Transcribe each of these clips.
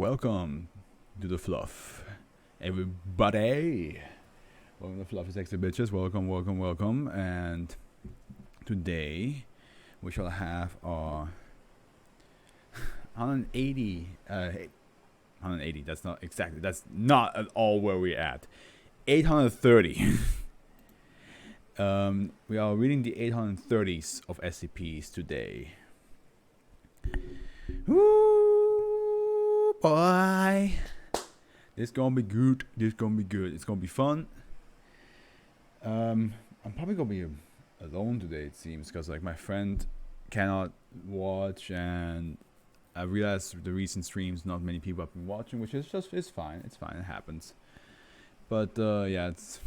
welcome to the Fluff, everybody. Welcome to Fluff, sexy bitches. Welcome. And today we shall have our 180. 180. That's not exactly. That's not at all where we're at. 830. We are reading the 830s of SCPs today. Woo, boy. This gonna be good. It's gonna be fun. I'm probably gonna be alone today, it seems, because like my friend cannot watch, and I realized the recent streams not many people have been watching, which is fine. It's fine. It happens. But yeah, it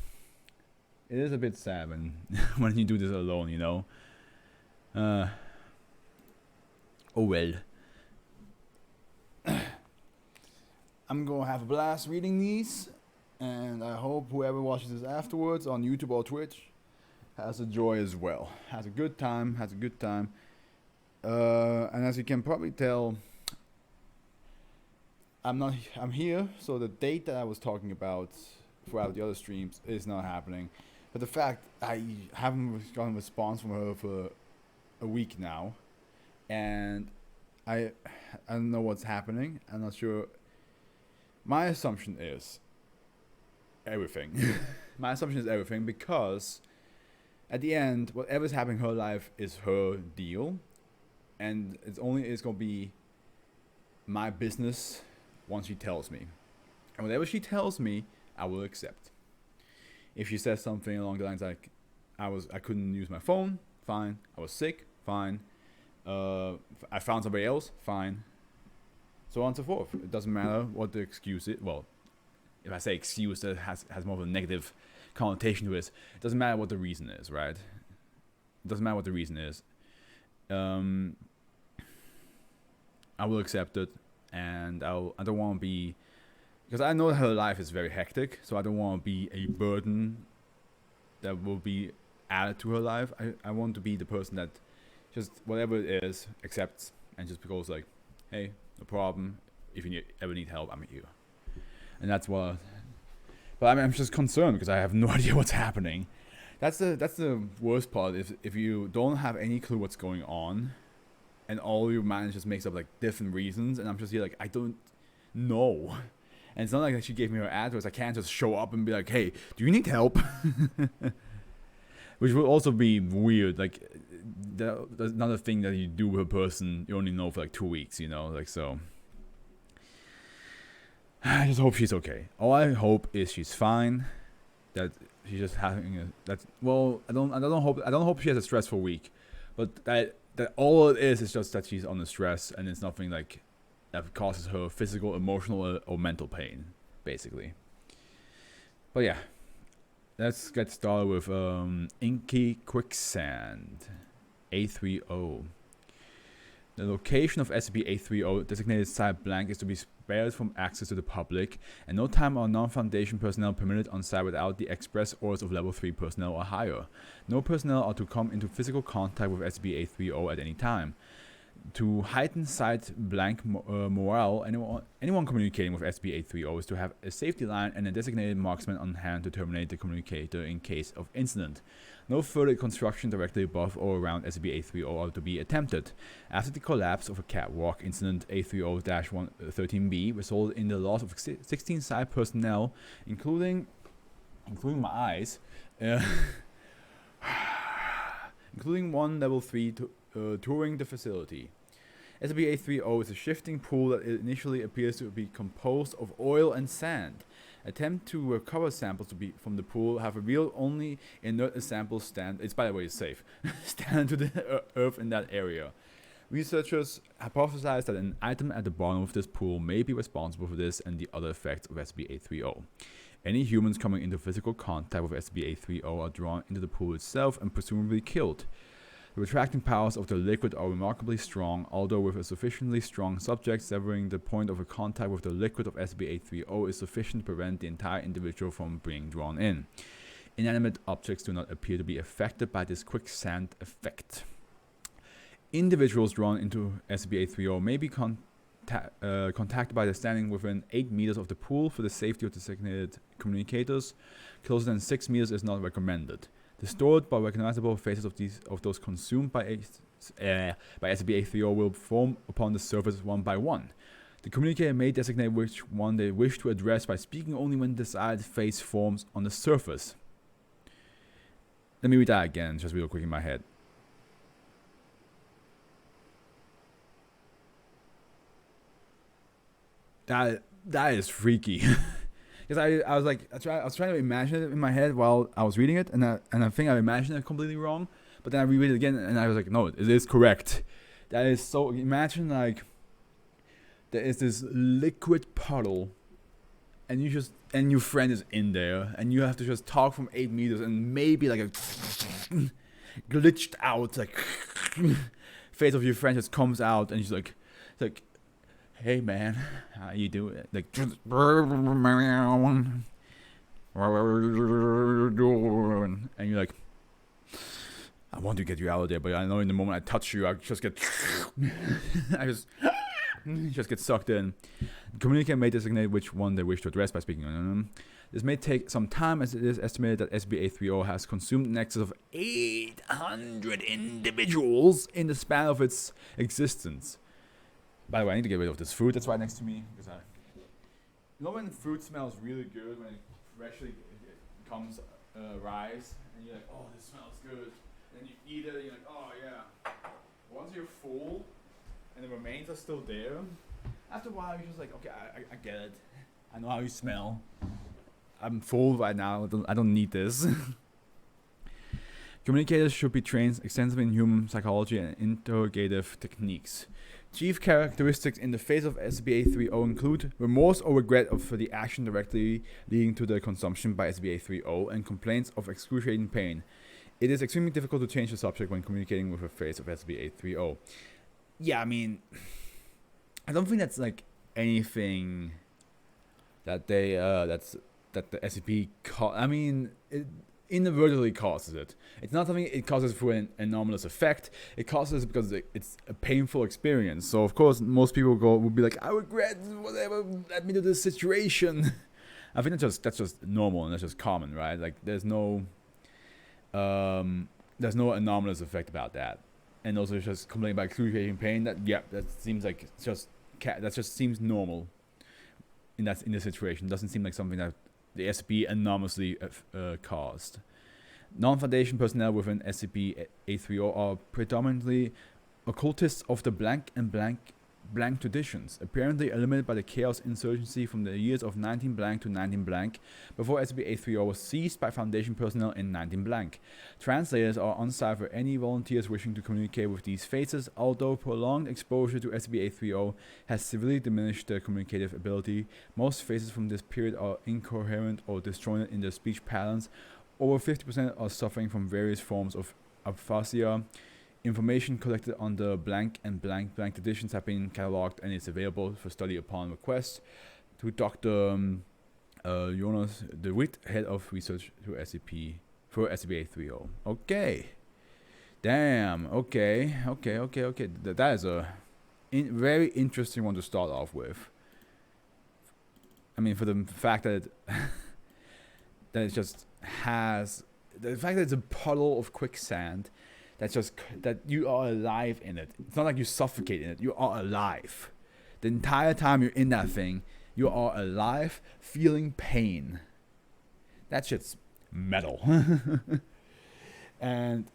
is a bit sad when you do this alone, you know. Oh well. I'm gonna have a blast reading these, and I hope whoever watches this afterwards on YouTube or Twitch has a joy as well. Has a good time. And as you can probably tell, I'm here, so the date that I was talking about throughout the other streams is not happening. But the fact I haven't gotten a response from her for a week now, and I don't know what's happening. I'm not sure. My assumption is everything. My assumption is everything, because at the end, whatever's happening in her life is her deal, and it's going to be my business once she tells me. And whatever she tells me, I will accept. If she says something along the lines like, I couldn't use my phone, fine. I was sick, fine. I found somebody else, fine. So on and so forth. It doesn't matter what the excuse is. Well, if I say excuse, that has more of a negative connotation to it. It doesn't matter what the reason is, right? It doesn't matter what the reason is. I will accept it, and I don't want to be, because I know her life is very hectic, so I don't want to be a burden that will be added to her life. I want to be the person that just whatever it is accepts, and just goes like, hey, no problem. If you ever need help, I'm here. And that's what. But I'm just concerned because I have no idea what's happening. That's the worst part. If you don't have any clue what's going on, and all you manage just makes up like different reasons, and I'm just here like, I don't know. And it's not like she gave me her address. I can't just show up and be like, hey, do you need help? Which would also be weird. Like, that's another thing that you do with a person you only know for like 2 weeks, you know, like so. I just hope she's okay. All I hope is she's fine. That she's just having I don't hope she has a stressful week, but that all it is just that she's under stress, and it's nothing like that causes her physical, emotional, or mental pain, basically. But yeah. Let's get started with Inky Quicksand, A30. The location of SCP-A30, designated site blank, is to be spared from access to the public, and no time or non-Foundation personnel permitted on site without the express orders of Level 3 personnel or higher. No personnel are to come into physical contact with SCP-A30 at any time. To heighten site blank morale, anyone communicating with SCP-A30 is to have a safety line and a designated marksman on hand to terminate the communicator in case of incident. No further construction directly above or around SCP-A30 are to be attempted. After the collapse of a catwalk incident, A30-13B resulted in the loss of 16 site personnel, including my eyes, including one Level 3 touring the facility. SCP-A30 is a shifting pool that initially appears to be composed of oil and sand. Attempt to recover samples from the pool have revealed only inert samples it's by the way safe, stand to the earth in that area. Researchers hypothesize that an item at the bottom of this pool may be responsible for this and the other effects of SCP-A30. Any humans coming into physical contact with SCP-A30 are drawn into the pool itself and presumably killed. The retracting powers of the liquid are remarkably strong, although with a sufficiently strong subject, severing the point of a contact with the liquid of SCP-A30 is sufficient to prevent the entire individual from being drawn in. Inanimate objects do not appear to be affected by this quicksand effect. Individuals drawn into SCP-A30 may be contacted by the standing within 8 meters of the pool for the safety of designated communicators. Closer than 6 meters is not recommended. Distorted but recognizable faces of those consumed by SCP-830 will form upon the surface one by one. The communicator may designate which one they wish to address by speaking only when the desired face forms on the surface. Let me read that again, just real quick in my head. That is freaky. Because I was like, I was trying to imagine it in my head while I was reading it, and I think I imagined it completely wrong. But then I reread it again, and I was like, no, it is correct. That is so. Imagine like there is this liquid puddle, and your friend is in there, and you have to just talk from 8 meters, and maybe like a glitched out like face of your friend just comes out, and she's like, it's like, hey man, how you doing? Like, and you're like, I want to get you out of there, but I know in the moment I touch you, I just get, I just get sucked in. The communicator may designate which one they wish to address by speaking on them. This may take some time, as it is estimated that SCP-830 has consumed in excess of 800 individuals in the span of its existence. By the way, I need to get rid of this fruit that's right next to me. Because you know when fruit smells really good, when it freshly comes rice, and you're like, oh, this smells good. And then you eat it, and you're like, oh yeah. Once you're full, and the remains are still there, after a while you're just like, okay, I get it. I know how you smell. I'm full right now. I don't need this. Communicators should be trained extensively in human psychology and interrogative techniques. Chief characteristics in the face of SCP-830 include remorse or regret for the action directly leading to the consumption by SCP-830 and complaints of excruciating pain. It is extremely difficult to change the subject when communicating with a face of SCP-830. Yeah, I mean, I don't think that's like anything that they that the SCP I mean, it inadvertently causes it. It's not something it causes through an anomalous effect. It causes because it's a painful experience. So of course most people would be like, I regret whatever led me to this situation. I think that's just normal and that's just common, right? Like there's no anomalous effect about that. And also just complaining about excruciating pain. That seems like that just seems normal in this situation. Doesn't seem like something that the SCP anomalously caused. Non-Foundation personnel within SCP-830 are predominantly occultists of the blank and blank traditions, apparently eliminated by the Chaos Insurgency from the years of 19 blank to 19 blank, before SCP-830 was seized by Foundation personnel in 19 blank. Translators are on site for any volunteers wishing to communicate with these faces, although prolonged exposure to SCP-830 has severely diminished their communicative ability. Most faces from this period are incoherent or disjointed in their speech patterns. Over 50% are suffering from various forms of aphasia. Information collected on the blank and blank editions have been cataloged and is available for study upon request. To Dr. Jonas DeWitt, head of research for SCP-830. Okay. Damn. Okay. That is a very interesting one to start off with. I mean, for the fact that that it just has the fact that it's a puddle of quicksand. That you are alive in it. It's not like you suffocate in it. You are alive. The entire time you're in that thing, you are alive, feeling pain. That shit's metal. And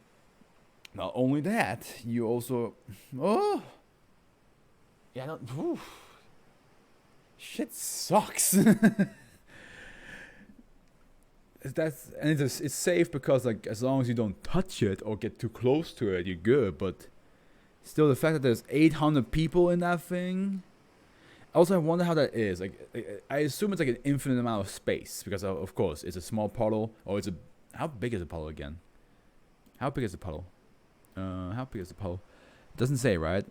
not only that, you also shit sucks. It's safe because like as long as you don't touch it or get too close to it, you're good. But still, the fact that there's 800 people in that thing. Also, I wonder how that is. Like, I assume it's like an infinite amount of space because of course it's a small puddle. Or how big is the puddle again? How big is the puddle? It doesn't say, right?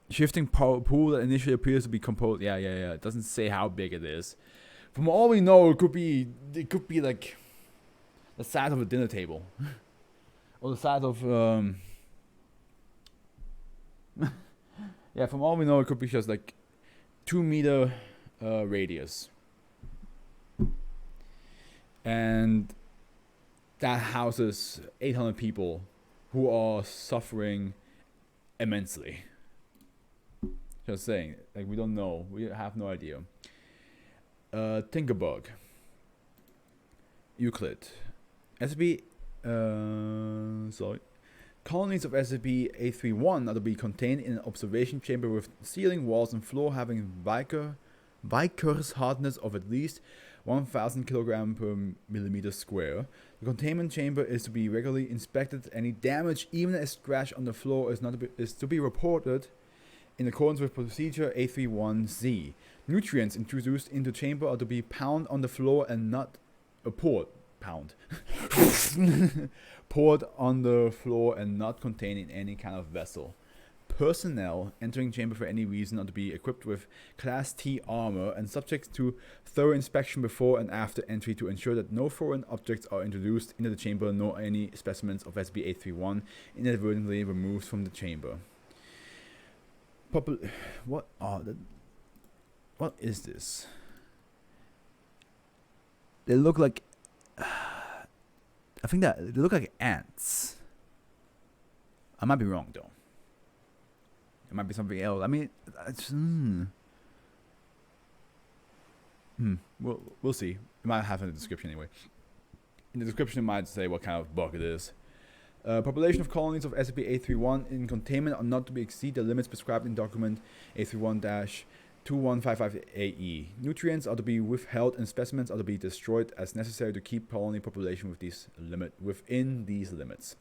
Shifting pool that initially appears to be composed. Yeah. It doesn't say how big it is. From all we know, it could be like the size of a dinner table, or the size of Yeah, from all we know, it could be just like 2 meter radius, and that houses 800 people who are suffering immensely. Just saying, like, we don't know, we have no idea. Tinkerbug, Euclid, SCP. Sorry. Colonies of SCP-831 are to be contained in an observation chamber with ceiling, walls, and floor having Vickers hardness of at least 1,000 kg per millimeter square. The containment chamber is to be regularly inspected. Any damage, even a scratch on the floor, is to be reported in accordance with procedure 831Z. Nutrients introduced into chamber are to be pound on the floor and not poured poured on the floor and not contained in any kind of vessel. Personnel entering chamber for any reason are to be equipped with Class T armor and subject to thorough inspection before and after entry to ensure that no foreign objects are introduced into the chamber nor any specimens of SCP-831 inadvertently removed from the chamber. What is this? They look like I think that they look like ants. I might be wrong though. It might be something else. I mean, it's, we'll see. It might have in the description anyway. In the description, it might say what kind of bug it is. Population of colonies of SCP-831 in containment are not to exceed the limits prescribed in document 831-2155-AE. Nutrients are to be withheld and specimens are to be destroyed as necessary to keep colony population within these limits.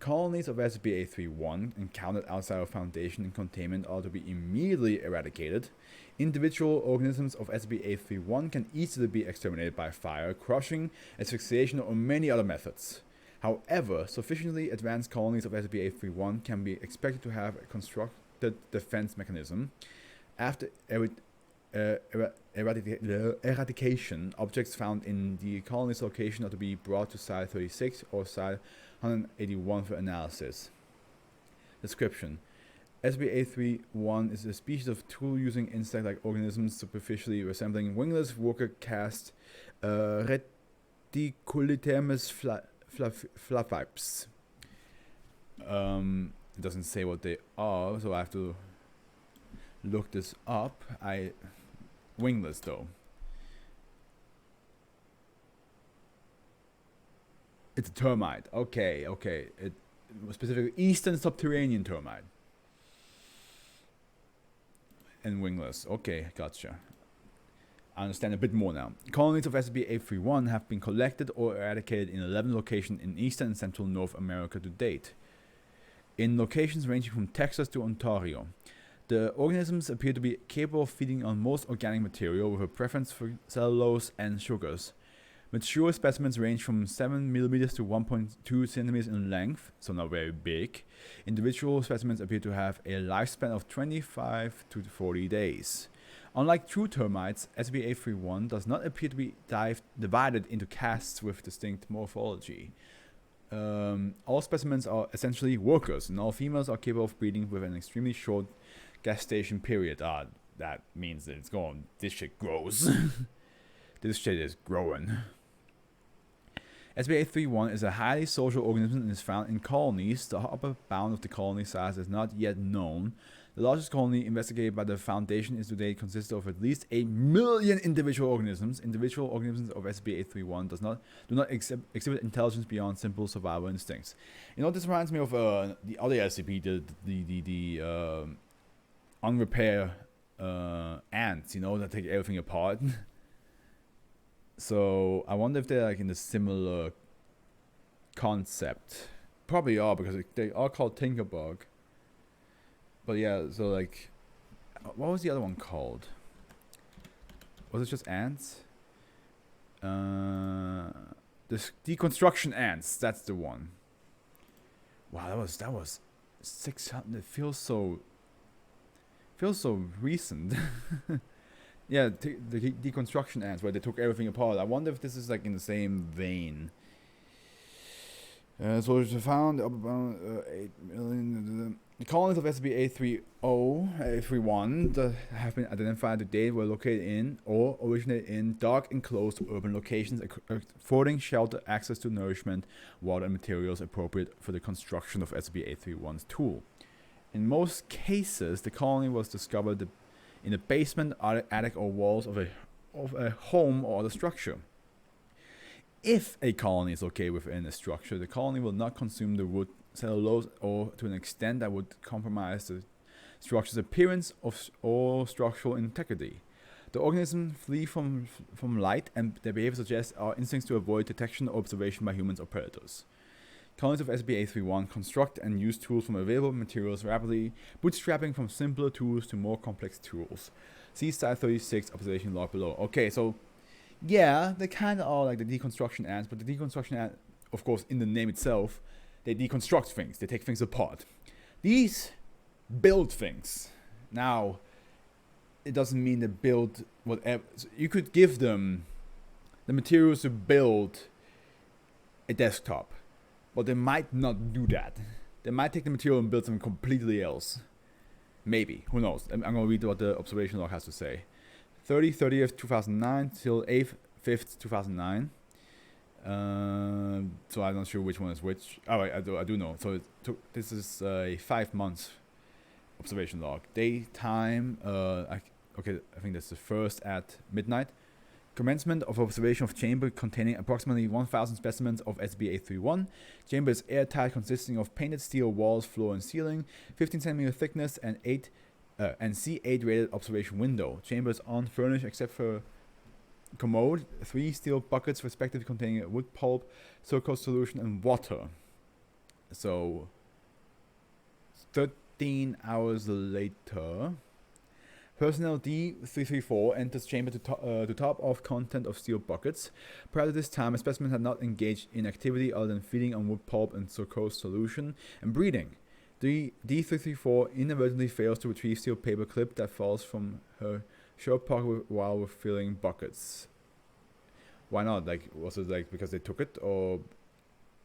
Colonies of SCP-831 encountered outside of Foundation and containment are to be immediately eradicated. Individual organisms of SCP-831 can easily be exterminated by fire, crushing, asphyxiation, or many other methods. However, sufficiently advanced colonies of SCP-831 can be expected to have a constructed defense mechanism. After eradication, objects found in the colony's location are to be brought to Site 36 or Site 181 for analysis. Description: SCP-831 is a species of tool-using insect-like organisms superficially resembling wingless worker cast Reticulitermes fluffipes. It doesn't say what they are, so I have to look this up. Wingless though. It's a termite. Okay. It was specifically Eastern Subterranean termite. And wingless. Okay, gotcha. I understand a bit more now. Colonies of SCP-831 have been collected or eradicated in 11 locations in Eastern and Central North America to date, in locations ranging from Texas to Ontario. The organisms appear to be capable of feeding on most organic material with a preference for cellulose and sugars. Mature specimens range from 7 mm to 1.2 cm in length, so not very big. Individual specimens appear to have a lifespan of 25 to 40 days. Unlike true termites, SCP-831 does not appear to be divided into castes with distinct morphology. All specimens are essentially workers, and all females are capable of breeding with an extremely short gestation period. That means that it's gone. This shit grows. This shit is growing. SCP-831 is a highly social organism and is found in colonies. The upper bound of the colony size is not yet known. The largest colony investigated by the Foundation is today consisted of at least 8 million individual organisms. Individual organisms of SCP-831 do not exhibit intelligence beyond simple survival instincts. You know, this reminds me of the other SCP, the unrepair ants, you know, that take everything apart. So I wonder if they're like in a similar concept. Probably are, because they are called Tinkerbug. But yeah, so like, what was the other one called? Was it just ants? The deconstruction ants. That's the one. Wow, that was 600. It feels so recent. Yeah, the deconstruction ants, where they took everything apart. I wonder if this is like in the same vein. So it's found 8 million. The colonies of SB830-A31 that have been identified to date were located in or originated in dark, enclosed urban locations, affording shelter, access to nourishment, water, and materials appropriate for the construction of SB831's tool. In most cases, the colony was discovered in the basement, attic, or walls of a home or other structure. If a colony is located within a structure, the colony will not consume the wood, cellulose, or to an extent that would compromise the structure's appearance or structural integrity. The organisms flee from light, and their behavior suggests our instincts to avoid detection or observation by humans or predators. Colonies of SB831 construct and use tools from available materials rapidly, bootstrapping from simpler tools to more complex tools. See Site 36 observation log below. Okay, so yeah, they kind of are like the deconstruction ants, but the deconstruction ant, of course, in the name itself, they deconstruct things. They take things apart. These build things. Now, it doesn't mean they build whatever. So you could give them the materials to build a desktop, but they might not do that. They might take the material and build something completely else. Maybe. Who knows? I'm going to read what the observation log has to say. 30th 2009 till 8th 5th 2009. So I'm not sure which one is which. Oh, I do know. So this is a 5 months observation log. Daytime. I think that's the first at midnight. Commencement of observation of chamber containing approximately 1,000 specimens of SB831. Chamber is airtight, consisting of painted steel walls, floor, and ceiling. 15 centimeter thickness and C8 rated observation window. Chamber is unfurnished except for commode, 3 steel buckets respectively containing wood pulp, sucrose solution, and water. So 13 hours later, personnel D334 enters chamber to top off content of steel buckets. Prior to this time, a specimen had not engaged in activity other than feeding on wood pulp and sucrose solution and breathing. The D334 inadvertently fails to retrieve steel paper clip that falls from her shirt pocket while refilling buckets. Why not? Like, was it like because they took it, or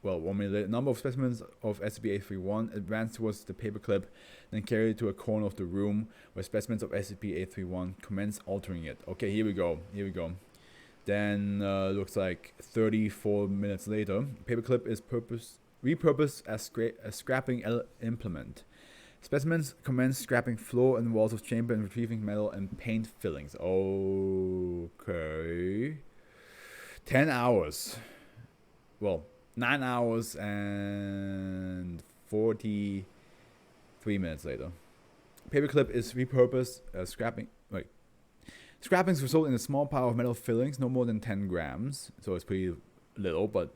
well, 1 minute later, number of specimens of SCP-831 advanced towards the paperclip, then carried it to a corner of the room where specimens of SCP-831 commenced altering it. Okay, here we go. Then looks like 34 minutes later, paperclip is repurposed as a scrapping implement. Specimens commence scrapping floor and walls of chamber and retrieving metal and paint fillings. Okay. 10 hours. Well, 9 hours and 43 minutes later. Paperclip is repurposed as scrapping. Wait. Scrappings result in a small pile of metal fillings, no more than 10 grams. So it's pretty little, but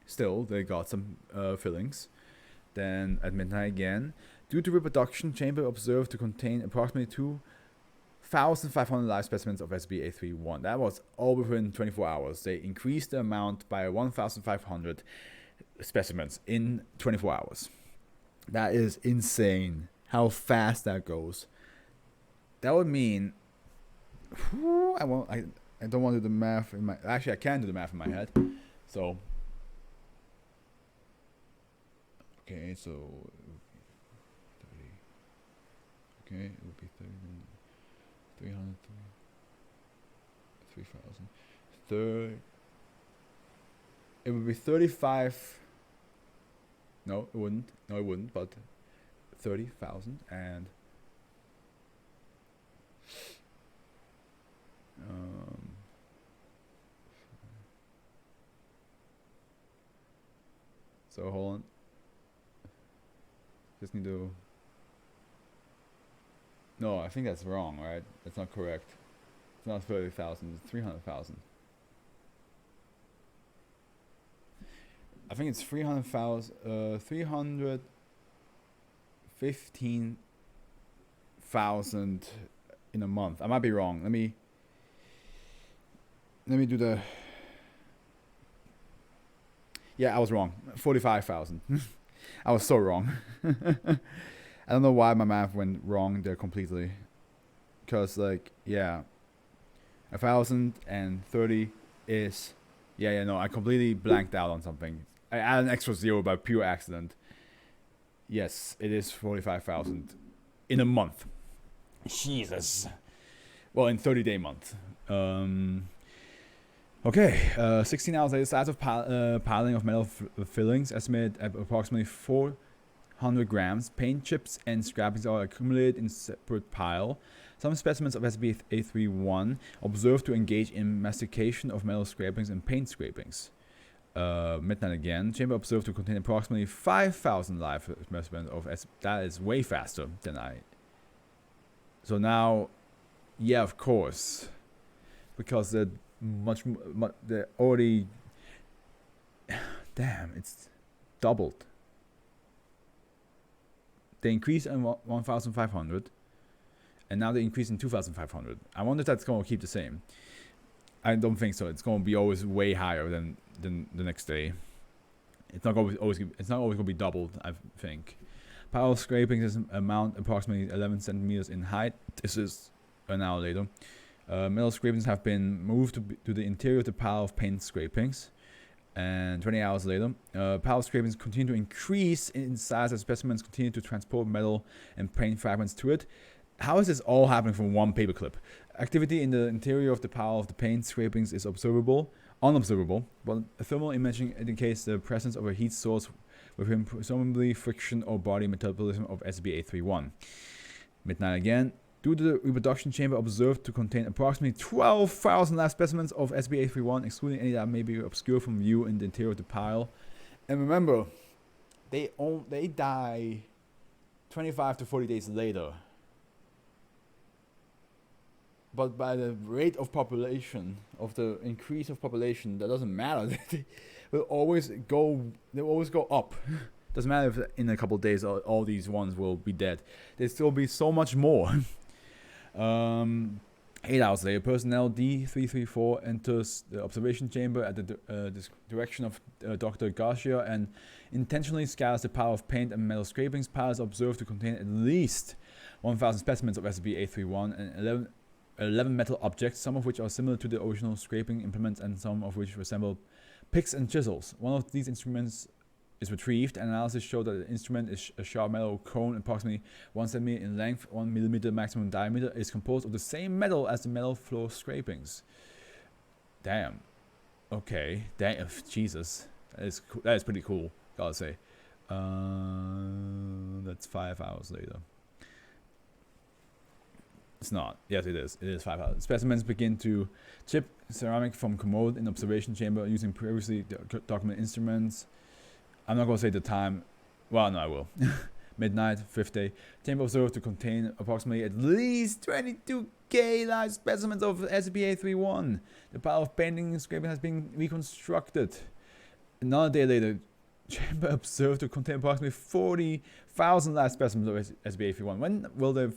still, they got some fillings. Then at midnight again. Due to reproduction, chamber observed to contain approximately 2,500 live specimens of SB831. That was all within 24 hours. They increased the amount by 1,500 specimens in 24 hours. That is insane how fast that goes. That would mean... I don't want to do the math in my... Actually, I can do the math in my head. So... Okay, so... Okay, it would be 300, 3,000. It would be 35. No, it wouldn't. But 30,000 and so hold on. Just need to. No, I think that's wrong, right? That's not correct. It's not 30,000, it's 300,000. I think it's 315,000 in a month. I might be wrong. Let me do the... Yeah, I was wrong. 45,000. I was so wrong. I don't know why my math went wrong there completely. Because, like, yeah. 1,030 is... Yeah, no, I completely blanked out on something. I added an extra zero by pure accident. Yes, it is 45,000 in a month. Jesus. Well, in 30-day month. Okay, 16 hours later, size of piling of metal fillings estimated at approximately 400 grams. Paint chips and scrapings are accumulated in separate pile. Some specimens of SB831 observed to engage in mastication of metal scrapings and paint scrapings. Midnight again. Chamber observed to contain approximately 5,000 live specimens of that is way faster than So now, yeah, of course, because they're they're already. Damn, it's doubled. They increased in 1,500, and now they increase in 2,500. I wonder if that's going to keep the same. I don't think so. It's going to be always way higher than the next day. It's not always going to be doubled, I think. Pile of scrapings is amount approximately 11 centimeters in height. This is an hour later. Metal scrapings have been moved to the interior of the pile of paint scrapings. And 20 hours later, pile of scrapings continue to increase in size as specimens continue to transport metal and paint fragments to it. How is this all happening from one paperclip? Activity in the interior of the pile of the paint scrapings is unobservable, but thermal imaging indicates the presence of a heat source within presumably friction or body metabolism of SB831. Midnight again. Due to the reproduction chamber observed to contain approximately 12,000 live specimens of SB831, excluding any that may be obscure from view in the interior of the pile. And remember, they die 25 to 40 days later. But by the rate of population, of the increase of population, that doesn't matter. They will always go up. Doesn't matter if in a couple of days all these ones will be dead. There'll still be so much more. 8 hours later, personnel D334 enters the observation chamber at the direction of Dr. Garcia and intentionally scatters the pile of paint and metal scrapings. Pile is observed to contain at least 1,000 specimens of SB831 and 11 metal objects, some of which are similar to the original scraping implements and some of which resemble picks and chisels. One of these instruments is retrieved, and analysis showed that the instrument is a sharp metal cone approximately 1 centimeter in length, 1 millimeter maximum diameter, is composed of the same metal as the metal floor scrapings. Damn. Okay. Damn. Jesus. That is pretty cool, gotta say. That's 5 hours later. It's not. Yes, it is. It is 5 hours. Specimens begin to chip ceramic from commode in observation chamber using previously documented instruments. I'm not going to say the time. Well, no, I will. Midnight, 5th day. Chamber observed to contain approximately at least 22K live specimens of SB831. The pile of painting and scraping has been reconstructed. Another day later, chamber observed to contain approximately 40,000 live specimens of SB831. When will they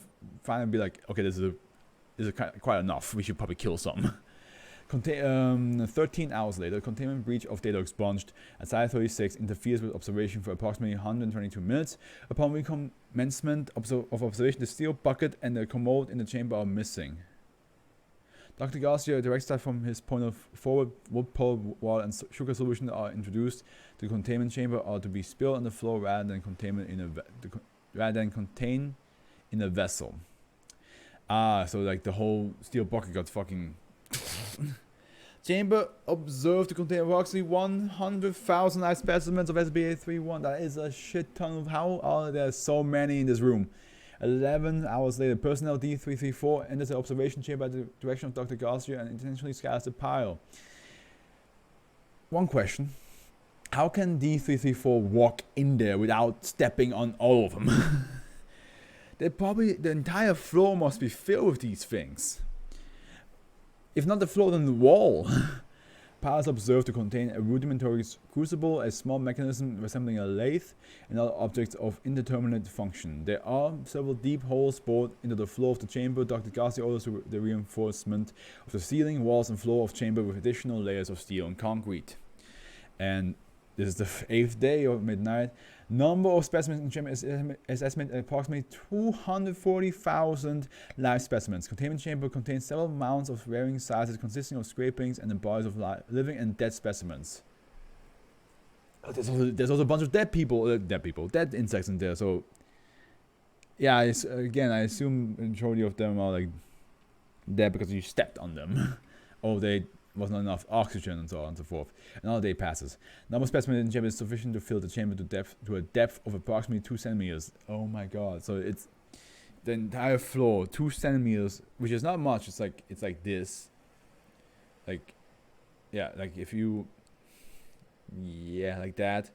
finally be like, okay, this is quite enough. We should probably kill some. 13 hours later, containment breach of data expunged at Site 36 interferes with observation for approximately 122 minutes. Upon recommencement of observation, the steel bucket and the commode in the chamber are missing. Dr. Garcia directs that from his point of forward, wood pulp, water, and sugar solution are introduced to the containment chamber are to be spilled on the floor rather than contain in a vessel. So like the whole steel bucket got fucking. Chamber observed to contain approximately 100,000 live specimens of SB831. That is a shit ton of. How are there so many in this room? 11 hours later, personnel D334 enters the observation chamber at the direction of Dr. Garcia and intentionally scatters the pile. One question. How can D334 walk in there without stepping on all of them? The entire floor must be filled with these things. If not the floor, then the wall. Piles observed to contain a rudimentary crucible, a small mechanism resembling a lathe, and other objects of indeterminate function. There are several deep holes bored into the floor of the chamber. Dr. Garcia orders the reinforcement of the ceiling, walls, and floor of chamber with additional layers of steel and concrete. And this is the 8th day of midnight. Number of specimens in the chamber is estimated at approximately 240,000 live specimens. Containment chamber contains several mounds of varying sizes consisting of scrapings and the bodies of living and dead specimens. There's also a bunch of dead insects in there. So yeah, again, I assume the majority of them are like dead because you stepped on them, or they was not enough oxygen and so on and so forth. Another day passes. Number of specimens in the chamber is sufficient to fill the chamber to a depth of approximately 2 centimeters. Oh my god! So it's the entire floor, 2 centimeters, which is not much. It's like this. Like, yeah, like if you, yeah, like that.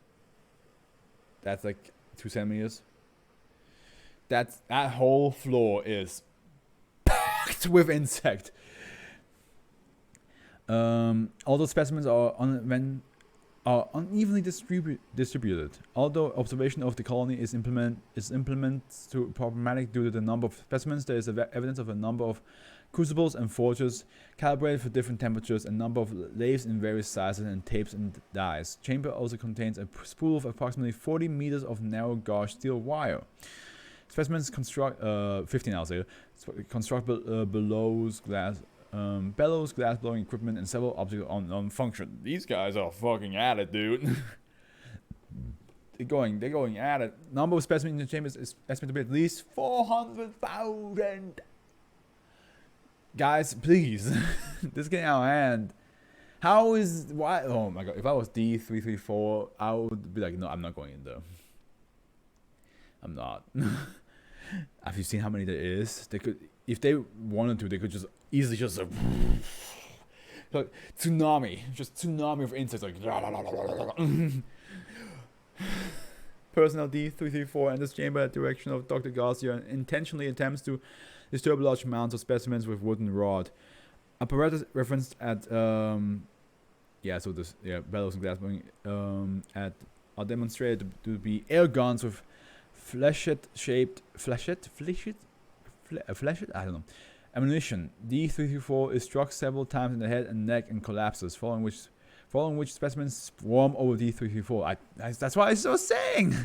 That's like 2 centimeters. That whole floor is packed with insect. Although specimens are unevenly distributed. Although observation of the colony is implemented to problematic due to the number of specimens, there is evidence of a number of crucibles and forges calibrated for different temperatures, and number of lathes in various sizes, and tapes and dies. Chamber also contains a spool of approximately 40 meters of narrow gauge steel wire. Specimens 15 hours later, construct bellows, glass blowing equipment, and several objects on function. These guys are fucking at it, dude. they're going at it. Number of specimens in the chamber is estimated to be at least 400,000. Guys, please, this is getting out of hand. Why? Oh my god! If I was D334, I would be like, no, I'm not going in there. I'm not. Have you seen how many there is? They could, if they wanted to, they could just easily just like tsunami of insects, like personnel D334 enters chamber at direction of Dr. Garcia and intentionally attempts to disturb large amounts of specimens with wooden rod. Apparatus referenced at bellows and glass blowing are demonstrated to be air guns with flechette I don't know, ammunition. D334 is struck several times in the head and neck and collapses, following which specimens swarm over D334. That's what I was saying.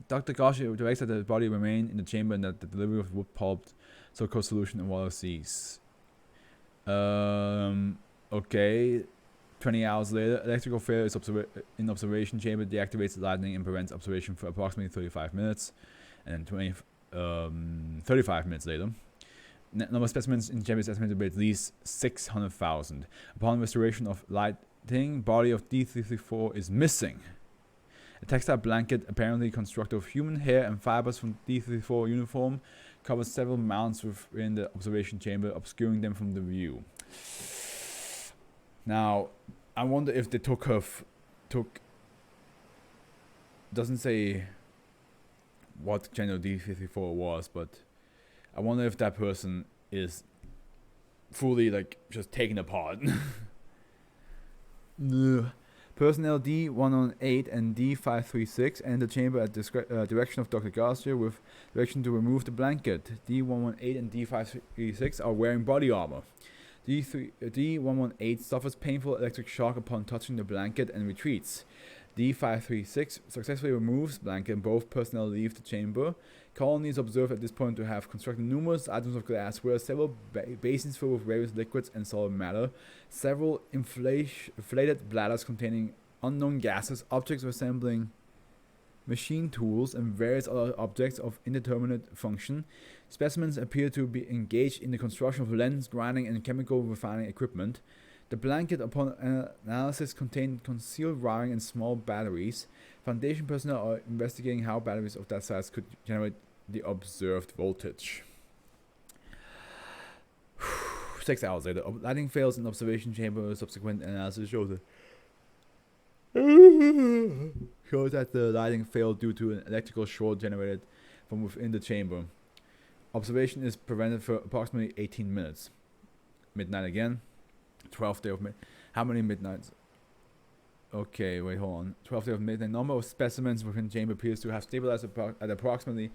Dr. Garcia directs that the body remain in the chamber and that the delivery of wood pulped so-called solution in water cease. Okay. 20 hours later, electrical failure is in observation chamber, deactivates the lightning and prevents observation for approximately 35 minutes. And then 35 minutes later, number of specimens in chamber is estimated to be at least 600,000. Upon restoration of lighting, body of D334 is missing. A textile blanket, apparently constructed of human hair and fibers from D334 uniform, covers several mounts within the observation chamber, obscuring them from the view. Now, I wonder if they doesn't say what gender D334 was, but I wonder if that person is fully like just taken apart. Personnel D118 and D536 enter the chamber at direction of Dr. Garcia with direction to remove the blanket. D118 and D536 are wearing body armor. D118 suffers painful electric shock upon touching the blanket and retreats. D536 successfully removes blanket and both personnel leave the chamber. Colony is observed at this point to have constructed numerous items of glassware, several basins filled with various liquids and solid matter, several inflated bladders containing unknown gases, objects resembling machine tools, and various other objects of indeterminate function. Specimens appear to be engaged in the construction of lens grinding and chemical refining equipment. The blanket, upon analysis, contained concealed wiring and small batteries. Foundation personnel are investigating how batteries of that size could generate the observed voltage. 6 hours later, lighting fails in the observation chamber. Subsequent analysis shows that the lighting failed due to an electrical short generated from within the chamber. Observation is prevented for approximately 18 minutes. Midnight again. 12th day of midnight. How many midnights? Okay, wait, hold on. 12th day of midnight. Number of specimens within chamber appears to have stabilized at approximately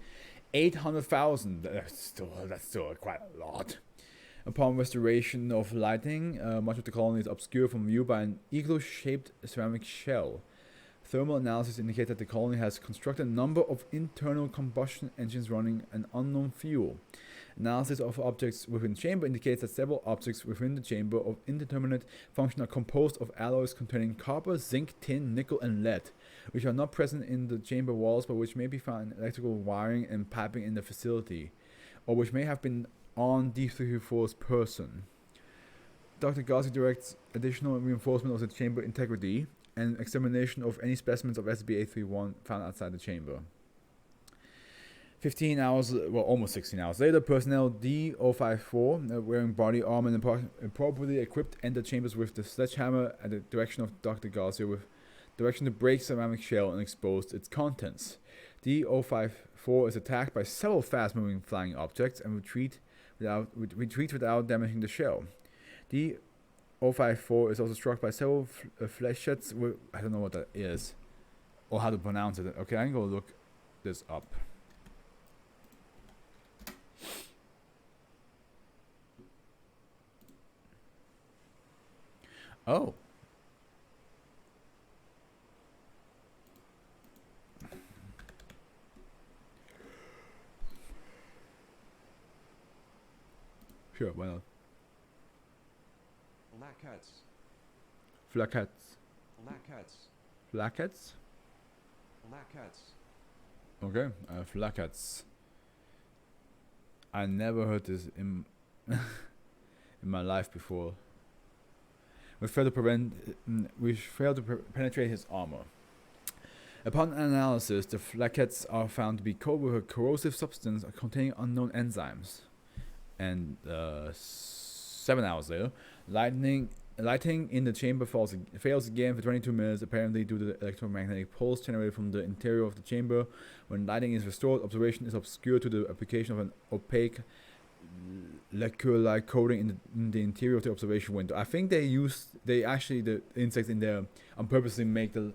800,000. That's still quite a lot. Upon restoration of lighting, much of the colony is obscured from view by an igloo-shaped ceramic shell. Thermal analysis indicates that the colony has constructed a number of internal combustion engines running an unknown fuel. Analysis of objects within the chamber indicates that several objects within the chamber of indeterminate function are composed of alloys containing copper, zinc, tin, nickel, and lead, which are not present in the chamber walls but which may be found in electrical wiring and piping in the facility, or which may have been on D334's person. Dr. Garcia directs additional reinforcement of the chamber integrity and examination of any specimens of SB831 found outside the chamber. 15 hours, well, almost 16 hours later, personnel D054, wearing body armor and appropriately equipped, enter chambers with the sledgehammer at the direction of Dr. Garcia, with direction to break ceramic shell and expose its contents. D054 is attacked by several fast-moving flying objects and retreats without damaging the shell. D054 is also struck by several flechettes. I don't know what that is or how to pronounce it. Okay, I can go look this up. Oh. Sure, why not? Flaquettes. Okay, flaquettes. I never heard this in in my life before. We failed to penetrate his armor. Upon analysis, the flaquettes are found to be coated with a corrosive substance containing unknown enzymes. And 7 hours later, lighting in the chamber fails again for 22 minutes, apparently due to the electromagnetic pulse generated from the interior of the chamber. When lighting is restored, observation is obscured to the application of an opaque lacquer-like coating in the interior of the observation window. I think the insects in there on purposely make the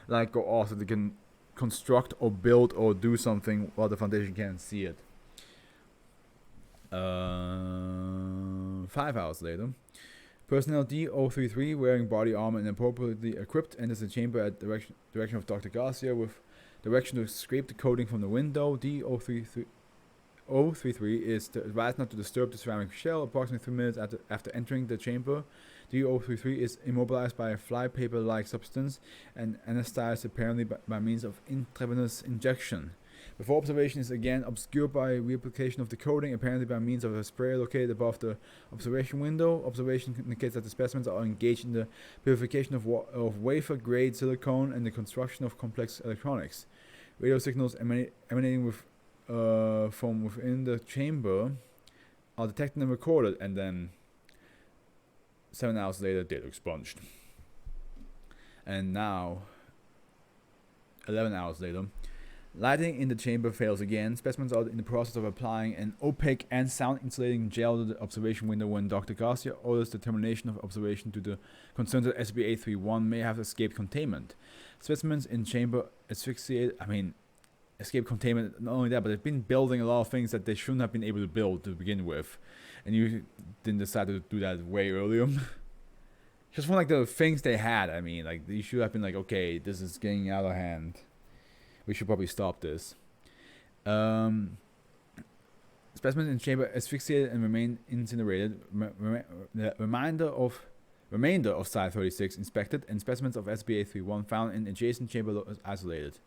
light go off so they can construct or build or do something while the Foundation can't see it. 5 hours later, personnel D033, wearing body armor and appropriately equipped, enters the chamber at direction of Dr. Garcia, with direction to scrape the coating from the window. D033 is advised not to disturb the ceramic shell. Approximately 3 minutes after entering the chamber, D033 is immobilized by a flypaper-like substance and anesthetized apparently by means of intravenous injection. Before observation is again obscured by reapplication of the coating, apparently by means of a sprayer located above the observation window. Observation indicates that the specimens are engaged in the purification of wafer-grade silicone and the construction of complex electronics. Radio signals emanating from within the chamber are detected and recorded, and then 7 hours later, data expunged. And now, 11 hours later, lighting in the chamber fails again. Specimens are in the process of applying an opaque and sound-insulating gel to the observation window when Dr. Garcia orders the termination of observation to the concerned that SB831 may have escaped containment. Specimens in chamber escape containment. Not only that, but they've been building a lot of things that they shouldn't have been able to build to begin with, and you didn't decide to do that way earlier. Just from the things they had, you should have been like, okay, this is getting out of hand. We should probably stop this. Specimens in chamber asphyxiated and remain incinerated. The remainder of Site 36 inspected, and specimens of SB831 found in adjacent chamber isolated.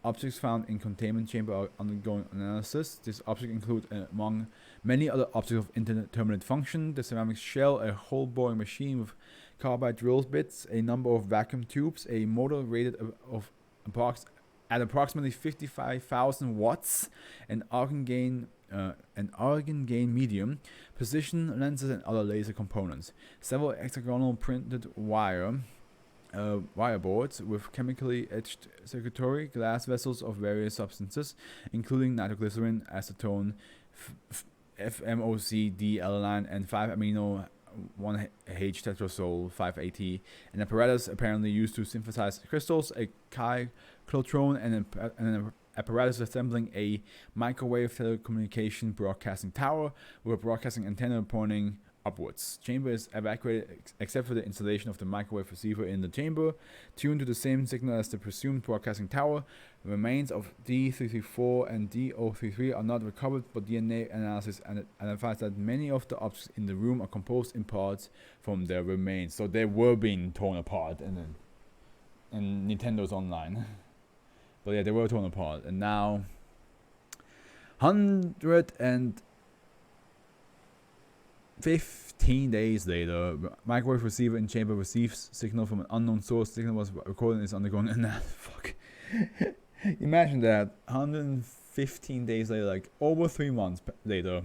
Objects found in containment chamber are undergoing analysis. These objects include, among many other objects of indeterminate function, the ceramic shell, a hole boring machine with carbide drill bits, a number of vacuum tubes, a motor rated at approximately 55,000 watts, an argon gain medium, precision lenses, and other laser components. Several hexagonal printed wire boards with chemically etched circuitry, glass vessels of various substances, including nitroglycerin, acetone, FMOC, D-alanine, and 5-amino 1H tetrasol 5-AT, an apparatus apparently used to synthesize crystals, a cyclotron, and an apparatus assembling a microwave telecommunication broadcasting tower with a broadcasting antenna pointing upwards. Chamber is evacuated except for the installation of the microwave receiver in the chamber, tuned to the same signal as the presumed broadcasting tower. The remains of D334 and D033 are not recovered, but DNA analysis identifies that many of the objects in the room are composed in parts from their remains. So they were being torn apart, and Nintendo's online. But yeah, they were torn apart, and now 115 days later, microwave receiver in chamber receives signal from an unknown source. Signal was recorded and is undergoing analysis. Fuck. Imagine that. 115 days later, like over 3 months later,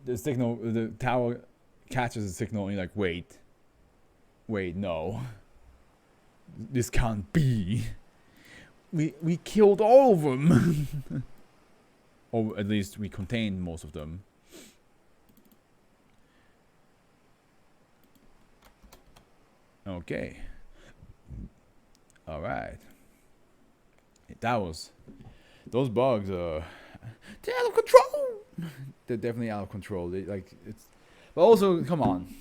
the tower catches the signal, and you're like, wait, no, this can't be. We killed all of them. Or at least we contained most of them. Okay. Alright. Those bugs are, they're out of control. They're definitely out of control. But also, come on.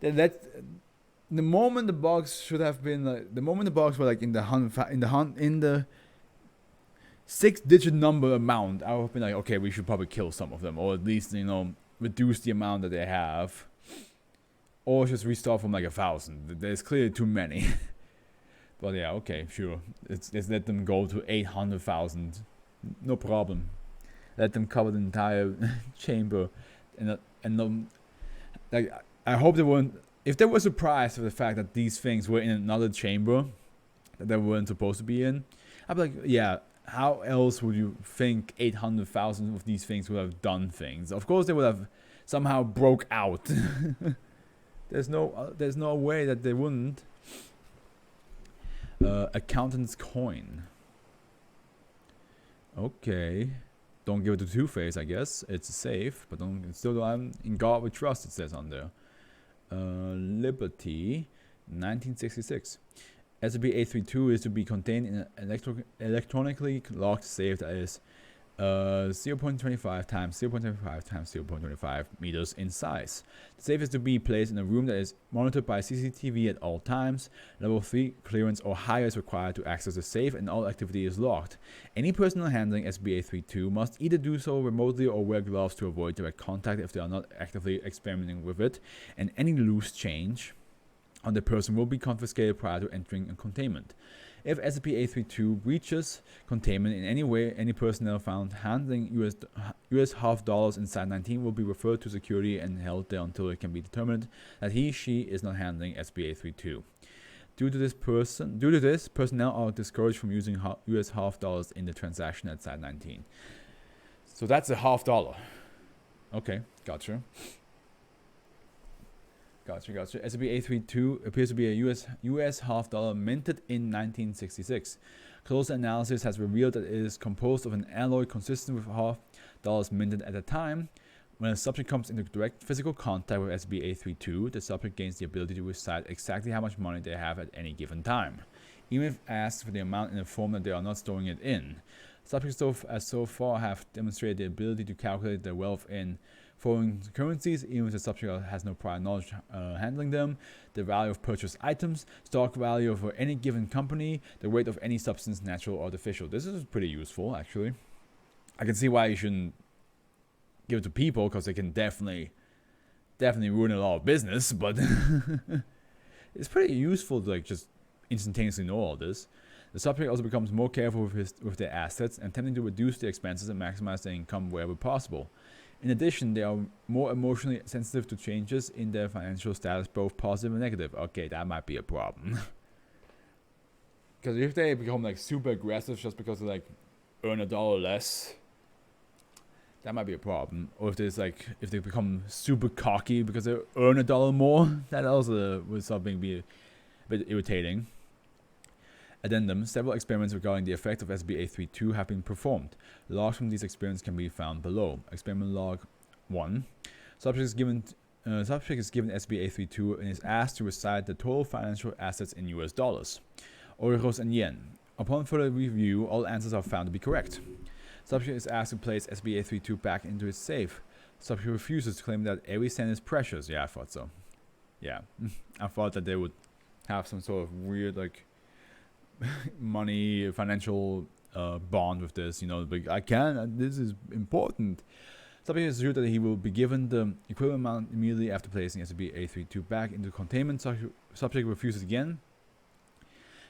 The moment the bugs should have been the moment the bugs were like in the 6-digit number amount, I would have been like, okay, we should probably kill some of them, or at least reduce the amount that they have, or just restart from like 1,000. There's clearly too many. But yeah, okay, sure. Let's let them go to 800,000. No problem. Let them cover the entire chamber, and I hope they weren't. If they were surprised for the fact that these things were in another chamber that they weren't supposed to be in, I'd be like, yeah, how else would you think 800,000 of these things would have done things? Of course, they would have somehow broke out. There's no way that they wouldn't. Accountant's coin. Okay. Don't give it to Two-Face, I guess. It's safe, but I'm in God we trust, it says on there. Liberty, 1966. SCP-832 is to be contained in an electronically locked safe that is 0.25 times 0.25 times 0.25 meters in size. The safe is to be placed in a room that is monitored by CCTV at all times. Level 3 clearance or higher is required to access the safe, and all activity is locked. Any personnel handling SCP-832 must either do so remotely or wear gloves to avoid direct contact if they are not actively experimenting with it, and any loose change on the person will be confiscated prior to entering a containment. If SCP-832 breaches containment in any way, any personnel found handling US half dollars in Site 19 will be referred to security and held there until it can be determined that he/she is not handling SCP-832. Due to this, personnel are discouraged from using US half dollars in the transaction at Site 19. So that's a $50. Okay, gotcha. Gotcha. SCP-832 appears to be a US half dollar minted in 1966. Closer analysis has revealed that it is composed of an alloy consistent with half dollars minted at the time. When a subject comes into direct physical contact with SCP-832, the subject gains the ability to recite exactly how much money they have at any given time, even if asked for the amount in a form that they are not storing it in. Subjects so far have demonstrated the ability to calculate their wealth in foreign currencies, even if the subject has no prior knowledge handling them, the value of purchased items, stock value for any given company, the weight of any substance, natural or artificial. This is pretty useful, actually. I can see why you shouldn't give it to people, because they can definitely ruin a lot of business, but it's pretty useful to just instantaneously know all this. The subject also becomes more careful with their assets, and attempting to reduce their expenses and maximize their income wherever possible. In addition, they are more emotionally sensitive to changes in their financial status, both positive and negative. Okay, that might be a problem. Because if they become super aggressive just because they earn $1 less, that might be a problem. Or if there's if they become super cocky because they earn $1 more, that also would something be a bit irritating. Addendum: several experiments regarding the effect of SCP-832 have been performed. Logs from these experiments can be found below. Experiment log 1. Subject is given SCP-832 and is asked to recite the total financial assets in US dollars, euros and yen. Upon further review, all answers are found to be correct. Subject is asked to place SCP-832 back into its safe. Subject refuses to claim that every cent is precious. Yeah, I thought so. Yeah, I thought that they would have some sort of weird like money financial bond with this. You know, like I can. This is important. Subject is assured that he will be given the equivalent amount immediately after placing SCP-832 back into containment. Subject refuses again.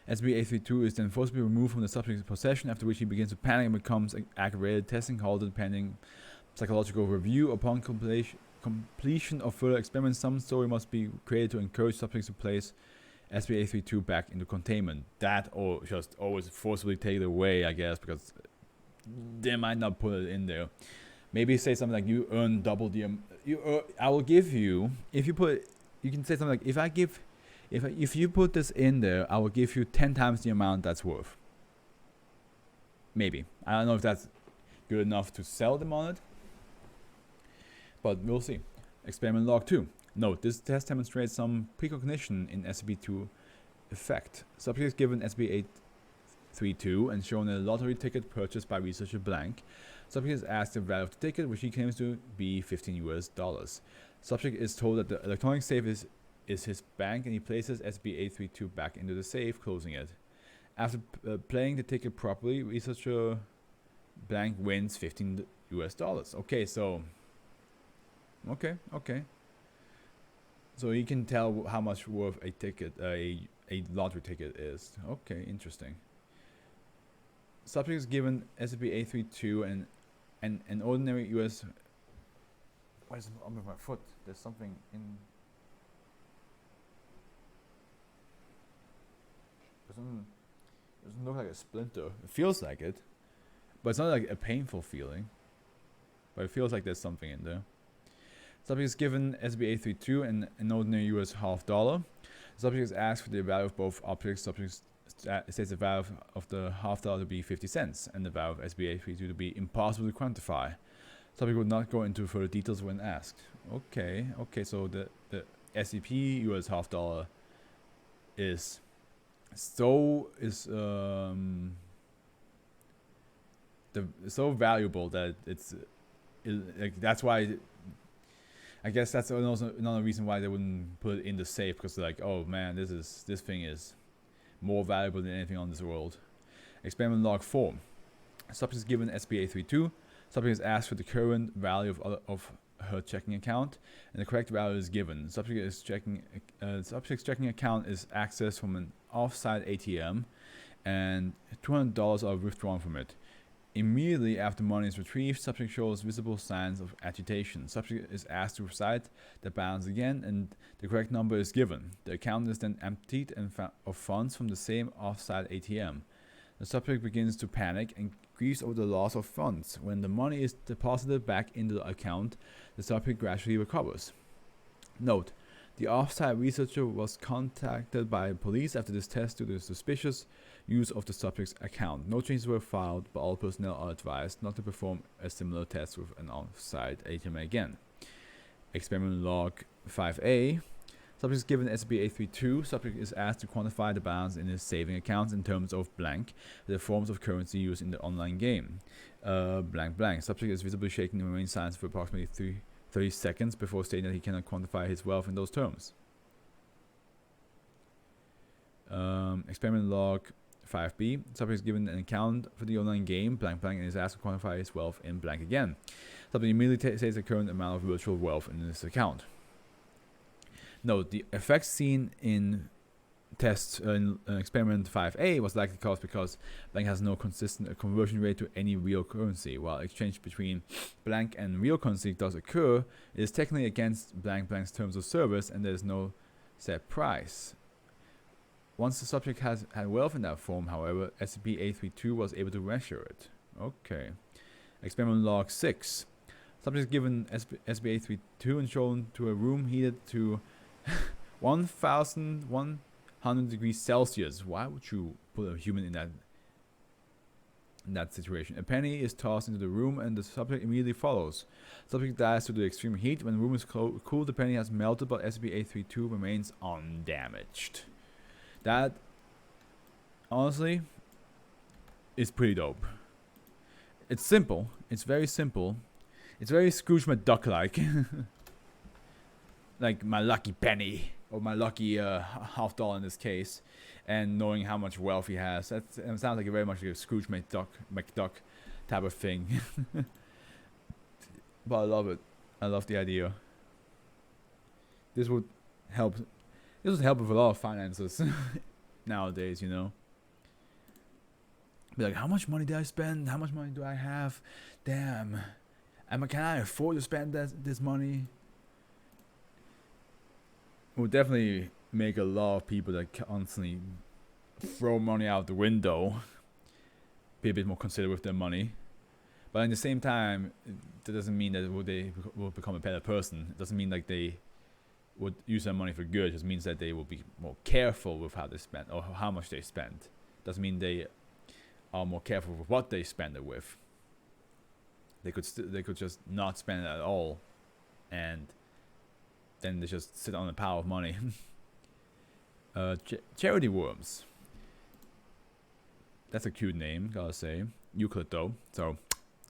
SCP-832 is then forcibly removed from the subject's possession, after which he begins to panic and becomes aggravated. Testing halted pending psychological review. Upon completion of further experiments, some story must be created to encourage subjects to place SCP-832 back into containment. That or just always forcibly take it away, I guess, because they might not put it in there. Maybe say something like, you earn double the I will give you, if you put, you can say something like, if you put this in there, I will give you 10 times the amount that's worth. Maybe. I don't know if that's good enough to sell them on it, but we'll see. Experiment log 2. Note, this test demonstrates some precognition in SCP-2 effect. Subject is given SCP-832 and shown a lottery ticket purchased by researcher blank. Subject is asked the value of the ticket, which he claims to be $15. Subject is told that the electronic safe is his bank, and he places SCP-832 back into the safe, closing it. After playing the ticket properly, researcher blank wins $15. Okay, so okay. So you can tell how much worth a ticket, a lottery ticket is. Okay, interesting. Subject is given SCP-832 and an ordinary US. What is it on my foot? There's something in. Doesn't look like a splinter. It feels like it, but it's not like a painful feeling. But it feels like there's something in there. Subject is given SCP-832 and an ordinary US $half. Subject is asked for the value of both objects. Subject states the value of the $half to be 50 cents and the value of SCP-832 to be impossible to quantify. Subject would not go into further details when asked. Okay, so the SCP US $half is so valuable that it's like, that's why. I guess that's also another reason why they wouldn't put it in the safe, because they're like, oh man, this thing is more valuable than anything on this world. Experiment log 4. Subject is given SCP-832. Subject is asked for the current value of her checking account, and the correct value is given. Subject's checking account is accessed from an off-site ATM, and $200 are withdrawn from it. Immediately after money is retrieved, subject shows visible signs of agitation. Subject is asked to recite the balance again, and the correct number is given. The account is then emptied of funds from the same off-site ATM. The subject begins to panic and grieves over the loss of funds. When the money is deposited back into the account, the subject gradually recovers. Note: the off-site researcher was contacted by police after this test due to the suspicious use of the subject's account. No changes were filed, but all personnel are advised not to perform a similar test with an off-site ATM again. Experiment log 5A. Subject is given SCP-832. Subject is asked to quantify the balance in his saving accounts in terms of blank, the forms of currency used in the online game. Blank. Subject is visibly shaking and remains silent for approximately 30 seconds before stating that he cannot quantify his wealth in those terms. Experiment log 5B. Subject is given an account for the online game, blank, and is asked to quantify his wealth in blank again. Subject immediately says the current amount of virtual wealth in this account. Note: the effects seen in experiment 5A was likely caused because blank has no consistent conversion rate to any real currency. While exchange between blank and real currency does occur, it is technically against blank's terms of service, and there is no set price. Once the subject had wealth in that form, however, SCP-832 was able to measure it. Okay. Experiment log 6. Subject is given SCP-832 and shown to a room heated to 1,100 degrees Celsius. Why would you put a human in that situation? A penny is tossed into the room and the subject immediately follows. Subject dies due to the extreme heat. When the room is cool, the penny has melted, but SCP-832 remains undamaged. That, honestly, is pretty dope. It's simple. It's very simple. It's very Scrooge McDuck-like. Like my lucky penny, or my lucky half dollar in this case, and knowing how much wealth he has. That sounds like a very much like a Scrooge McDuck type of thing. But I love it. I love the idea. This would help. This would help with a lot of finances nowadays, you know. Be like, how much money did I spend? How much money do I have? Damn. Can I afford to spend this money? It would definitely make a lot of people that constantly throw money out the window be a bit more considerate with their money. But at the same time, that doesn't mean that they will become a better person. It doesn't mean like they would use their money for good. It just means that they will be more careful with how they spend or how much they spend. Doesn't mean they are more careful with what they spend it with. They could just not spend it at all, and then they just sit on a pile of money. Charity worms. That's a cute name, gotta say. Euclid though, so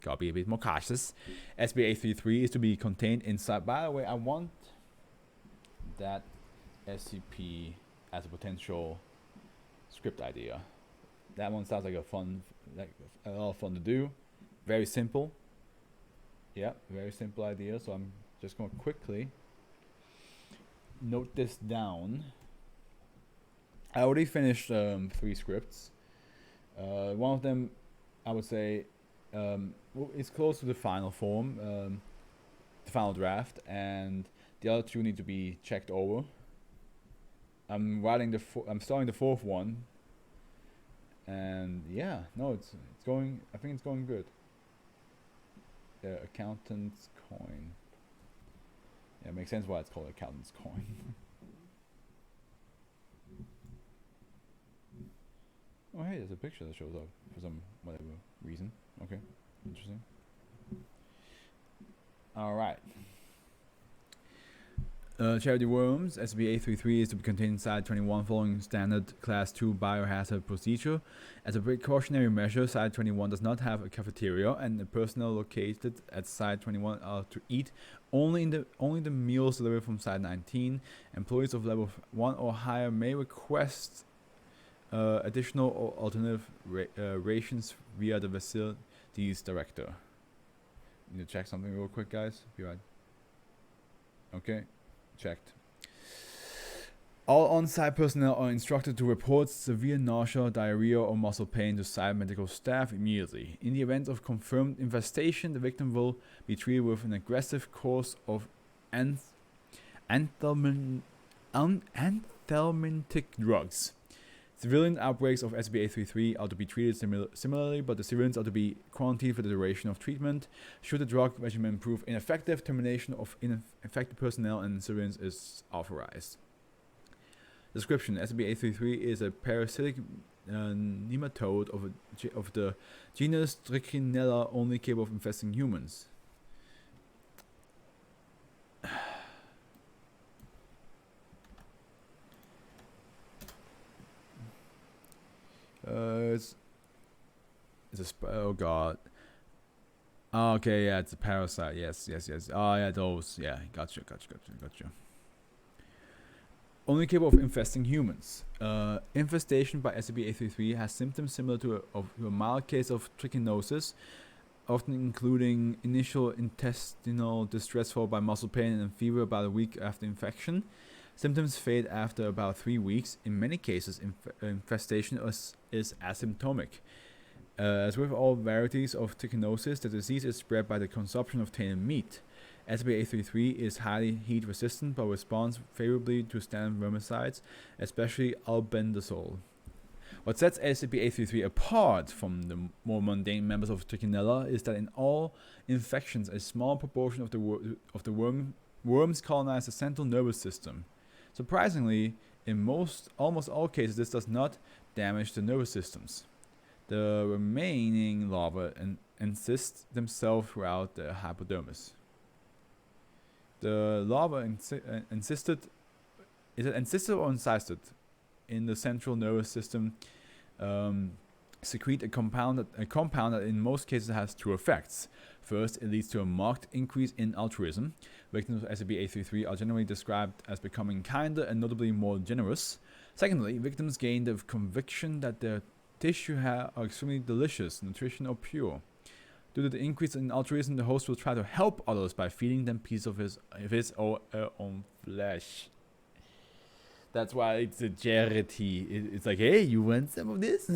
gotta be a bit more cautious. SB833 is to be contained inside. By the way, I want that SCP as a potential script idea. That one sounds like a lot of fun to do. Very simple. Yeah, very simple idea. So I'm just going to quickly note this down. I already finished 3 scripts. One of them, I would say, is close to the final form, the final draft, and the other 2 need to be checked over. I'm starting the 4th one, and yeah, no, it's going. I think it's going good. The accountant's coin. Yeah, it makes sense why it's called accountant's coin. Oh hey, there's a picture that shows up for some whatever reason. Okay, interesting. All right. Charity worms. SB833 is to be contained inside 21 following standard Class 2 biohazard procedure. As a precautionary measure, Site 21 does not have a cafeteria, and the personnel located at Site 21 are to eat only the meals delivered from Site 19. Employees of level 1 or higher may request additional or alternative rations via the facilities director. Need to check something real quick, guys. Be right. Okay. Checked. All on-site personnel are instructed to report severe nausea, diarrhea, or muscle pain to site medical staff immediately. In the event of confirmed infestation, the victim will be treated with an aggressive course of anthelmintic drugs. Civilian outbreaks of SB833 are to be treated similarly, but the civilians are to be quarantined for the duration of treatment. Should the drug regimen prove ineffective, termination of infected personnel and civilians is authorized. Description: SB833 is a parasitic nematode of the genus Trichinella, only capable of infesting humans. Oh god. Oh, okay, yeah, it's a parasite. Yes. Oh yeah, those. Yeah, gotcha. Only capable of infesting humans. Infestation by SCP-833 has symptoms similar to a mild case of trichinosis, often including initial intestinal distress followed by muscle pain and fever about a week after infection. Symptoms fade after about 3 weeks. In many cases, infestation is asymptomatic. As with all varieties of trichinosis, the disease is spread by the consumption of tainted meat. SB833 is highly heat resistant but responds favorably to standard vermicides, especially albendazole. What sets SCP-833 apart from the more mundane members of Trichinella is that in all infections, a small proportion of the worms colonize the central nervous system. Surprisingly, in almost all cases, this does not damage the nervous systems. The remaining larvae encysted themselves throughout the hypodermis. The larva encysted, is it encysted or encysted, in the central nervous system secrete a compound that in most cases has two effects. First, it leads to a marked increase in altruism. Victims of SCP-833 are generally described as becoming kinder and notably more generous. Secondly, victims gain the conviction that their tissue are extremely delicious, nutrition, or pure. Due to the increase in altruism, the host will try to help others by feeding them pieces of his or her own flesh. That's why it's a charity. It's like, hey, you want some of this?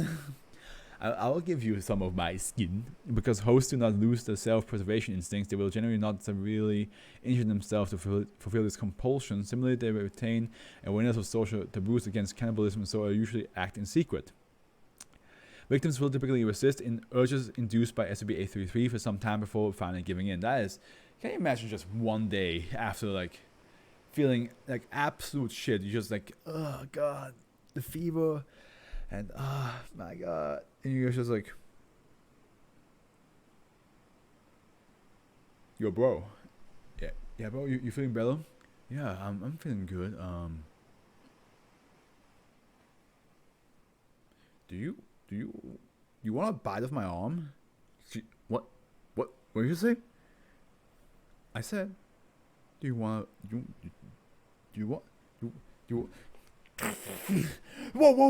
I'll give you some of my skin. Because hosts do not lose their self-preservation instincts, they will generally not severely injure themselves to fulfill this compulsion. Similarly, they retain awareness of social taboos against cannibalism, and so usually act in secret. Victims will typically resist in urges induced by SCP-833 for some time before finally giving in. That is, can you imagine just one day after like feeling like absolute shit? You're just like, oh god, the fever, and oh my god, and you're just like, yo bro, yeah bro, you feeling better? Yeah, I'm feeling good. Do you want a bite of my arm? What did you say? I said, do you want whoa.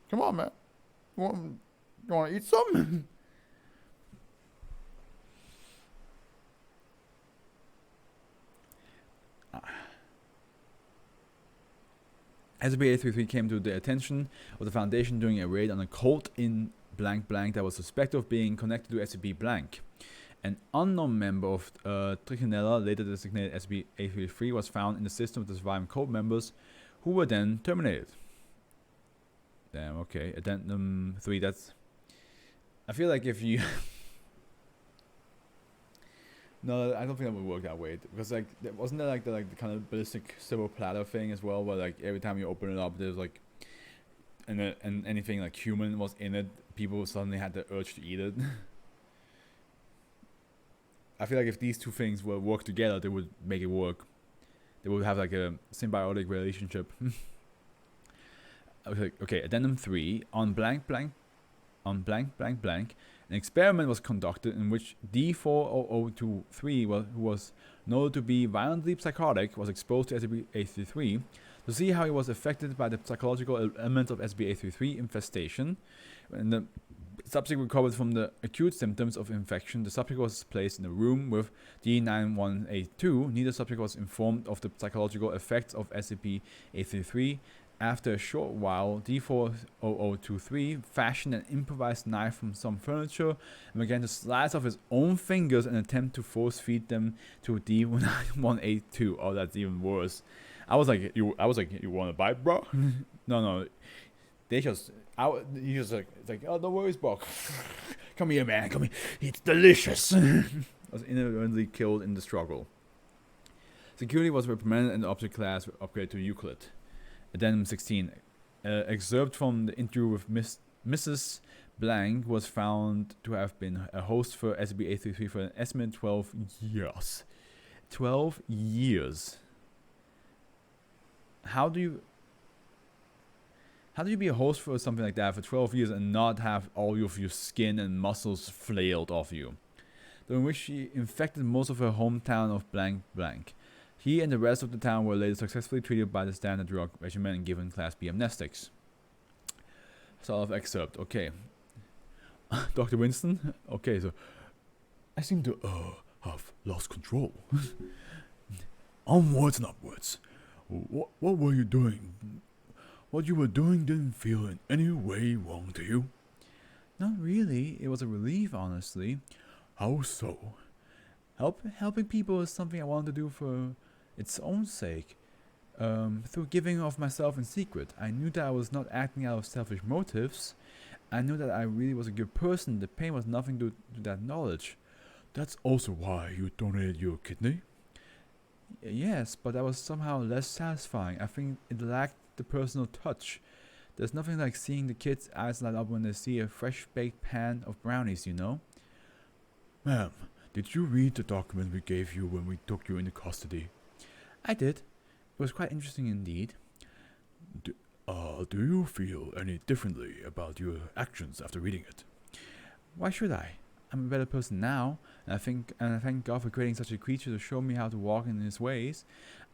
Come on, man. You want to eat some? SCP-833 came to the attention of the Foundation during a raid on a cult in blank that was suspected of being connected to SCP blank. An unknown member of Trichinella, later designated SCP-833, was found in the system of the surviving cult members, who were then terminated. Damn, okay. Addendum 3, that's... I feel like if you... No, I don't think that would work that way. Because, like, wasn't there, like, the kind of ballistic silver platter thing as well, where, like, every time you open it up, there's, like... And anything, like, human was in it, people suddenly had the urge to eat it. I feel like if these two things will work together, they would make it work. They would have, like, a symbiotic relationship. Okay, Addendum 3. On blank, an experiment was conducted in which D4003, who was known to be violently psychotic, was exposed to SCP-833 to see how he was affected by the psychological element of SCP-833 infestation. When the subject recovered from the acute symptoms of infection, the subject was placed in a room with D9182. Neither subject was informed of the psychological effects of SCP-833. After a short while, D40023 fashioned an improvised knife from some furniture and began to slice off his own fingers and attempt to force feed them to D182. Oh, that's even worse. I was like, you want a bite, bro? No. He just like, it's like, oh, no worries, bro. Come here, man. Come here. It's delicious. Was inadvertently killed in the struggle. Security was reprimanded and the object class upgraded to Euclid. Addendum 16. Excerpt from the interview with Mrs. Blank was found to have been a host for SCP-833 for an estimated 12 years. 12 years. How do you be a host for something like that for 12 years and not have all of your skin and muscles flailed off you? During which she infected most of her hometown of blank. He and the rest of the town were later successfully treated by the standard drug regimen and given Class B amnestics. Sort of excerpt. Okay. Dr. Winston? Okay, so I seem to have lost control. Onwards and upwards. What were you doing? What you were doing didn't feel in any way wrong to you? Not really. It was a relief, honestly. How so? Helping people is something I wanted to do for its own sake. Through giving of myself in secret, I knew that I was not acting out of selfish motives. I knew that I really was a good person. The pain was nothing to that knowledge. That's also why you donated your kidney? Yes, but that was somehow less satisfying. I think it lacked the personal touch. There's nothing like seeing the kids' eyes light up when they see a fresh-baked pan of brownies, you know? Ma'am, did you read the document we gave you when we took you into custody? I did. It was quite interesting indeed. Do you feel any differently about your actions after reading it? Why should I? I'm a better person now, and I thank God for creating such a creature to show me how to walk in His ways.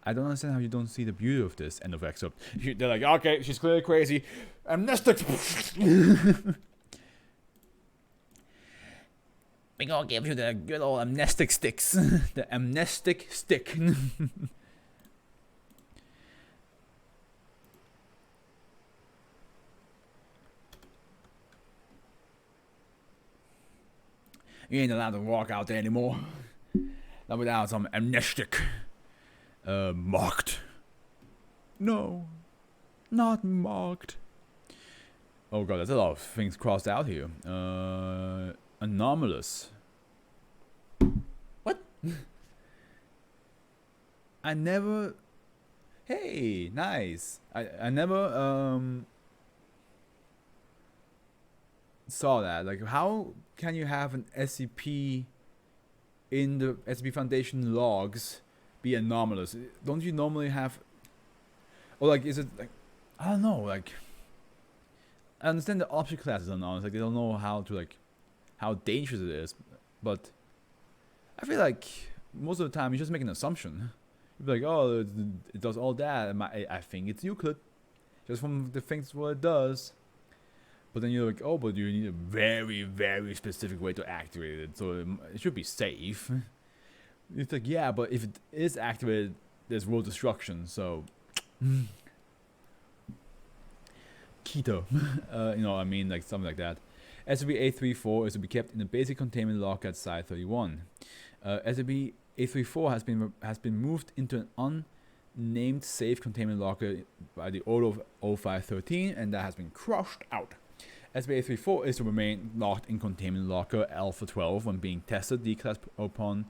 I don't understand how you don't see the beauty of this. End of excerpt. They're like, okay, she's clearly crazy. Amnestic. We gonna give you the good old amnestic sticks. The amnestic stick. You ain't allowed to walk out there anymore. Not without some amnestic. Marked. No. Not marked. Oh god, there's a lot of things crossed out here. Anomalous. What? I never... Hey, nice. I never, saw that. Like, how can you have an SCP in the SCP Foundation logs be anomalous? Don't you normally have... Or like, is it like... I don't know, like... I understand the object class is anomalous, like they don't know how to like... how dangerous it is, but... I feel like most of the time you just make an assumption. You'd be like, oh, it does all that, I think it's Euclid. Just from the things what it does. But then you're like, oh, but you need a very, very specific way to activate it, so it should be safe. It's like, yeah, but if it is activated, there's world destruction, so... Keto. You know what I mean, like something like that. SCP-834 is to be kept in a basic containment locker at Site 31. SCP-834 has been moved into an unnamed safe containment locker by the order of 0513, and that has been crushed out. SCP-834 is to remain locked in containment locker Alpha 12 when being tested. D-class upon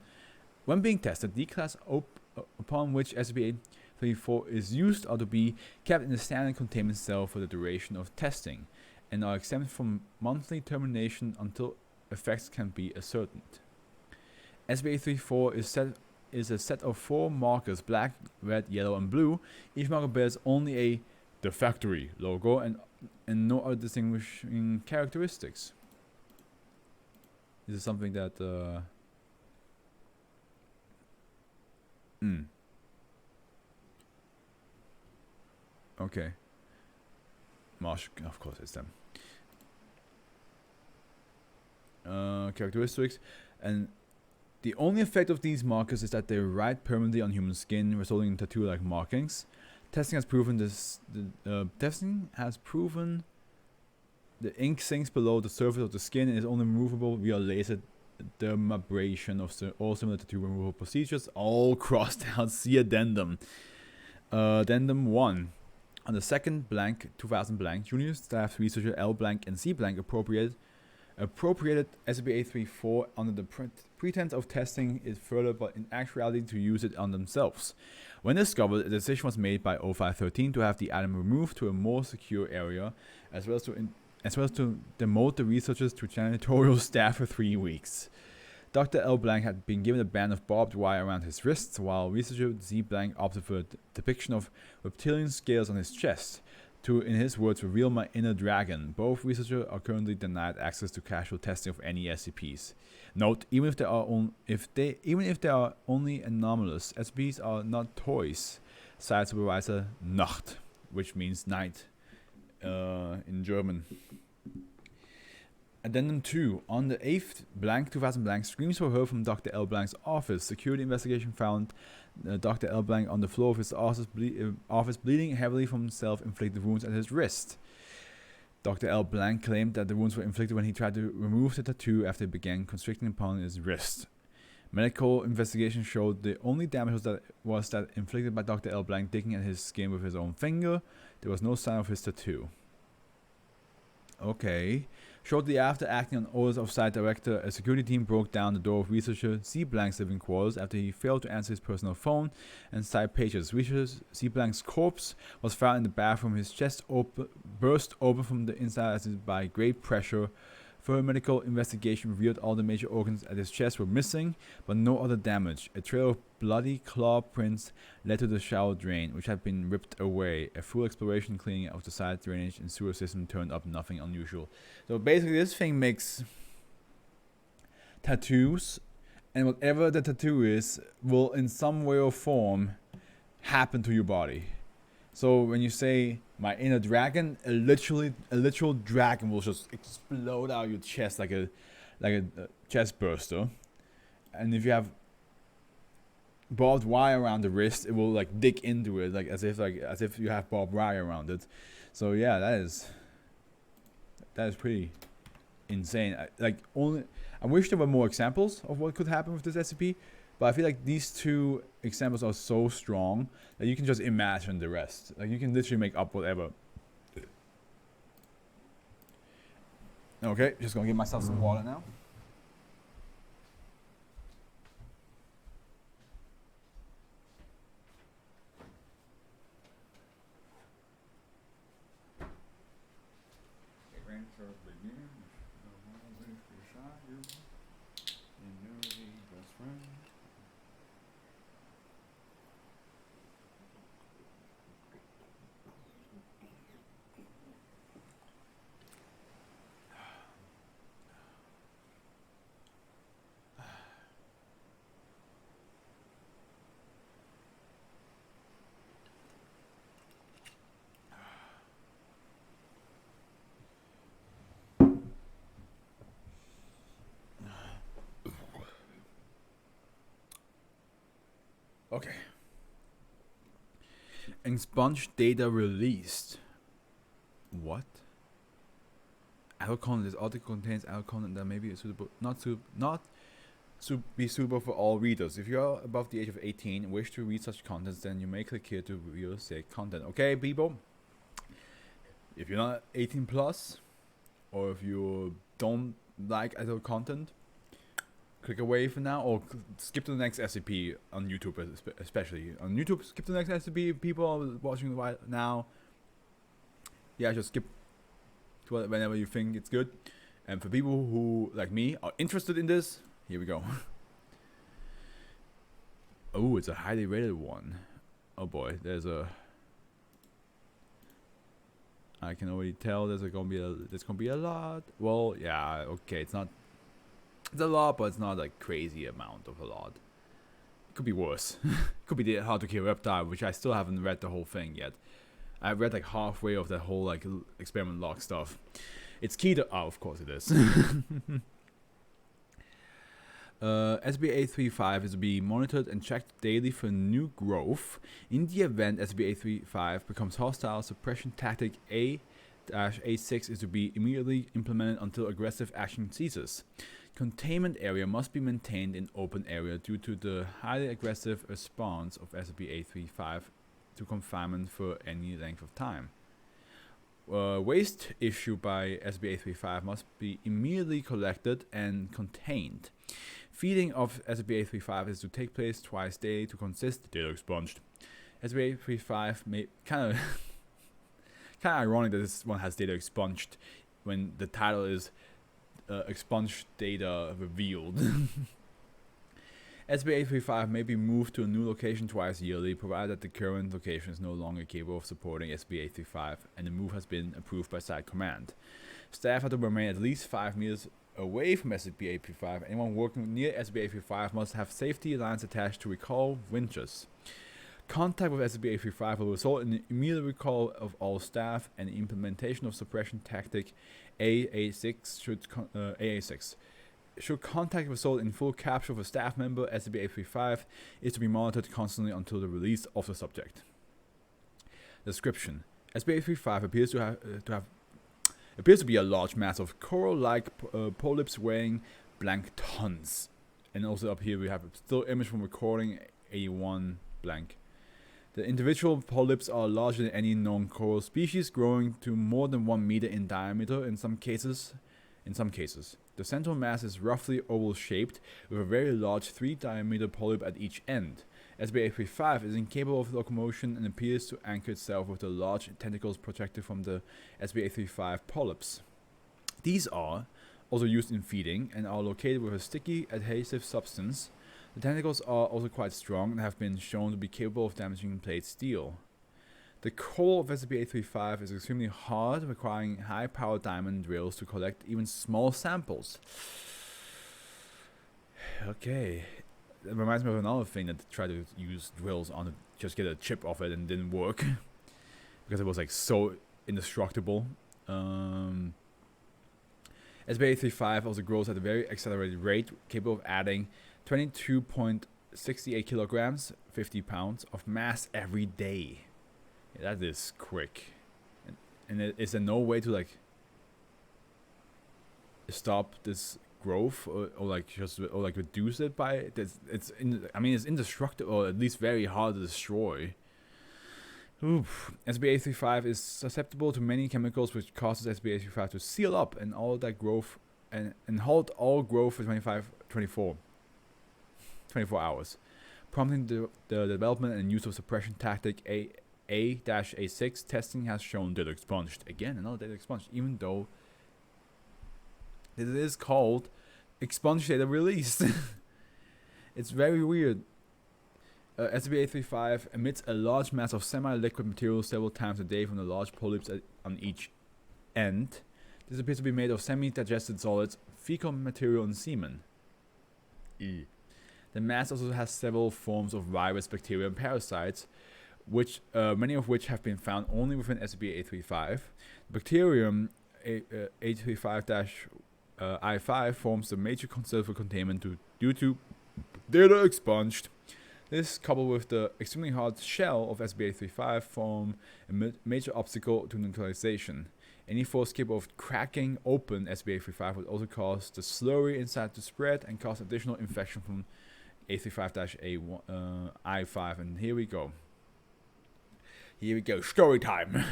which SCP-834 is used are to be kept in a standard containment cell for the duration of testing, and are exempt from monthly termination until effects can be ascertained. SCP-834 is a set of 4 markers: black, red, yellow, and blue. Each marker bears only the factory logo and no other distinguishing characteristics. This is something that okay. Marsh, of course it's them. Characteristics, and the only effect of these markers is that they write permanently on human skin, resulting in tattoo-like markings. Testing has proven the ink sinks below the surface of the skin and is only removable via laser dermabrasion of all similar tattoo removal procedures. All crossed out. See addendum. Addendum 1. On the 2nd blank 2000 blank, junior staff researcher L blank and C blank appropriated SCP-834 under the pretense of testing it further, but in actuality to use it on themselves. When discovered, a decision was made by 0513 to have the item removed to a more secure area, as well as to demote the researchers to janitorial staff for 3 weeks. Dr. L blank had been given a band of barbed wire around his wrists, while researcher Z blank observed a depiction of reptilian scales on his chest. To, in his words, reveal my inner dragon. Both researchers are currently denied access to casual testing of any SCPs. Note: even if they are only anomalous, SCPs are not toys. Site supervisor Nacht, which means night in German. Addendum 2. On the 8th blank 2000 blank, screams were heard from Dr. L blank's office. Security investigation found Dr. L blank on the floor of his office bleeding heavily from self-inflicted wounds at his wrist. Dr. L blank claimed that the wounds were inflicted when he tried to remove the tattoo after it began constricting upon his wrist. Medical investigation showed the only damage was that inflicted by Dr. L blank digging at his skin with his own finger. There was no sign of his tattoo. Okay. Shortly after acting on orders of site director, a security team broke down the door of researcher C blank's living quarters after he failed to answer his personal phone and site pages. Researcher C blank's corpse was found in the bathroom. His chest burst open from the inside as if by great pressure Further medical investigation revealed all the major organs at his chest were missing, but no other damage. A trail of bloody claw prints led to the shower drain, which had been ripped away. A full exploration cleaning of the side drainage and sewer system turned up nothing unusual. So basically this thing makes tattoos, and whatever the tattoo is will in some way or form happen to your body. So when you say my inner dragon, a literal dragon will just explode out of your chest like a chest burster. And if you have barbed wire around the wrist, it will like dig into it as if you have barbed wire around it. So yeah, that is pretty insane. I wish there were more examples of what could happen with this SCP. But I feel like these two examples are so strong that you can just imagine the rest. Like you can literally make up whatever. Okay, just gonna give myself some water now. Okay. Expunged data released. What? Adult content. This article contains adult content that may be suitable, not be suitable for all readers. If you are above the age of 18 and wish to read such contents, then you may click here to view said content. Okay, people. If you're not 18 plus, or if you don't like adult content, click away for now, or skip to the next SCP on YouTube, especially. On YouTube, skip to the next SCP. People are watching right now. Yeah, just skip to whenever you think it's good. And for people who, like me, are interested in this, here we go. Oh, it's a highly rated one. Oh boy, there's a... I can already tell there's gonna be a lot. Well, yeah, okay, it's not... It's a lot, but it's not like crazy amount of a lot. It could be worse. It could be the How to Kill a Reptile, which I still haven't read the whole thing yet. I've read like halfway of that whole like experiment log stuff. It's key to... Oh, of course it is. SB-835 is to be monitored and checked daily for new growth. In the event SB-835 becomes hostile, suppression tactic A-A6 is to be immediately implemented until aggressive action ceases. Containment area must be maintained in open area due to the highly aggressive response of SCP-835 to confinement for any length of time. Waste issued by SCP-835 must be immediately collected and contained. Feeding of SCP-835 is to take place twice daily to consist data expunged. SCP-835 may kind of ironic that this one has data expunged when the title is expunged data revealed. SCP-835 may be moved to a new location twice yearly, provided that the current location is no longer capable of supporting SCP-835 and the move has been approved by Site Command. Staff have to remain at least 5 meters away from SCP-835. Anyone working near SCP-835 must have safety lines attached to recall winches. Contact with SCP-835 will result in the immediate recall of all staff and the implementation of suppression tactic AA6 should contact result in full capture of a staff member. SCP-835 is to be monitored constantly until the release of the subject. Description: SCP-835 appears to be a large mass of coral-like polyps weighing blank tons. And also up here we have a still image from recording 81 blank. The individual polyps are larger than any known coral species, growing to more than 1 meter in diameter in some cases. The central mass is roughly oval-shaped, with a very large 3-diameter polyp at each end. SCP-835 is incapable of locomotion and appears to anchor itself with the large tentacles projected from the SCP-835 polyps. These are also used in feeding and are located with a sticky adhesive substance. The tentacles are also quite strong and have been shown to be capable of damaging plate steel. The core of SCP-835 is extremely hard, requiring high-powered diamond drills to collect even small samples. Okay. It reminds me of another thing that tried to use drills on to just get a chip off it and didn't work. Because it was like so indestructible. SCP-835 also grows at a very accelerated rate, capable of adding 22.68 kilograms, 50 pounds of mass every day. Yeah, that is quick. And is there no way to like stop this growth or like just or like reduce it by I mean it's indestructible, or at least very hard to destroy. SCP-835 is susceptible to many chemicals, which causes SCP-835 to seal up and all that growth and halt all growth for 24 hours, prompting the development and use of suppression tactic A-A6. Testing has shown data expunged. Again, another data expunged, even though it is called expunged data released. It's very weird. SCP-835 emits a large mass of semi-liquid material several times a day from the large polyps on each end. This appears to be made of semi-digested solids, fecal material, and semen. The mass also has several forms of virus, bacteria, and parasites, which many of which have been found only within SCP-835. Bacterium 835-I5 forms the major concern for containment due to data expunged. This, coupled with the extremely hard shell of SCP-835, form a major obstacle to neutralization. Any force capable of cracking open SCP-835 would also cause the slurry inside to spread and cause additional infection from 835-I5. And here we go. Story time.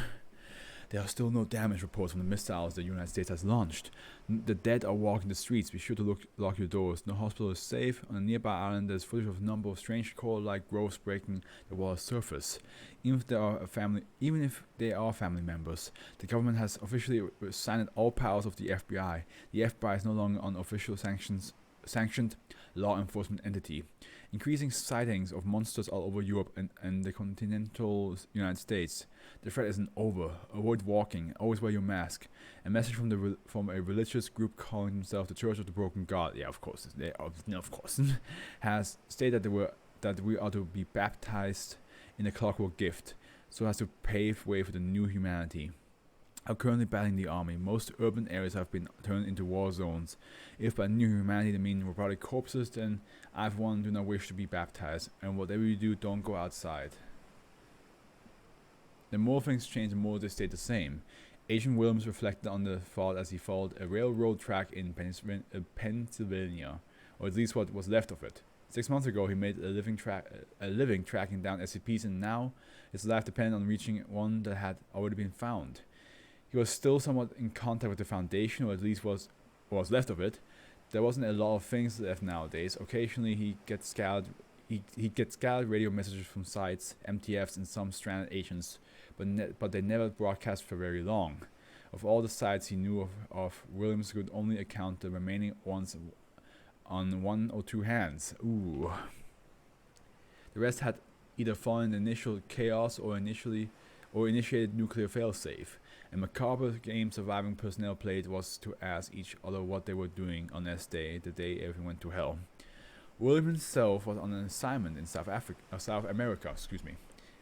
There are still no damage reports from the missiles the United States has launched. The dead are walking the streets. Be sure to lock your doors. No hospital is safe. On a nearby island, there's footage of a number of strange coral-like growths breaking the water's surface. Even if they are family members, the government has officially resigned all powers of the FBI. The FBI is no longer an official sanctioned law enforcement entity. Increasing sightings of monsters all over Europe and the continental United States. The threat isn't over. Avoid walking. Always wear your mask. A message from a religious group calling themselves the Church of the Broken God. Yeah, of course. Has stated that we are to be baptized in a clockwork gift, so as to pave way for the new humanity. I'm currently battling the army. Most urban areas have been turned into war zones. If by new humanity they mean robotic corpses, then I, for one, do not wish to be baptized. And whatever you do, don't go outside. The more things change, the more they stay the same. Agent Williams reflected on the thought as he followed a railroad track in Pennsylvania, or at least what was left of it. 6 months ago, he made a living tracking down SCPs, and now his life depended on reaching one that had already been found. He was still somewhat in contact with the Foundation, or at least what was left of it. There wasn't a lot of things left nowadays. Occasionally, he gets scattered radio messages from sites, MTFs, and some stranded agents, but they never broadcast for very long. Of all the sites he knew of, Williams could only account the remaining ones on one or two hands. Ooh. The rest had either fallen in initial chaos or initiated nuclear failsafe. A macabre game surviving personnel played was to ask each other what they were doing on S Day, the day everything went to hell. William himself was on an assignment in South America,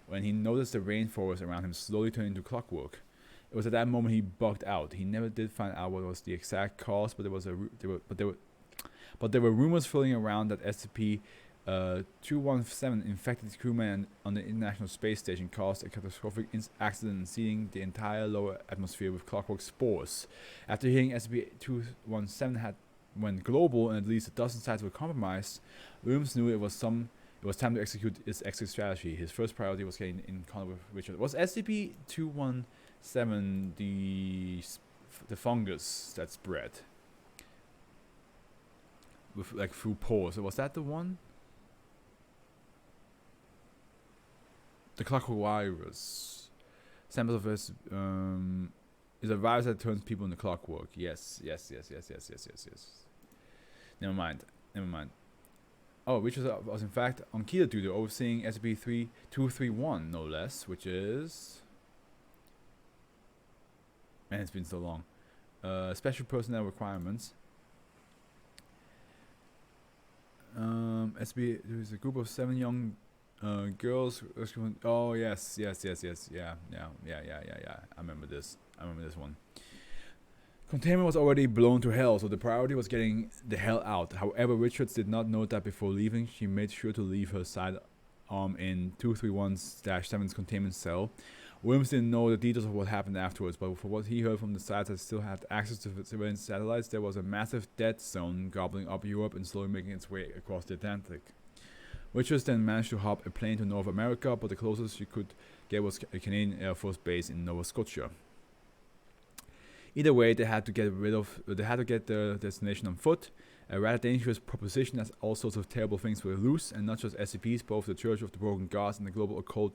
when he noticed the rainforest around him slowly turn into clockwork. It was at that moment he bugged out. He never did find out what was the exact cause, but there were rumors floating around that SCP-217 infected crewmen on the International Space Station caused a catastrophic accident seeding the entire lower atmosphere with clockwork spores. After hearing SCP-217 went global and at least a dozen sites were compromised, Williams knew it was time to execute his exit strategy. His first priority was getting in contact with Richard. Was SCP-217 the fungus that spread with like through pores? Was that the one? The clockwork virus. Samples of his It's a virus that turns people into clockwork. Yes. Never mind. Oh, which was in fact on Keto Duty, overseeing SCP-3231, no less, which is... Man, it's been so long. Special personnel requirements. SB, there's a group of 7 young girls. Oh yes. Yeah. I remember this one. Containment was already blown to hell, so the priority was getting the hell out. However, Richards did not know that before leaving. She made sure to leave her sidearm in 231-7's containment cell. Williams didn't know the details of what happened afterwards, but from what he heard from the sites that still had access to civilian satellites, there was a massive dead zone gobbling up Europe and slowly making its way across the Atlantic. Richards then managed to hop a plane to North America, but the closest she could get was a Canadian Air Force base in Nova Scotia. Either way, they had to get their destination on foot. A rather dangerous proposition, as all sorts of terrible things were loose, and not just SCPs. Both the Church of the Broken Gods and the Global Occult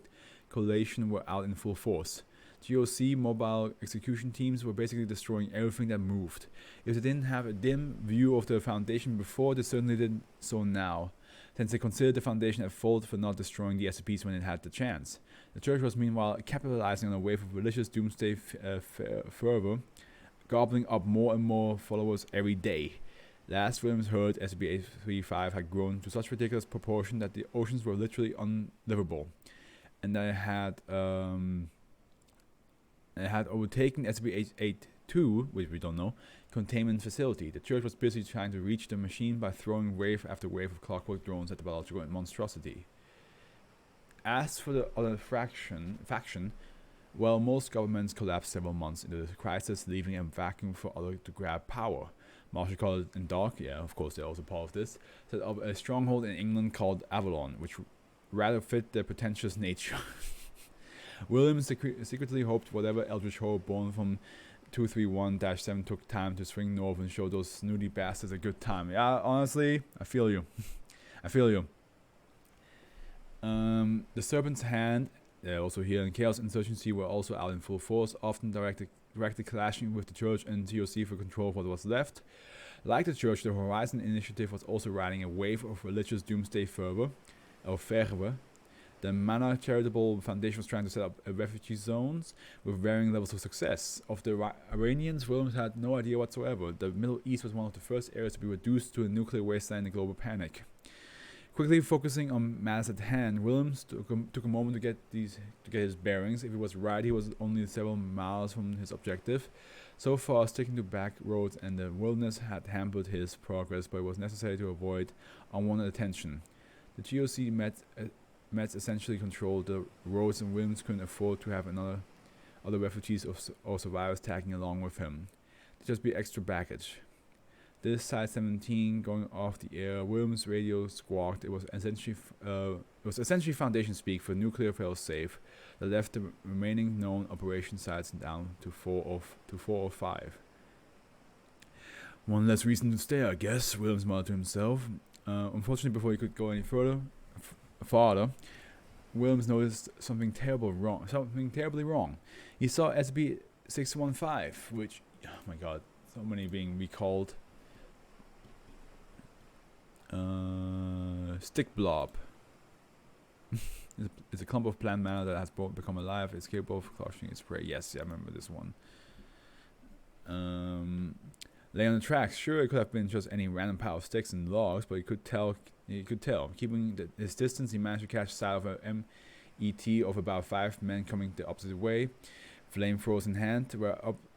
Coalition were out in full force. GOC mobile execution teams were basically destroying everything that moved. If they didn't have a dim view of the Foundation before, they certainly did so now, since they considered the Foundation at fault for not destroying the SCPs when it had the chance. The Church was meanwhile capitalizing on a wave of religious doomsday fervor, gobbling up more and more followers every day. Last Williams heard, SCP-835 had grown to such ridiculous proportion that the oceans were literally unlivable, and they had overtaken SCP-882, which we don't know, containment facility. The Church was busy trying to reach the machine by throwing wave after wave of clockwork drones at the biological monstrosity. As for the other faction, well, most governments collapsed several months into the crisis, leaving a vacuum for others to grab power. Marshall College and Dock, yeah, of course they're also part of this, set up a stronghold in England called Avalon, which rather fit their pretentious nature. Williams secretly hoped whatever eldritch horror born from 231-7 took time to swing north and show those snooty bastards a good time. Yeah, honestly, I feel you. The Serpent's Hand, also here in Chaos Insurgency, were also out in full force, often directly clashing with the Church and TOC for control of what was left. Like the Church, the Horizon Initiative was also riding a wave of religious doomsday fervor. The Mana Charitable Foundation was trying to set up refugee zones with varying levels of success. Of the Iranians, Williams had no idea whatsoever. The Middle East was one of the first areas to be reduced to a nuclear wasteland in the global panic. Quickly focusing on matters at hand, Williams took a moment to get his bearings. If he was right, he was only several miles from his objective. So far, sticking to back roads and the wilderness had hampered his progress, but it was necessary to avoid unwanted attention. The GOC Mets essentially controlled the roads, and Williams couldn't afford to have other refugees or survivors tagging along with him. There'd just be extra baggage. This Site 17 going off the air, Williams' radio squawked. It was essentially Foundation speak for nuclear fail-safe that left the remaining known operation sites down to 4 or 5. One less reason to stay, I guess, Williams muttered to himself. Unfortunately, before he could go any farther, Williams noticed something terribly wrong. He saw SCP-615, which, oh my god, so many being recalled. Stick blob. It's a clump of plant matter that has become alive. It's capable of crushing its prey. Yes, I remember this one. Lay on the tracks. Sure, it could have been just any random pile of sticks and logs, but he could tell. Keeping his distance, he managed to catch sight of a MET of about 5 men coming the opposite way, flamethrowers in hand.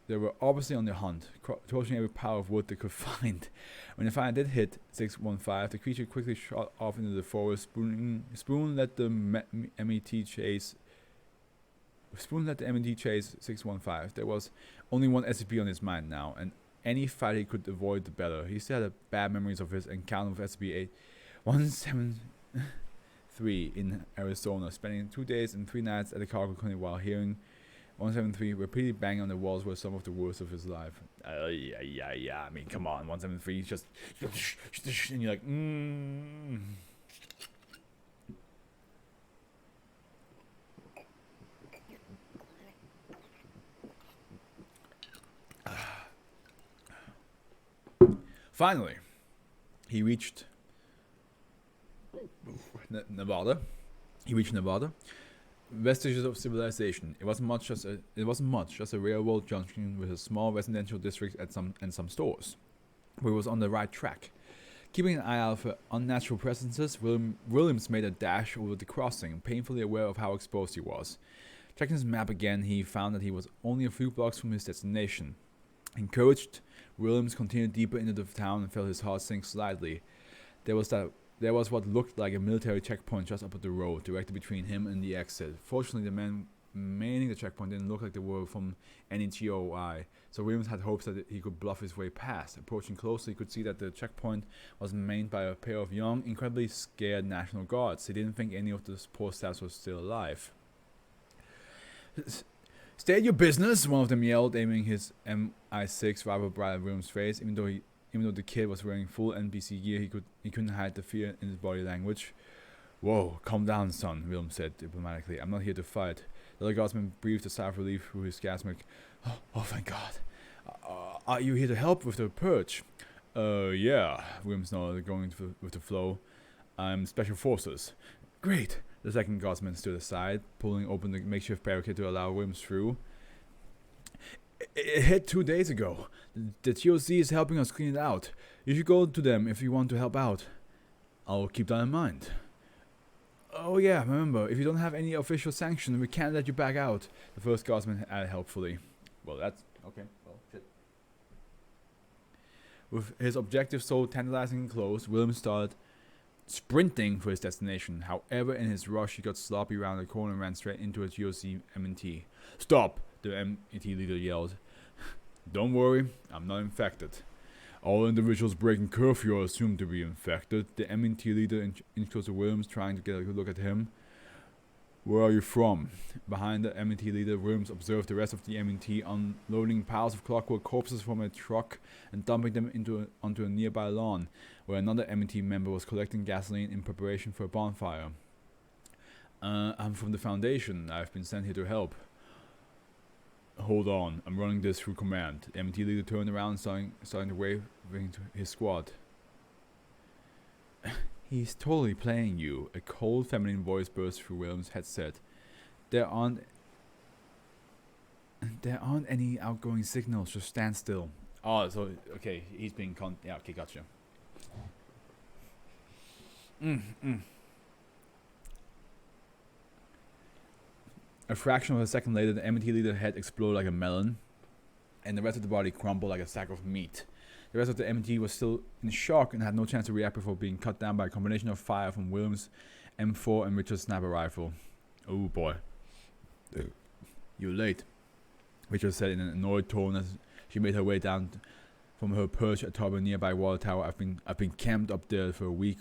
They were obviously on the hunt, torching every pile of wood they could find. When the fire did hit 615, the creature quickly shot off into the forest. Spoon let the MET chase 615. There was only one SCP on his mind now, and any fight he could avoid, the better. He still had bad memories of his encounter with SCP-173 in Arizona, spending 2 days and 3 nights at the cargo clinic while hearing 173 repeatedly banging on the walls were some of the worst of his life. Yeah. I mean, come on, 173 just and you're like, Finally, he reached Nevada. Vestiges of civilization. It wasn't much, just a railroad junction with a small residential district and some stores. But it was on the right track. Keeping an eye out for unnatural presences, Williams made a dash over the crossing, painfully aware of how exposed he was. Checking his map again, he found that he was only a few blocks from his destination. Encouraged, Williams continued deeper into the town and felt his heart sink slightly. There was what looked like a military checkpoint just up the road, directly between him and the exit. Fortunately, the men manning the checkpoint didn't look like they were from any GOI, so Williams had hopes that he could bluff his way past. Approaching closer, he could see that the checkpoint was manned by a pair of young, incredibly scared National Guards. He didn't think any of the support staff was still alive. "State your business," one of them yelled, aiming his MI6 rifle right at Williams' face. Even though the kid was wearing full NBC gear, he couldn't hide the fear in his body language. "Whoa, calm down, son," Williams said diplomatically. "I'm not here to fight." The other guardsman breathed a sigh of relief through his gas mask. Oh, thank God. Are you here to help with the purge?" Yeah," Williams nodded, going with the flow. "I'm Special Forces." "Great." The second guardsman stood aside, pulling open the makeshift barricade to allow Williams through. It hit 2 days ago. The TOC is helping us clean it out. You should go to them if you want to help out." "I'll keep that in mind." "Oh yeah, remember, if you don't have any official sanction, we can't let you back out," the first guardsman added helpfully. Well, that's okay. Well, shit. With his objective so tantalizingly close, Williams started sprinting for his destination. However, in his rush, he got sloppy around the corner and ran straight into a GOC M&T. "Stop!" the M&T leader yelled. "Don't worry, I'm not infected. All individuals breaking curfew are assumed to be infected." The M&T leader inched closer to Williams, trying to get a good look at him. "Where are you from?" Behind the M&T leader, Williams observed the rest of the M&T unloading piles of clockwork corpses from a truck and dumping them onto a nearby lawn, where another M&T member was collecting gasoline in preparation for a bonfire. "I'm from the Foundation. I've been sent here to help." "Hold on, I'm running this through command." The M&T leader turned around, starting to wave to his squad. "He's totally playing you." A cold, feminine voice burst through Williams' headset. There aren't any outgoing signals. Just stand still." Oh, so okay, he's being yeah. Okay, gotcha. A fraction of a second later, the M&T leader's head exploded like a melon, and the rest of the body crumbled like a sack of meat. The rest of the M&T was still in shock and had no chance to react before being cut down by a combination of fire from Williams' M4 and Richard's sniper rifle. "Oh boy. You're late," Richard said in an annoyed tone as she made her way down from her perch atop a nearby water tower. I've been camped up there for a week.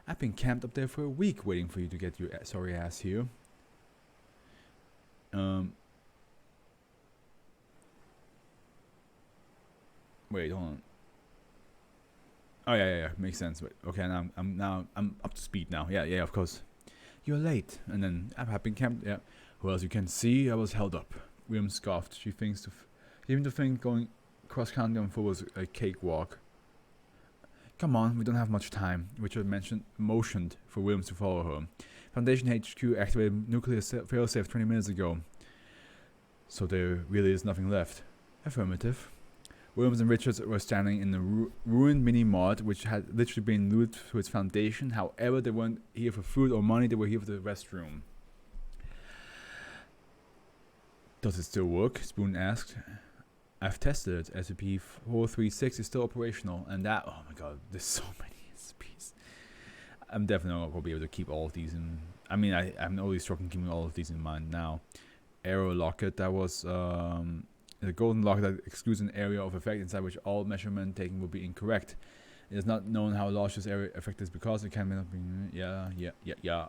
I've been camped up there for a week waiting for you to get your sorry ass here. Wait, hold on. Oh yeah, makes sense. Wait, okay, now I'm up to speed now. Yeah, of course. "You're late," and then I've been camped. Yeah. "Well, as you can see, I was held up." Williams scoffed. She seemed to think going cross country on foot was a cakewalk. "Come on, we don't have much time." Richard motioned for Williams to follow her. "Foundation HQ activated nuclear failsafe 20 minutes ago. So there really is nothing left." "Affirmative." Williams and Richards were standing in the ruined mini-mart, which had literally been looted to its foundation. However, they weren't here for food or money, they were here for the restroom. "Does it still work?" Spoon asked. "I've tested it. SCP-436 is still operational, and that..." Oh my god, there's so many SCPs. I'm definitely not going to be able to keep all of these in... I mean, I'm only struggling keeping all of these in mind now. Arrow Locket, that was... the golden locket that excludes an area of effect inside which all measurement taken will be incorrect. It is not known how large this area effect is because it can not be... Yeah.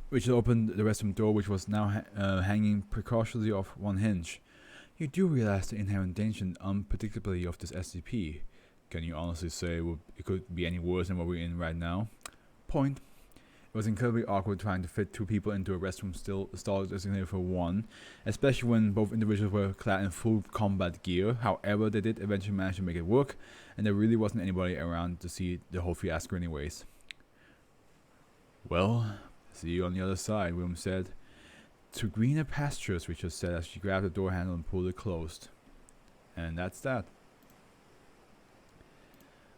Richard opened the restroom door, which was now hanging precautiously off one hinge. "You do realize the inherent danger and unpredictability of this SCP. Can you honestly say it could be any worse than what we're in right now?" "Point." It was incredibly awkward trying to fit 2 people into a restroom stall designated for 1, especially when both individuals were clad in full combat gear. However, they did eventually manage to make it work, and there really wasn't anybody around to see the whole fiasco anyways. Well, see you on the other side, William said. To greener pastures, Richard said as she grabbed the door handle and pulled it closed. And that's that.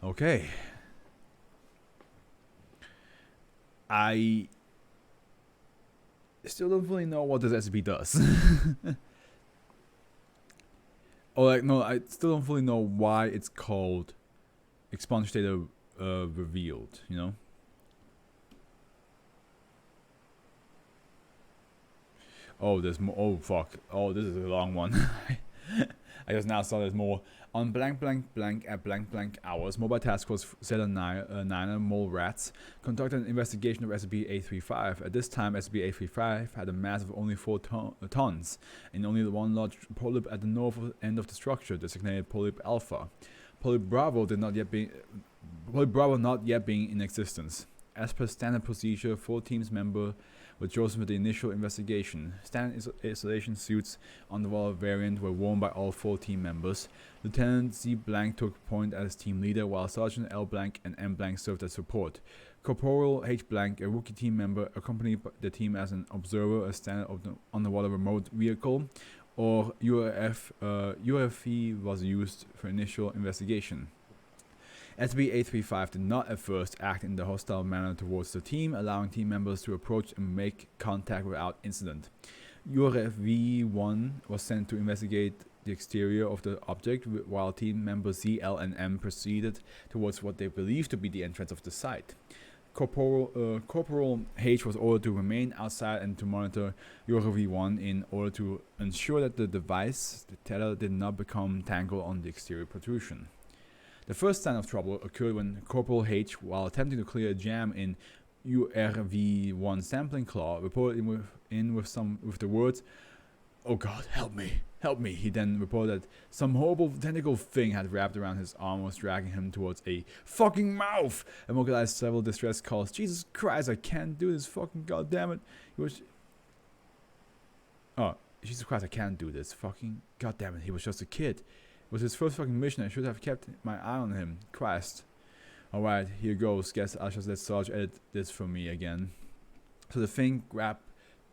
Okay. I still don't really know what this SCP does. Or like, no, I still don't fully know why it's called Expunge Data Revealed, you know? Oh, there's more. Oh, fuck. Oh, this is a long one. I just now saw there's more. On blank blank blank at blank blank hours, Mobile Task Force Niner Mole Rats conducted an investigation of SCP-835. At this time, SCP-835 had a mass of only 4 tons, and only one large polyp at the north end of the structure, designated Polyp Alpha. Polyp Bravo not yet being in existence. As per standard procedure, 4 teams members were chosen for the initial investigation. Standard isolation suits on the wall variant were worn by all 4 team members. Lieutenant Z Blank took point as team leader, while Sergeant L Blank and M Blank served as support. Corporal H Blank, a rookie team member, accompanied the team as an observer, a standard of the underwater remote vehicle, or UFV was used for initial investigation. SCP-835 did not at first act in the hostile manner towards the team, allowing team members to approach and make contact without incident. UFV-1 was sent to investigate the exterior of the object, while team members Z, L, and M proceeded towards what they believed to be the entrance of the site. Corporal H was ordered to remain outside and to monitor UFV-1 in order to ensure that the device, the tether, did not become tangled on the exterior protrusion. The first sign of trouble occurred when Corporal H, while attempting to clear a jam in URV-1 sampling claw, reported with the words, "Oh God, help me, help me." He then reported that some horrible tentacle thing had wrapped around his arm and was dragging him towards a fucking mouth, and vocalized several distress calls. "Jesus Christ, I can't do this, fucking goddammit." Jesus Christ, I can't do this, fucking goddammit. He was just a kid. It was his first fucking mission. I should have kept my eye on him. Christ. Alright, here goes. Guess I'll just let Sarge edit this for me again. So the thing grabbed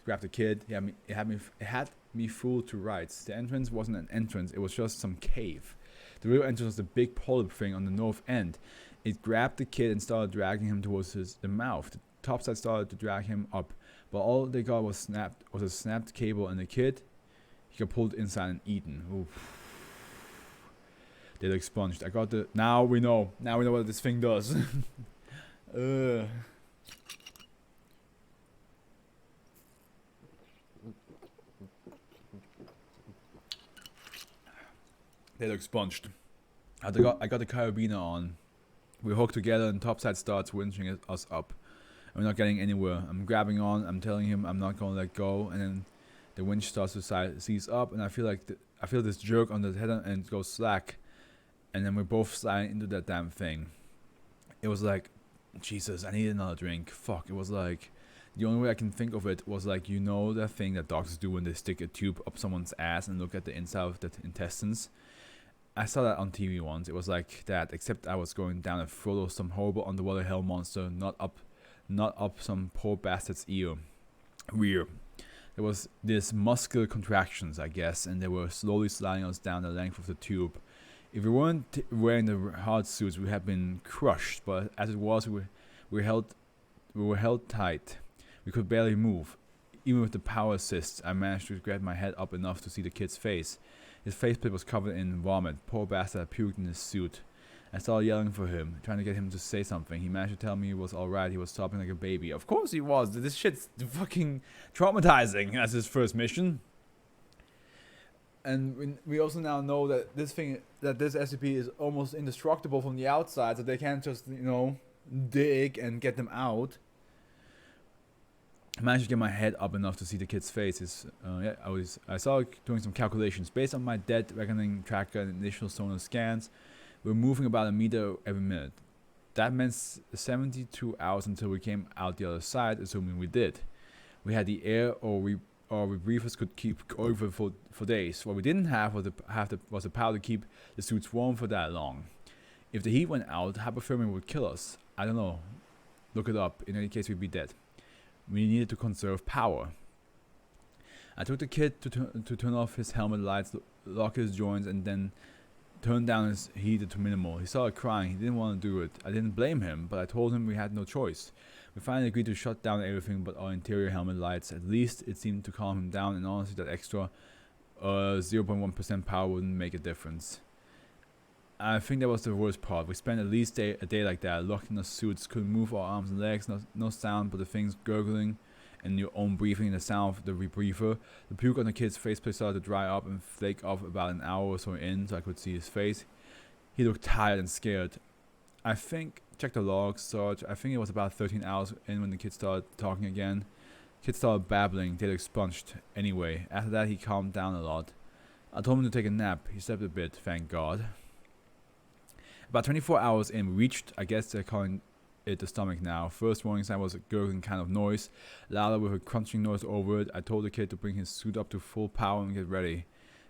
the kid. It had me fooled to rights. The entrance wasn't an entrance. It was just some cave. The real entrance was the big polyp thing on the north end. It grabbed the kid and started dragging him towards the mouth. The topside started to drag him up, but all they got was a snapped cable, and the kid, he got pulled inside and eaten. Oof. They look expunged. Now we know what this thing does. They look expunged. I got the carabiner on. We hook together and topside starts winching us up. We're not getting anywhere. I'm grabbing on. I'm telling him I'm not gonna let go, and then the winch starts to seize up, and I feel this jerk on the head and it goes slack. And then we're both sliding into that damn thing. It was like, Jesus, I need another drink. Fuck, it was like, the only way I can think of it was like, you know that thing that doctors do when they stick a tube up someone's ass and look at the inside of the intestines? I saw that on TV once. It was like that, except I was going down a throat of some horrible underwater hell monster, not up some poor bastard's ear. Weird. There was this muscular contractions, I guess, and they were slowly sliding us down the length of the tube. If we weren't wearing the hard suits, we had been crushed. But as it was, we were held tight. We could barely move. Even with the power assist, I managed to get my head up enough to see the kid's face. His faceplate was covered in vomit. Poor bastard had puked in his suit. I started yelling for him, trying to get him to say something. He managed to tell me he was alright. He was sobbing like a baby. Of course he was. This shit's fucking traumatizing as his first mission. And we also now know that this SCP is almost indestructible from the outside, so they can't just, dig and get them out. I managed to get my head up enough to see the kid's face. I saw doing some calculations. Based on my dead reckoning tracker and initial sonar scans, we're moving about a meter every minute. That meant 72 hours until we came out the other side, assuming we did. We had the air, or rebreathers could keep going for days. What we didn't have was the power to keep the suits warm for that long. If the heat went out, hypothermia would kill us. I don't know. Look it up. In any case, we'd be dead. We needed to conserve power. I took the kid to turn off his helmet lights, lock his joints, and then turn down his heater to minimal. He started crying. He didn't want to do it. I didn't blame him, but I told him we had no choice. We finally agreed to shut down everything but our interior helmet lights. At least it seemed to calm him down, and honestly that extra 0.1% power wouldn't make a difference. I think that was the worst part. We spent at least a day like that, locked in our suits, couldn't move our arms and legs, no sound but the things gurgling and your own breathing and the sound of the rebreather. The puke on the kid's faceplate started to dry up and flake off about an hour or so in, so I could see his face. He looked tired and scared. I think, check the logs, Sarge, I think it was about 13 hours in when the kid started talking again. Kid started babbling, they looked expunged. Anyway, after that he calmed down a lot. I told him to take a nap. He slept a bit, thank God. About 24 hours in, we reached, I guess they're calling it the stomach now. First warning sign was a gurgling kind of noise, louder with a crunching noise over it. I told the kid to bring his suit up to full power and get ready.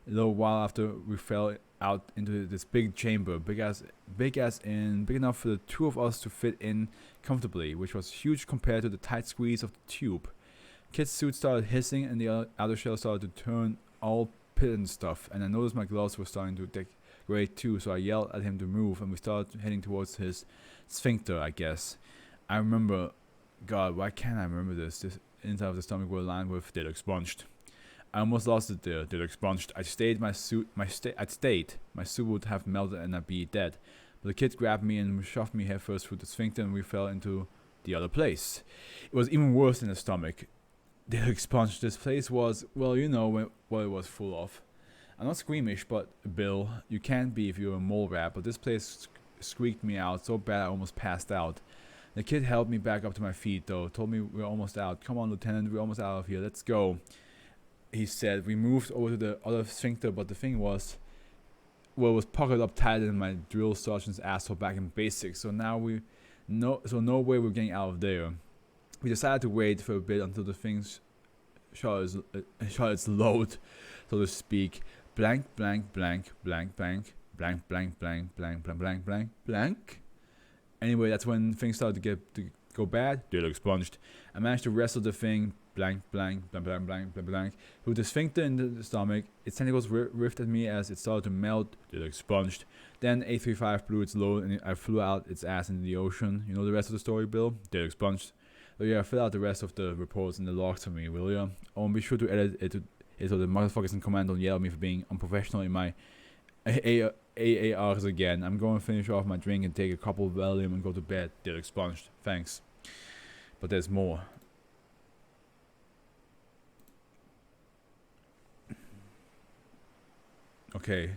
A little while after, we fell out into this big chamber, big enough for the two of us to fit in comfortably, which was huge compared to the tight squeeze of the tube. Kid's suit started hissing and the outer shell started to turn all pit and stuff, and I noticed my gloves were starting to degrade too, so I yelled at him to move, and we started heading towards his sphincter, I guess. I remember, God, why can't I remember this? This inside of the stomach were lined with "Did expunged." I almost lost it there. Did expunged. I stayed my suit would have melted and I'd be dead. But the kid grabbed me and shoved me headfirst through the sphincter, and we fell into the other place. It was even worse than the stomach. Did expunged. This place was, well, you know what it was full of. I'm not squeamish, but Bill, you can't be if you're a mole rat, but this place squeaked me out so bad I almost passed out. The kid helped me back up to my feet though, told me we're almost out. Come on, Lieutenant, we're almost out of here, let's go. He said. We moved over to the other sphincter, but the thing was, well, it was puckered up tighter than my drill sergeant's asshole back in basics, so now no way we're getting out of there. We decided to wait for a bit until the thing shot its load, so to speak. Blank, blank, blank, blank, blank, blank, blank, blank, blank, blank, blank, blank, blank. Anyway, that's when things started to go bad. They look expunged. I managed to wrestle the thing, blank, blank, blank, blank, blank, blank, blank, through the sphincter in the stomach. Its tentacles riffed at me as it started to melt. They look expunged. Then 835 blew its load and I flew out its ass into the ocean. You know the rest of the story, Bill? They look expunged. So yeah, fill out the rest of the reports and the logs for me, will ya? Oh, and be sure to edit it so the motherfuckers in command don't yell at me for being unprofessional in my AARs again. I'm going to finish off my drink and take a couple of Valium and go to bed. They're expunged. Thanks. But there's more. Okay.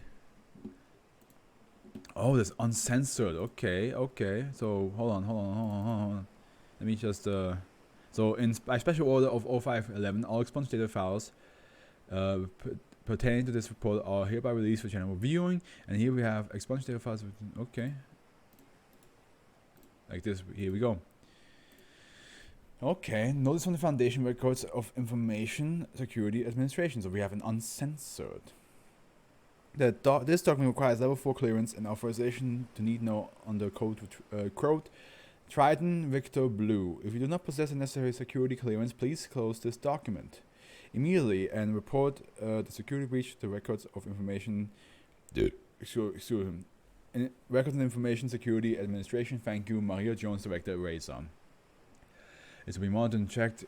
Oh, there's uncensored. Okay. So hold on. Let me just so by special order of 0511, all expunged data files pertaining to this report are hereby released for general viewing. And here we have expunged data files. Okay. Like this. Here we go. Okay. Notice from the Foundation Records of Information Security Administration. So we have an uncensored. This document requires level 4 clearance and authorization to need no under code Triton Victor Blue. If you do not possess the necessary security clearance, please close this document immediately and report the security breach to Records of Information. Records and Information Security Administration. Thank you, Maria Jones, Director, Razor. It will be monitored and checked.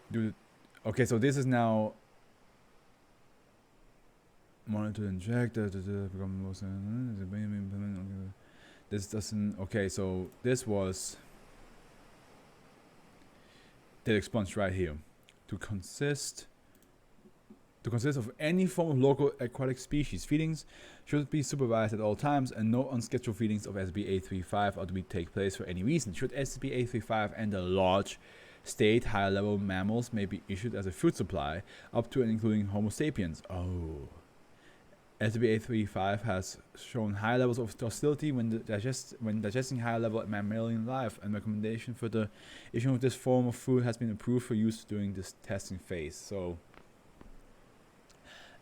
Okay, so this is now monitored and checked. This doesn't. Okay, so this was. Did expunged right here to consist of any form of local aquatic species. Feedings should be supervised at all times, and no unscheduled feedings of SB-835 are to take place for any reason. Should SB-835 enter large state, higher level mammals may be issued as a food supply, up to and including Homo sapiens. Oh. SCP-835 has shown high levels of hostility when digesting higher level mammalian life, and recommendation for the issue of this form of food has been approved for use during this testing phase. So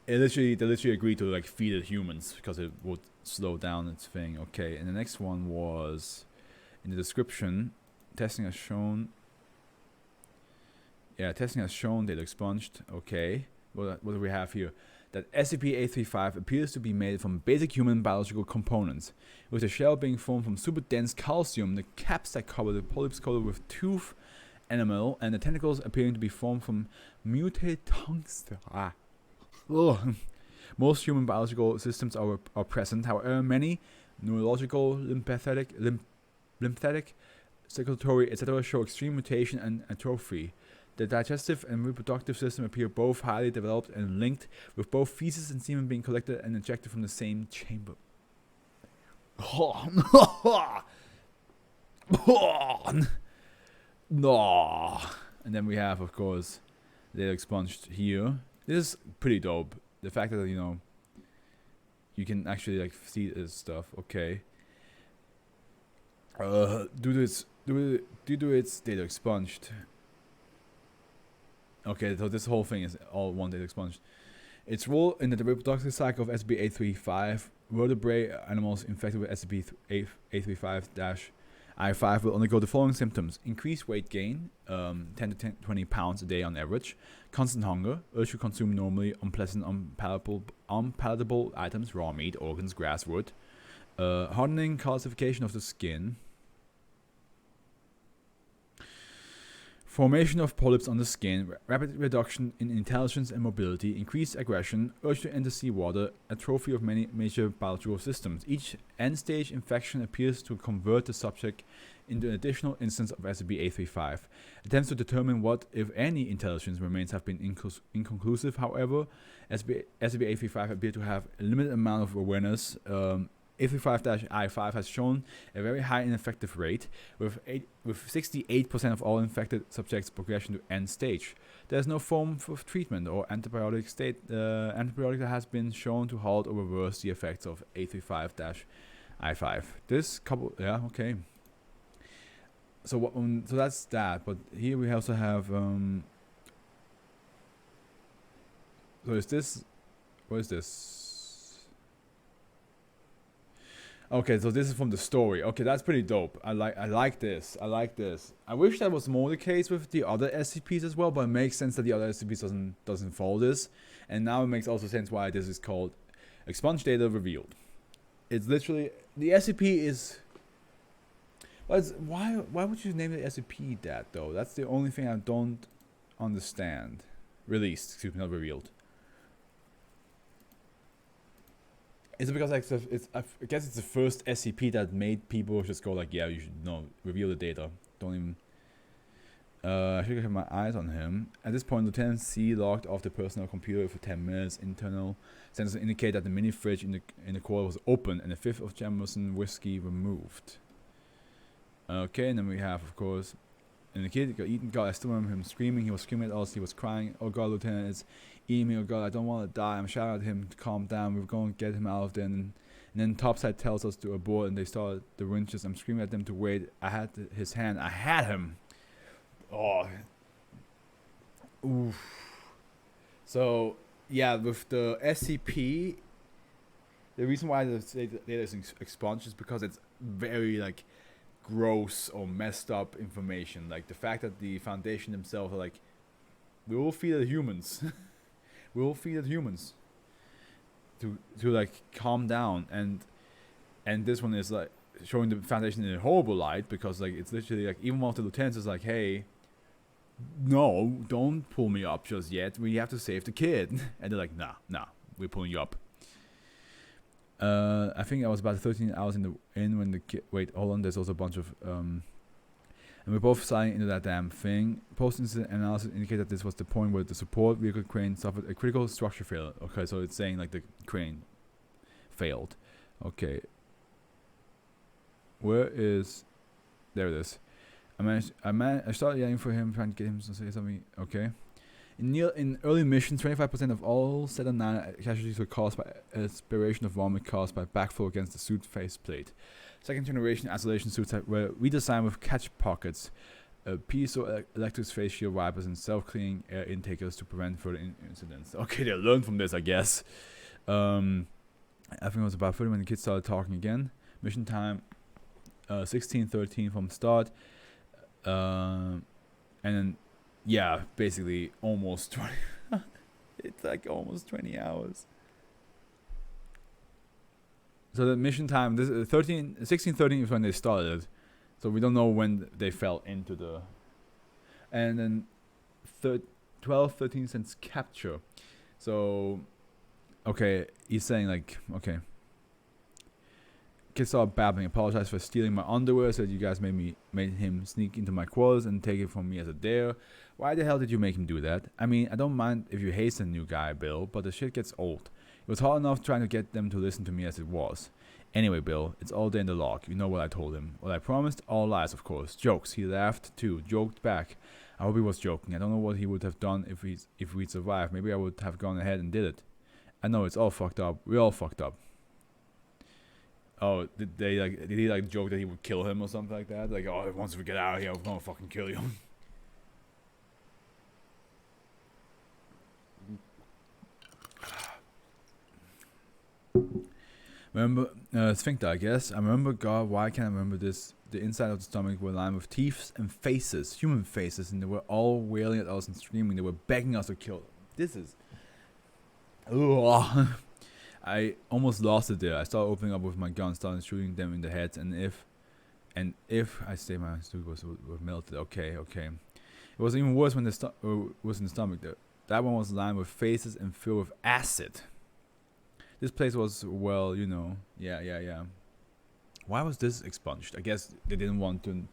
they literally agreed to like feed it humans because it would slow down its thing. Okay, and the next one was in the description. Testing has shown. Yeah, testing has shown data expunged. Okay, what do we have here? That SCP-835 appears to be made from basic human biological components, with the shell being formed from super dense calcium, the caps that cover the polyps coated with tooth enamel, and the tentacles appearing to be formed from mutated tungsten. Most human biological systems are present, however many neurological, lymphatic, circulatory, etc. show extreme mutation and atrophy. The digestive and reproductive system appear both highly developed and linked, with both feces and semen being collected and ejected from the same chamber. No. And then we have, of course, data expunged here. This is pretty dope. The fact that, you know, you can actually like see this stuff. Okay. Due to its data expunged. Okay, so this whole thing is all one data expunged. Its role in the reproductive cycle of SCP-835, vertebrate animals infected with SCP-835-I5 will undergo the following symptoms: increased weight gain, 10 to 20 pounds a day on average, constant hunger, urge to consume normally unpleasant, unpalatable items, raw meat, organs, grass, wood, hardening, calcification of the skin, formation of polyps on the skin, rapid reduction in intelligence and mobility, increased aggression, urge to enter seawater, atrophy of many major biological systems. Each end-stage infection appears to convert the subject into an additional instance of SCP-835. Attempts to determine what, if any, intelligence remains have been inconclusive, however. SCP-835 appear to have a limited amount of awareness. 835-I5 has shown a very high ineffective rate, with 68% of all infected subjects progression to end stage. There is no form of treatment or antibiotic that has been shown to halt or reverse the effects of 835-I5. This couple, yeah, okay. So what? So that's that. But here we also have. So is this? What is this? Okay, so this is from the story. Okay, that's pretty dope. I like this. I like this. I wish that was more the case with the other SCPs as well, but it makes sense that the other SCPs doesn't follow this. And now it makes also sense why this is called Expunged Data Revealed. It's literally the SCP is. Why would you name the SCP that though? That's the only thing I don't understand. Released, excuse me, not revealed. Is it because like I guess it's the first SCP that made people just go like, yeah, you should reveal the data. Don't even. I should have my eyes on him. At this point, Lieutenant C logged off the personal computer for 10 minutes. Internal sensors indicate that the mini fridge in the corner was open and a fifth of Jameson whiskey removed. Okay, and then we have, of course, and the kid got eaten. God, I still remember him screaming. He was screaming at us. He was crying. Oh God, Lieutenant, it's eating me. Oh God, I don't want to die. I'm shouting at him to calm down. We're going to get him out of there. And then Topside tells us to abort, and they start the winches. I'm screaming at them to wait. I had his hand. I had him. Oh. Oof. So, yeah, with the SCP, the reason why the data is expunged is because it's very, like, gross or messed up information. Like, the fact that the Foundation themselves are like, we will feed it humans. We will feed it humans. To like, calm down. And this one is, like, showing the Foundation in a horrible light because, like, it's literally, like, even one of the lieutenants is like, hey, no, don't pull me up just yet. We have to save the kid. And they're like, nah, we're pulling you up. I think I was about 13 hours in when the kid. Wait, hold on. There's also a bunch of and we're both signing into that damn thing. Post-incident analysis indicate that this was the point where the support vehicle crane suffered a critical structure failure. Okay, so it's saying like the crane failed. Okay. Where is? There it is. I started yelling for him, trying to get him to say something. Okay. In early missions, 25% of all 7-9 casualties were caused by aspiration of vomit caused by backflow against the suit faceplate. Second generation isolation suits were redesigned with catch pockets, piezoelectric face shield wipers, and self-cleaning air intakers to prevent further incidents. Okay, they learned from this, I guess. I think it was about 30 when the kids started talking again. Mission time, 16:13 from start. And then, yeah, basically almost 20. It's like almost 20 hours. So the mission time, 16:13 is when they started. So we don't know when they fell into the... And then 12:13 since capture. So... Okay, he's saying like, okay. Kid started babbling, apologized for stealing my underwear, said you guys made him sneak into my quarters and take it from me as a dare. Why the hell did you make him do that? I mean, I don't mind if you hate the new guy, Bill, but the shit gets old. It was hard enough trying to get them to listen to me as it was. Anyway, Bill, it's all there in the log. You know what I told him. What I promised? All lies, of course. Jokes. He laughed too, joked back. I hope he was joking. I don't know what he would have done if we'd survived. Maybe I would have gone ahead and did it. I know it's all fucked up. We all fucked up. Oh, did he like joke that he would kill him or something like that? Like, oh, once we get out of here, I'm gonna fucking kill you. Remember, sphincter, I guess. I remember, God, why can't I remember this? The inside of the stomach were lined with teeth and faces, human faces, and they were all wailing at us and screaming. They were begging us to kill them. This is... Ugh. I almost lost it there. I started opening up with my gun, started shooting them in the heads, and if I say my stomach was melted, okay. It was even worse when was in the stomach. That one was lined with faces and filled with acid. This place was, well, you know, yeah. Why was this expunged? I guess they didn't want to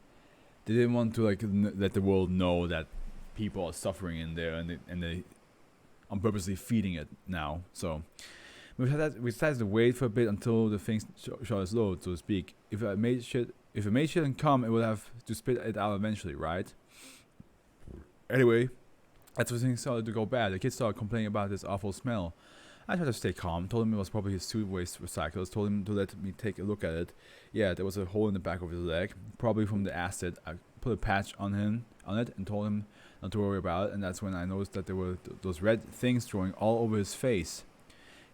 like let the world know that people are suffering in there, and they I'm purposely feeding it now. So we decided to wait for a bit until the thing shot its load, so to speak. If it made shit and come, it would have to spit it out eventually, right? Anyway, that's when things started to go bad. The kids started complaining about this awful smell. I tried to stay calm, told him it was probably his suit waste recyclers, told him to let me take a look at it. Yeah, there was a hole in the back of his leg, probably from the acid. I put a patch on it and told him not to worry about it, and that's when I noticed that there were those red things drawing all over his face.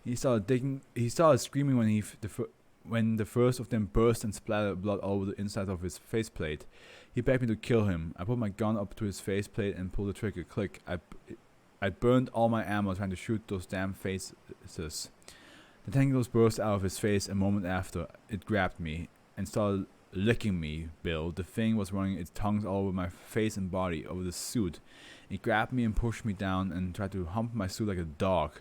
He started screaming when the first of them burst and splattered blood all over the inside of his faceplate. He begged me to kill him. I put my gun up to his faceplate and pulled the trigger. Click. I burned all my ammo trying to shoot those damn faces. The tentacles burst out of his face. A moment after, it grabbed me and started licking me, Bill. The thing was running its tongues all over my face and body, over the suit. It grabbed me and pushed me down and tried to hump my suit like a dog,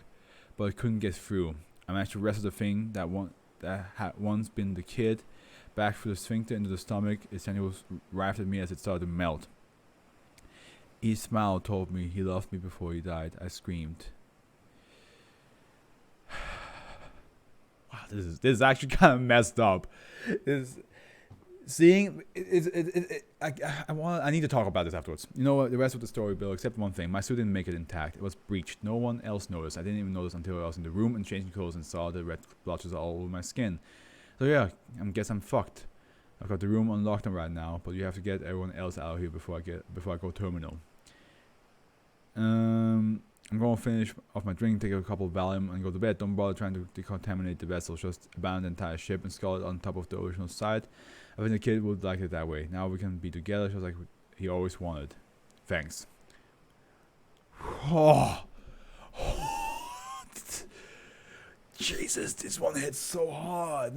but it couldn't get through. I managed to wrestle the thing that had once been the kid back through the sphincter into the stomach. Its tentacles writhed at me as it started to melt. He smiled, told me he loved me before he died. I screamed. Wow, this is actually kind of messed up. I need to talk about this afterwards. You know what? The rest of the story, Bill, except one thing. My suit didn't make it intact. It was breached. No one else noticed. I didn't even notice until I was in the room and changing clothes and saw the red blotches all over my skin. So yeah, I guess I'm fucked. I've got the room on lockdown right now, but you have to get everyone else out of here before I go terminal. I'm gonna finish off my drink, take a couple of Valium, and go to bed. Don't bother trying to decontaminate the vessel. Just abandon the entire ship and skull it on top of the original site. I think the kid would like it that way. Now we can be together, just like he always wanted. Thanks. Oh. Jesus, this one hits so hard.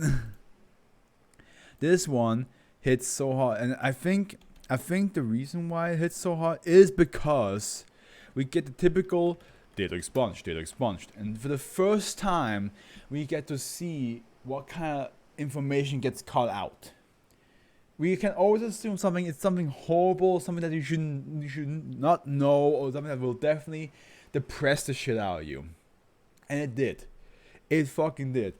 This one hits so hard, and I think the reason why it hits so hard is because we get the typical data expunged, and for the first time we get to see what kind of information gets cut out. We can always assume it's something horrible, something that you should not know, or something that will definitely depress the shit out of you. And it did. It fucking did.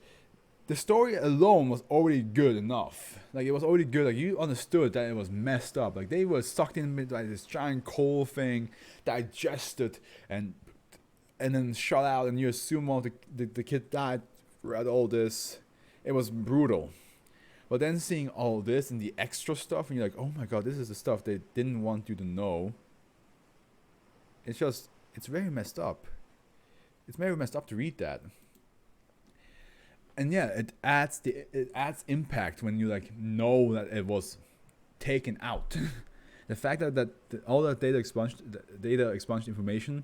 the story alone was already good enough. Like, it was already good. Like, you understood that it was messed up. Like, they were sucked in like this giant coal thing, digested, and then shot out, and you assume the kid died throughout all this. It was brutal. But then seeing all this and the extra stuff, and you're like, oh my god, this is the stuff they didn't want you to know. It's very messed up. It's very messed up to read that. And yeah, it adds impact when you like know that it was taken out. The fact that all that data expunged information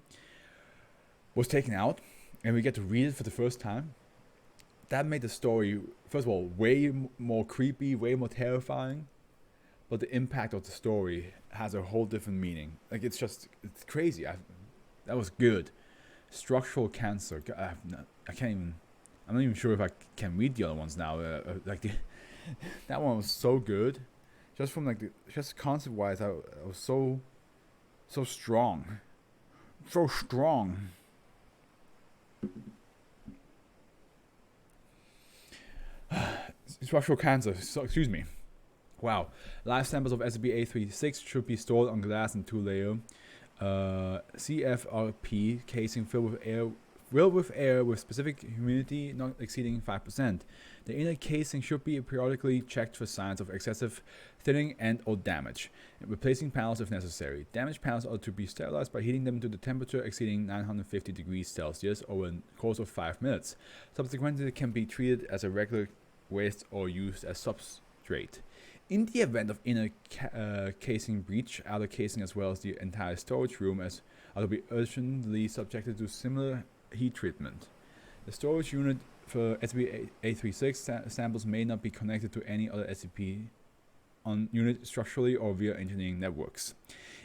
was taken out, and we get to read it for the first time, that made the story, first of all, way more creepy, way more terrifying, but the impact of the story has a whole different meaning. Like, it's crazy. That was good. Structural cancer. I'm not even sure if I can read the other ones now. That one was so good. Just from just concept wise, I was so strong. So strong. Structural cancer. Excuse me. Wow. Live samples of SCP-836 should be stored on glass in 2-layer CFRP casing filled with air with specific humidity not exceeding 5%. The inner casing should be periodically checked for signs of excessive thinning and/or damage, replacing panels if necessary. Damaged panels are to be sterilized by heating them to the temperature exceeding 950 degrees Celsius over the course of 5 minutes. Subsequently, it can be treated as a regular waste or used as substrate. In the event of inner casing breach, outer casing as well as the entire storage room are to be urgently subjected to similar heat treatment. The storage unit for SCP-836 samples may not be connected to any other SCP on unit structurally or via engineering networks.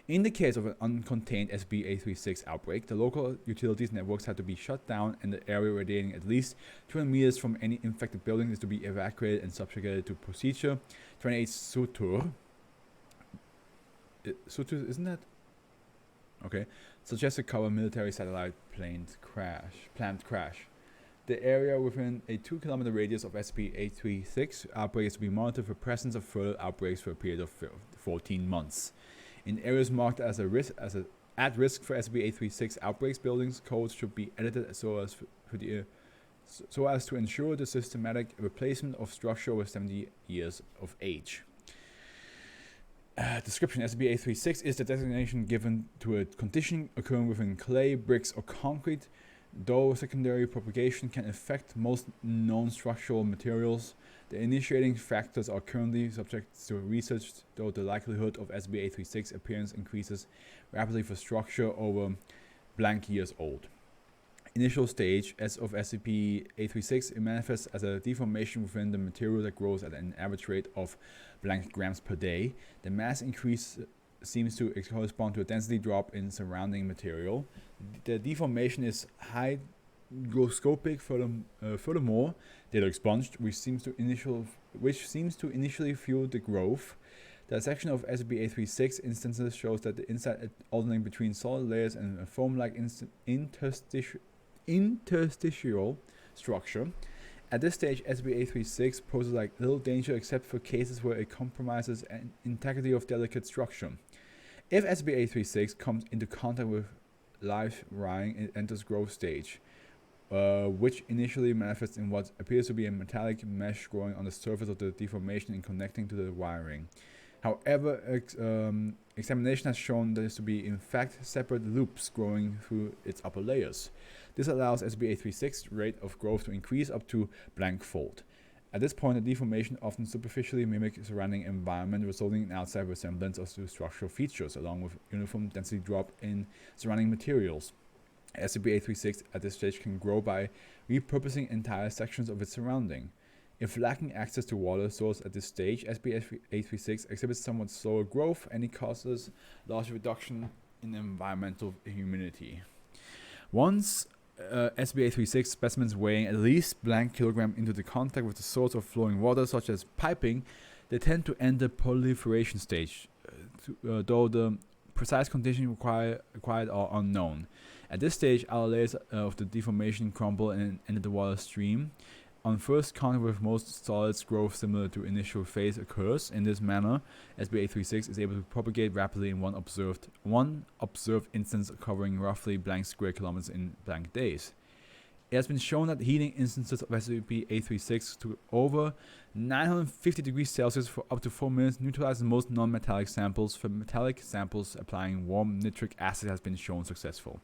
In the case of an uncontained SCP-836 outbreak, the local utilities networks have to be shut down, and the area radiating at least 200 meters from any infected building is to be evacuated and subjugated to Procedure 28 Sutur. Sutur, isn't that? Okay. Suggests to cover military satellite planned crash. The area within a 2-kilometer radius of SCP-836 outbreak is to be monitored for presence of further outbreaks for a period of 14 months. In areas marked as at risk for SCP-836 outbreaks, buildings codes should be edited so as to ensure the systematic replacement of structure over 70 years of age. Description: SCP-836 is the designation given to a condition occurring within clay, bricks, or concrete. Though secondary propagation can affect most known structural materials, the initiating factors are currently subject to research, though the likelihood of SCP-836 appearance increases rapidly for structure over blank years old. Initial stage of SCP-836, it manifests as a deformation within the material that grows at an average rate of blank grams per day. The mass increase seems to correspond to a density drop in surrounding material. The deformation is hygroscopic. Furthermore, data expunged, which seems to initially fuel the growth. The section of SCP-836 instances shows that the inside alternating between solid layers and a foam-like interstitial structure. At this stage, SCP-836 poses like little danger except for cases where it compromises an integrity of delicate structure. If SCP-836 comes into contact with live wiring, it enters growth stage, which initially manifests in what appears to be a metallic mesh growing on the surface of the deformation and connecting to the wiring. However, examination has shown this to be in fact separate loops growing through its upper layers. This allows SCP-836's rate of growth to increase up to blank fold. At this point, the deformation often superficially mimics surrounding environment, resulting in outside resemblance of structural features, along with uniform density drop in surrounding materials. SCP-836 at this stage can grow by repurposing entire sections of its surrounding. If lacking access to water source at this stage, SCP-836 exhibits somewhat slower growth, and it causes large reduction in environmental humidity. Once SCP-836 specimens weighing at least blank kilogram into the contact with the source of flowing water, such as piping, they tend to enter proliferation stage, though the precise conditions required are unknown. At this stage, outer layers of the deformation crumble and enter the water stream. on first contact with most solids, growth similar to initial phase occurs. In this manner, SB836 is able to propagate rapidly in one observed instance, covering roughly blank square kilometers in blank days. It has been shown that heating instances of SB836 to over 950 degrees Celsius for up to 4 minutes neutralizes most non-metallic samples. For metallic samples, applying warm nitric acid has been shown successful.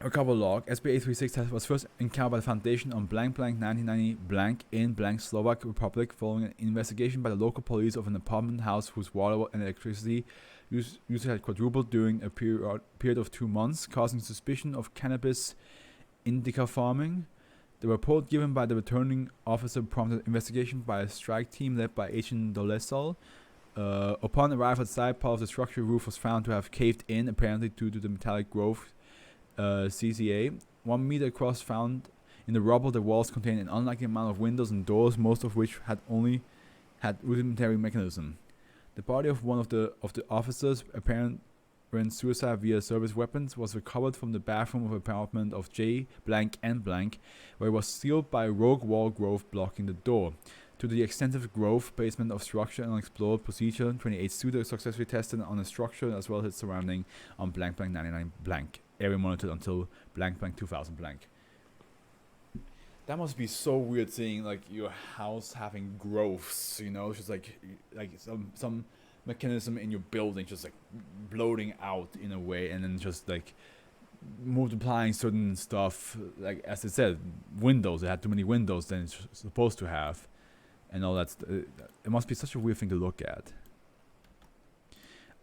Recover log. SB836 was first encountered by the Foundation on blank blank 1990 blank in blank Slovak Republic following an investigation by the local police of an apartment house whose water and electricity usage had quadrupled during a period of 2 months, causing suspicion of cannabis indica farming. The report given by the returning officer prompted investigation by a strike team led by Agent Dolesal. Upon arrival at site, part of the structure roof was found to have caved in, apparently due to the metallic growth. CCA 1 meter across, found in the rubble. The walls contained an unlikely amount of windows and doors, most of which had only had rudimentary mechanism. The body of one of the officers, apparent suicide via service weapons, was recovered from the bathroom of apartment of J blank and blank, where it was sealed by rogue wall growth blocking the door. To the extensive growth basement of structure and unexplored procedure 28 Suda successfully tested on the structure as well as its surrounding on blank blank 99 blank. Area monitored until blank blank 2000 blank. That must be so weird seeing like your house having growths, you know, just like some mechanism in your building just like bloating out in a way, and then just like multiplying certain stuff, like as I said, windows. It had too many windows than it's supposed to have, and all that. It must be such a weird thing to look at.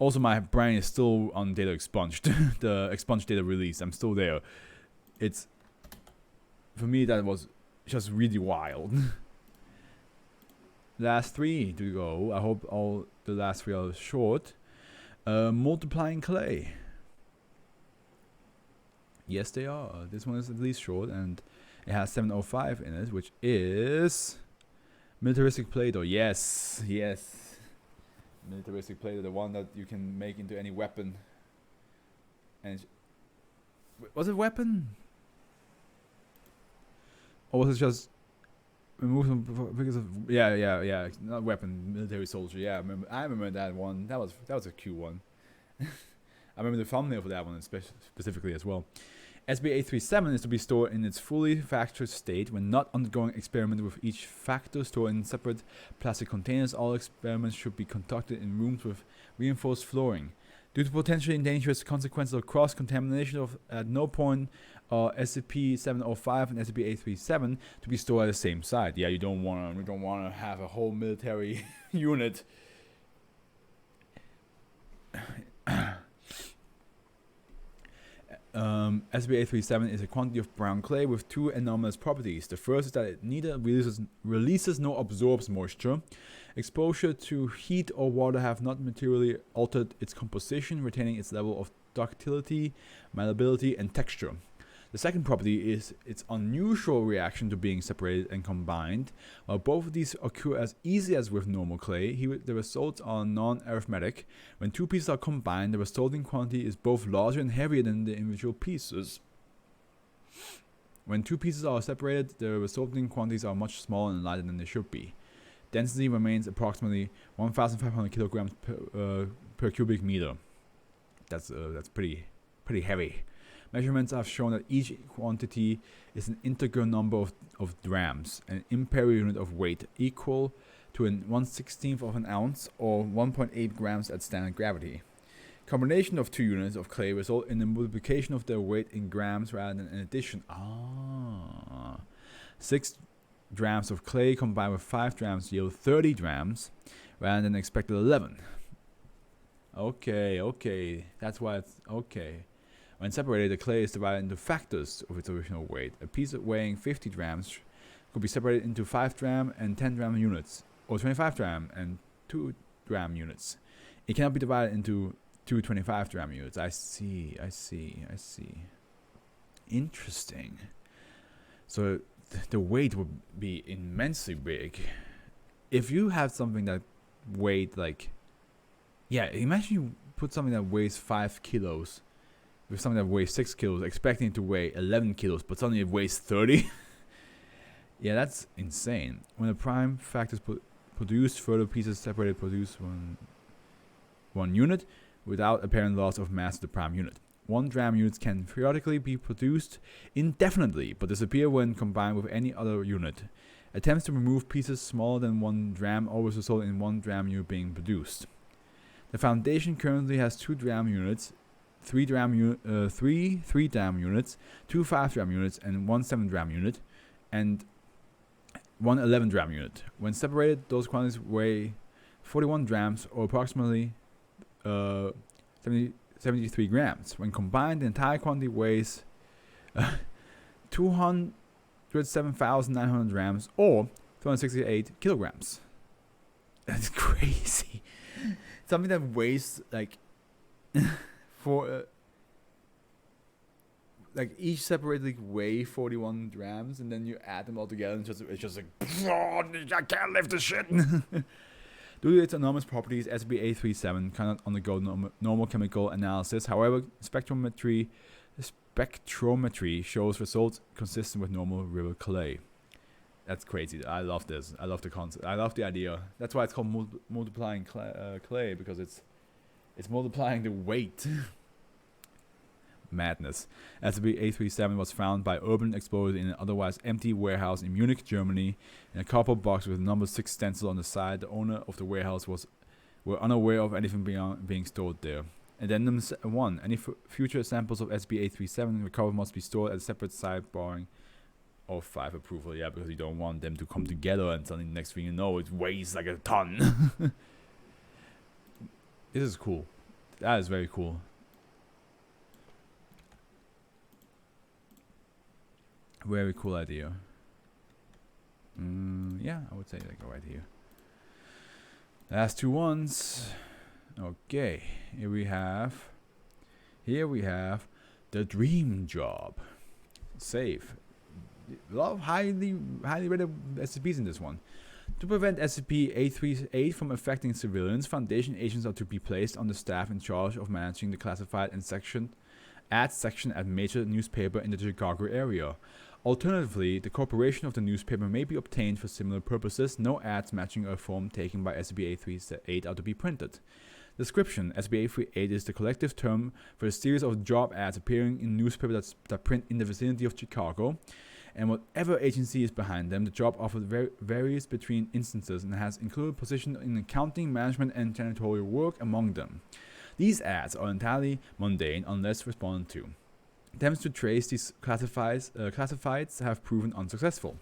Also, my brain is still on data expunged. The expunged data release. I'm still there. It's, for me, that was just really wild. Last 3 to go. I hope all the last 3 are short. Multiplying clay. Yes, they are. This one is at least short, and it has 705 in it, which is militaristic Play-Doh. Yes, yes. Militaristic Play-Doh, the one that you can make into any weapon. And was it a weapon? Or was it just remove some because of yeah, not weapon, military soldier. Yeah, I remember that one. That was a cute one. I remember the thumbnail for that one specifically as well. SB837 is to be stored in its fully factored state when not undergoing experiment with each factor stored in separate plastic containers. All experiments should be conducted in rooms with reinforced flooring. Due to potentially dangerous consequences of cross-contamination of at no point SCP-705 and SCP-837 to be stored at the same site. Yeah, you don't wanna have a whole military unit. SCP-837 is a quantity of brown clay with 2 anomalous properties. The first is that it neither releases nor absorbs moisture. Exposure to heat or water have not materially altered its composition, retaining its level of ductility, malleability, and texture. The second property is its unusual reaction to being separated and combined. While both of these occur as easily as with normal clay, the results are non-arithmetic. When 2 pieces are combined, the resulting quantity is both larger and heavier than the individual pieces. When 2 pieces are separated, the resulting quantities are much smaller and lighter than they should be. Density remains approximately 1,500 kilograms per cubic meter. That's pretty heavy. Measurements have shown that each quantity is an integer number of grams, an imperial unit of weight equal to 1/16 of an ounce or 1.8 grams at standard gravity. Combination of 2 units of clay result in the multiplication of their weight in grams rather than an addition. 6 grams of clay combined with 5 grams yield 30 grams rather than expected 11. Okay, that's why it's okay. When separated, the clay is divided into factors of its original weight. A piece weighing 50 grams could be separated into 5 gram and 10 gram units, or 25 gram and 2 gram units. It cannot be divided into 2 25 gram units. I see. Interesting. So the weight would be immensely big. If you have something that weighed like, yeah, imagine you put something that weighs 5 kilos with something that weighs 6 kilos, expecting it to weigh 11 kilos, but suddenly it weighs 30. Yeah, that's insane. When a prime factor is produced, further pieces separated produce one unit without apparent loss of mass of the prime unit. 1 dram units can periodically be produced indefinitely, but disappear when combined with any other unit. Attempts to remove pieces smaller than 1 dram always result in 1 dram unit being produced. The Foundation currently has 2 dram units, 3 dram units, 2 5 dram units, and 1 7 dram unit, and 1 11 dram unit. When separated, those quantities weigh 41 drams, or approximately 73 grams. When combined, the entire quantity weighs 207,900 grams, or 268 kilograms. That's crazy. Something that weighs like like each separately weigh 41 grams, and then you add them all together, and it's just like, oh, I can't lift this shit. Due to its enormous properties, SB837 cannot undergo normal chemical analysis. However, spectrometry shows results consistent with normal river clay. That's crazy. I love this. I love the concept. I love the idea. That's why it's called multiplying clay, because it's multiplying the weight. Madness. SB837 was found by urban explorers in an otherwise empty warehouse in Munich, Germany, in a cardboard box with number 6 stencil on the side. The owner of the warehouse were unaware of anything being stored there. Addendum 1. Any future samples of SB837 recovered must be stored at a separate site, barring O5 approval. Yeah, because you don't want them to come together and suddenly next thing you know it weighs like a ton. This is cool. That is very cool. Very cool idea. Yeah, I would say like right here. Last 2 ones. Okay, here we have the dream job. Save. A lot of highly rated SCPs in this one. To prevent SCP-838 from affecting civilians, Foundation agents are to be placed on the staff in charge of managing the classified and section at major newspaper in the Chicago area. Alternatively, the corporation of the newspaper may be obtained for similar purposes. No ads matching a form taken by SCP-838 are to be printed. Description: SCP-838 is the collective term for a series of job ads appearing in newspapers that print in the vicinity of Chicago, and whatever agency is behind them. The job offer varies between instances and has included positions in accounting, management, and janitorial work among them. These ads are entirely mundane unless responded to. Attempts to trace these classifieds have proven unsuccessful.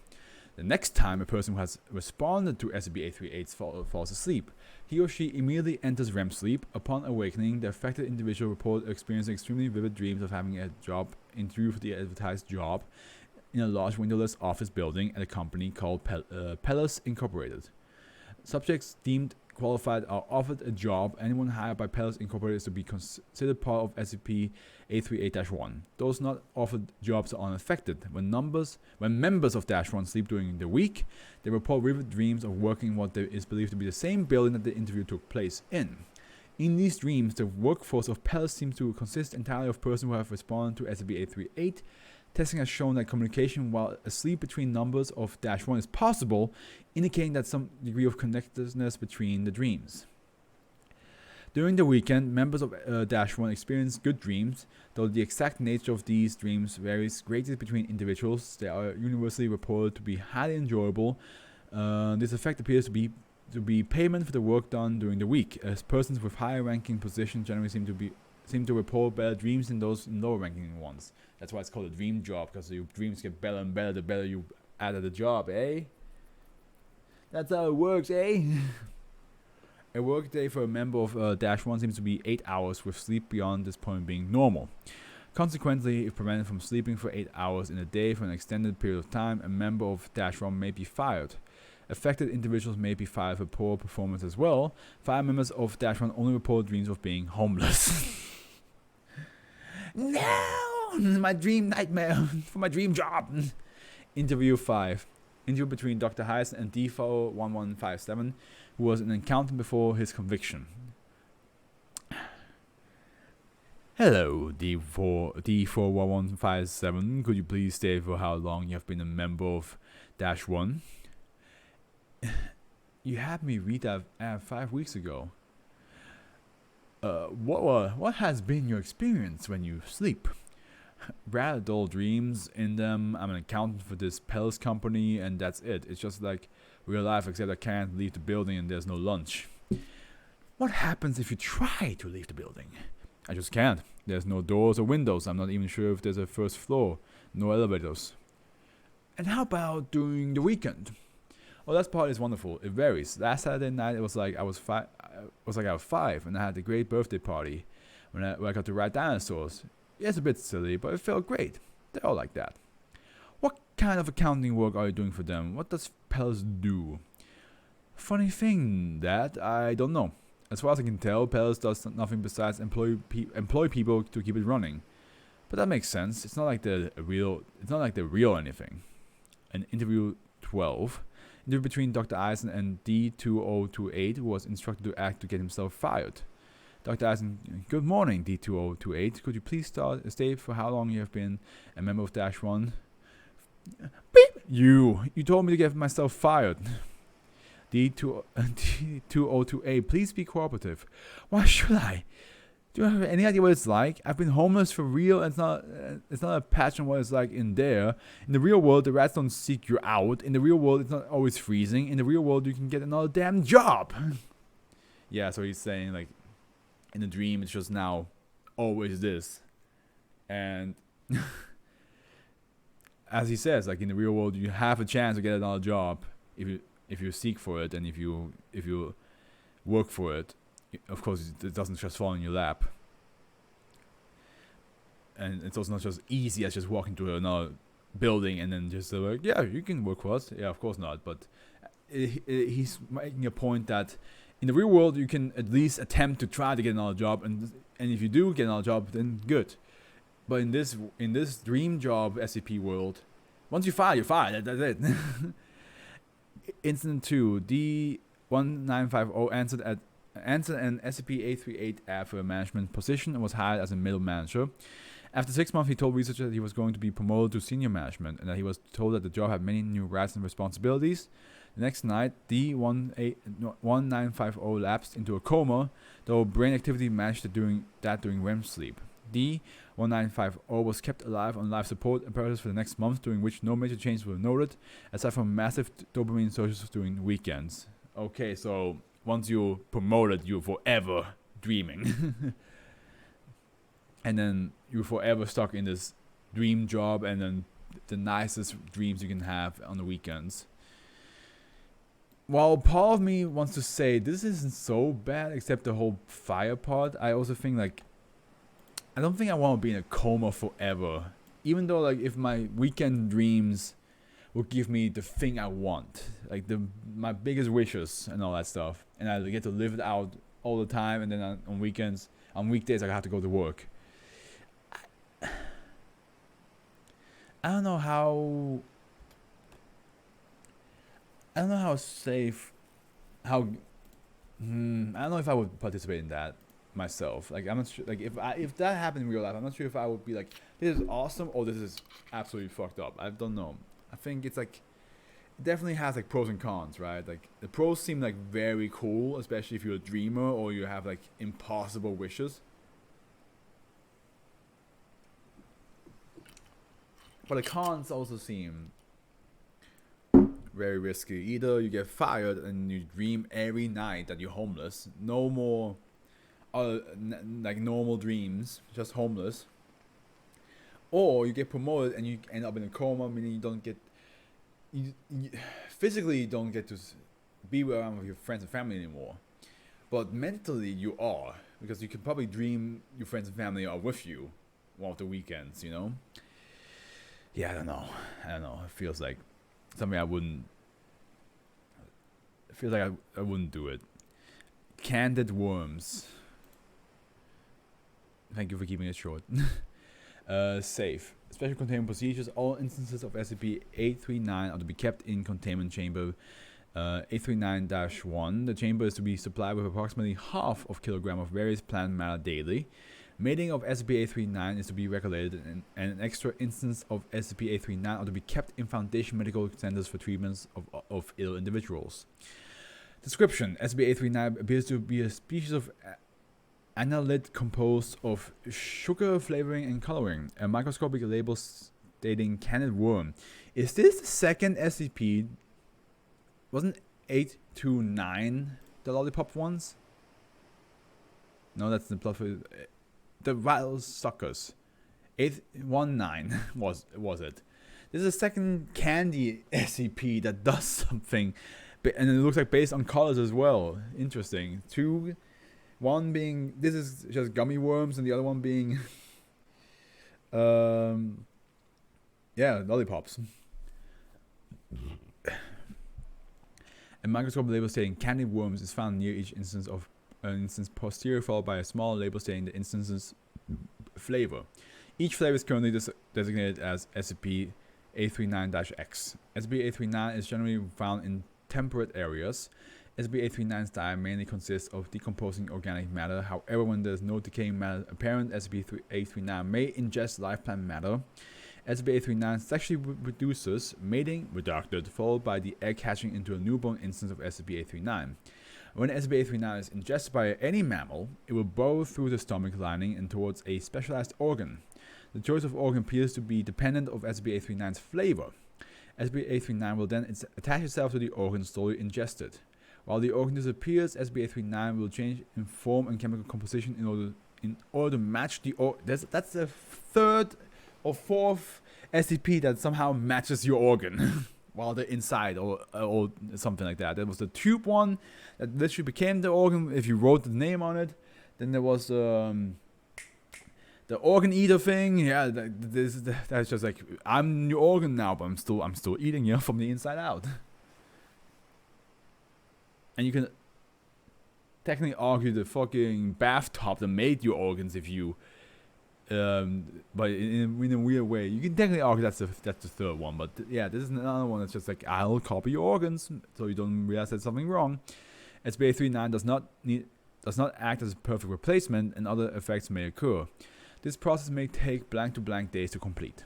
The next time a person who has responded to SCP-838 falls asleep, he or she immediately enters REM sleep. Upon awakening, the affected individual reports experiencing extremely vivid dreams of having a job interview for the advertised job in a large windowless office building at a company called Palace Incorporated. Subjects deemed qualified are offered a job. Anyone hired by Palace Incorporated is to be considered part of SCP-838-1. Those not offered jobs are unaffected. When members of -1 sleep during the week, they report vivid dreams of working in what is believed to be the same building that the interview took place in. In these dreams, the workforce of Palace seems to consist entirely of persons who have responded to SCP-838. Testing has shown that communication while asleep between numbers of -1 is possible, indicating that some degree of connectedness between the dreams. During the weekend, members of -1 experience good dreams. Though the exact nature of these dreams varies greatly between individuals, they are universally reported to be highly enjoyable. This effect appears to be payment for the work done during the week, as persons with higher ranking positions generally seem to report better dreams than those in lower ranking ones. That's why it's called a dream job, because your dreams get better and better the better you add at the job, eh? That's how it works, eh? A workday for a member of -1 seems to be 8 hours, with sleep beyond this point being normal. Consequently, if prevented from sleeping for 8 hours in a day for an extended period of time, a member of -1 may be fired. Affected individuals may be fired for poor performance as well. 5 members of -1 only report dreams of being homeless. No! My dream nightmare for my dream job. Interview 5. Interview between Dr. Heisen and Defo 1157, who was an accountant before his conviction. Hello, D41157. Could you please state for how long you have been a member of Dash 1? You had me read that ad 5 weeks ago. What has been your experience when you sleep? Rather dull dreams in them. I'm an accountant for this Pels company, and that's it. It's just like real life, except I can't leave the building and there's no lunch. What happens if you try to leave the building? I just can't. There's no doors or windows. I'm not even sure if there's a first floor. No elevators. And how about during the weekend? Well, that part is wonderful. It varies. Last Saturday night, it was like I was 5, and I had a great birthday party where I got to ride dinosaurs. It's a bit silly, but it felt great. They're all like that. What kind of accounting work are you doing for them? What does Pels do? Funny thing, that I don't know. As far as I can tell, Pels does nothing besides employ people to keep it running. But that makes sense. It's not like the real anything. An interview 12. Interview between Dr. Eisen and D2028, who was instructed to act to get himself fired. Dr. Eisen, good morning, D2028. Could you please state for how long you have been a member of Dash 1? Beep! You told me to get myself fired. D2028, please be cooperative. Why should I? Do you have any idea what it's like? I've been homeless for real, and it's not a patch on what it's like in there. In the real world, the rats don't seek you out. In the real world, it's not always freezing. In the real world, you can get another damn job. Yeah, so he's saying, like, in the dream, it's just now always this. And as he says, like, in the real world, you have a chance to get another job if you seek for it, and if you work for it. Of course, it doesn't just fall in your lap, and it's also not just easy as just walking to another building and then just like, yeah, you can work for us. Yeah, of course not. But he's making a point that in the real world you can at least attempt to try to get another job, and if you do get another job, then good. But in this dream job SCP world, once you're fired, that's it. Incident 2, D1950 answered an SCP-838 ad for a management position and was hired as a middle manager. After 6 months, he told researchers that he was going to be promoted to senior management, and that he was told that the job had many new rights and responsibilities. The next night, D1950 lapsed into a coma, though brain activity matched during REM sleep. D1950 was kept alive on life support apparatus for the next month, during which no major changes were noted, aside from massive dopamine surges during weekends. Okay, so once you're promoted, you're forever dreaming. And then you're forever stuck in this dream job, and then the nicest dreams you can have on the weekends. While part of me wants to say this isn't so bad, except the whole fire part, I also think, like, I don't think I want to be in a coma forever. Even though, like, if my weekend dreams will give me the thing I want, like my biggest wishes and all that stuff, and I get to live it out all the time, and then on weekdays I have to go to work. I don't know how safe, I don't know if I would participate in that myself. Like, I'm not sure, like, if that happened in real life, I'm not sure if I would be like, this is awesome or this is absolutely fucked up. I don't know. I think it's like, it definitely has like pros and cons, right? Like, the pros seem like very cool, especially if you're a dreamer or you have like impossible wishes. But the cons also seem very risky. Either you get fired and you dream every night that you're homeless, no more like normal dreams, just homeless, or you get promoted and you end up in a coma, meaning you physically don't get to be around with your friends and family anymore, but mentally you are, because you can probably dream your friends and family are with you one of the weekends, you know? Yeah, I don't know. It feels like something I wouldn't do it. Candid worms. Thank you for keeping it short. Safe. Special containment procedures. All instances of SCP-839 are to be kept in containment chamber 839-1. The chamber is to be supplied with approximately half of kilogram of various plant matter daily. Mating of SCP-839 is to be regulated, and an extra instance of SCP-839 are to be kept in Foundation medical centers for treatments of ill individuals. Description: SCP-839 appears to be a species of annelid composed of sugar flavoring and coloring. A microscopic label stating candid worm. Is this the second SCP? Wasn't 829 the lollipop ones? No, that's the plot for the rattle suckers. 819 was it? This is a second candy SCP that does something, and it looks like based on colors as well. Interesting. One being, this is just gummy worms, and the other one being, lollipops. A microscope label stating candy worms is found near each instance of an instance posterior, followed by a small label stating the instance's flavor. Each flavor is currently designated as SCP-839-X. SCP-839 is generally found in temperate areas. SCP-839's diet mainly consists of decomposing organic matter. However, when there is no decaying matter apparent, SCP-839 may ingest live plant matter. SCP-839 sexually reduces, mating, reducted, followed by the egg hatching into a newborn instance of SCP-839. When SCP-839 is ingested by any mammal, it will burrow through the stomach lining and towards a specialized organ. The choice of organ appears to be dependent of SCP-839's flavor. SCP-839 will then attach itself to the organ slowly ingested. While the organ disappears, SCP-839 will change in form and chemical composition in order to match the organ. That's the third or fourth SCP that somehow matches your organ while they're inside, or something like that. There was the tube one that literally became the organ if you wrote the name on it. Then there was the organ eater thing. Yeah, that's just like, I'm your organ now, but I'm still eating you from the inside out. And you can technically argue the fucking bathtub that made your organs if you, but in a weird way. You can technically argue that's the third one, but yeah, this is another one that's just like, I'll copy your organs so you don't realize there's something wrong. SCP-839 does not act as a perfect replacement, and other effects may occur. This process may take blank to blank days to complete.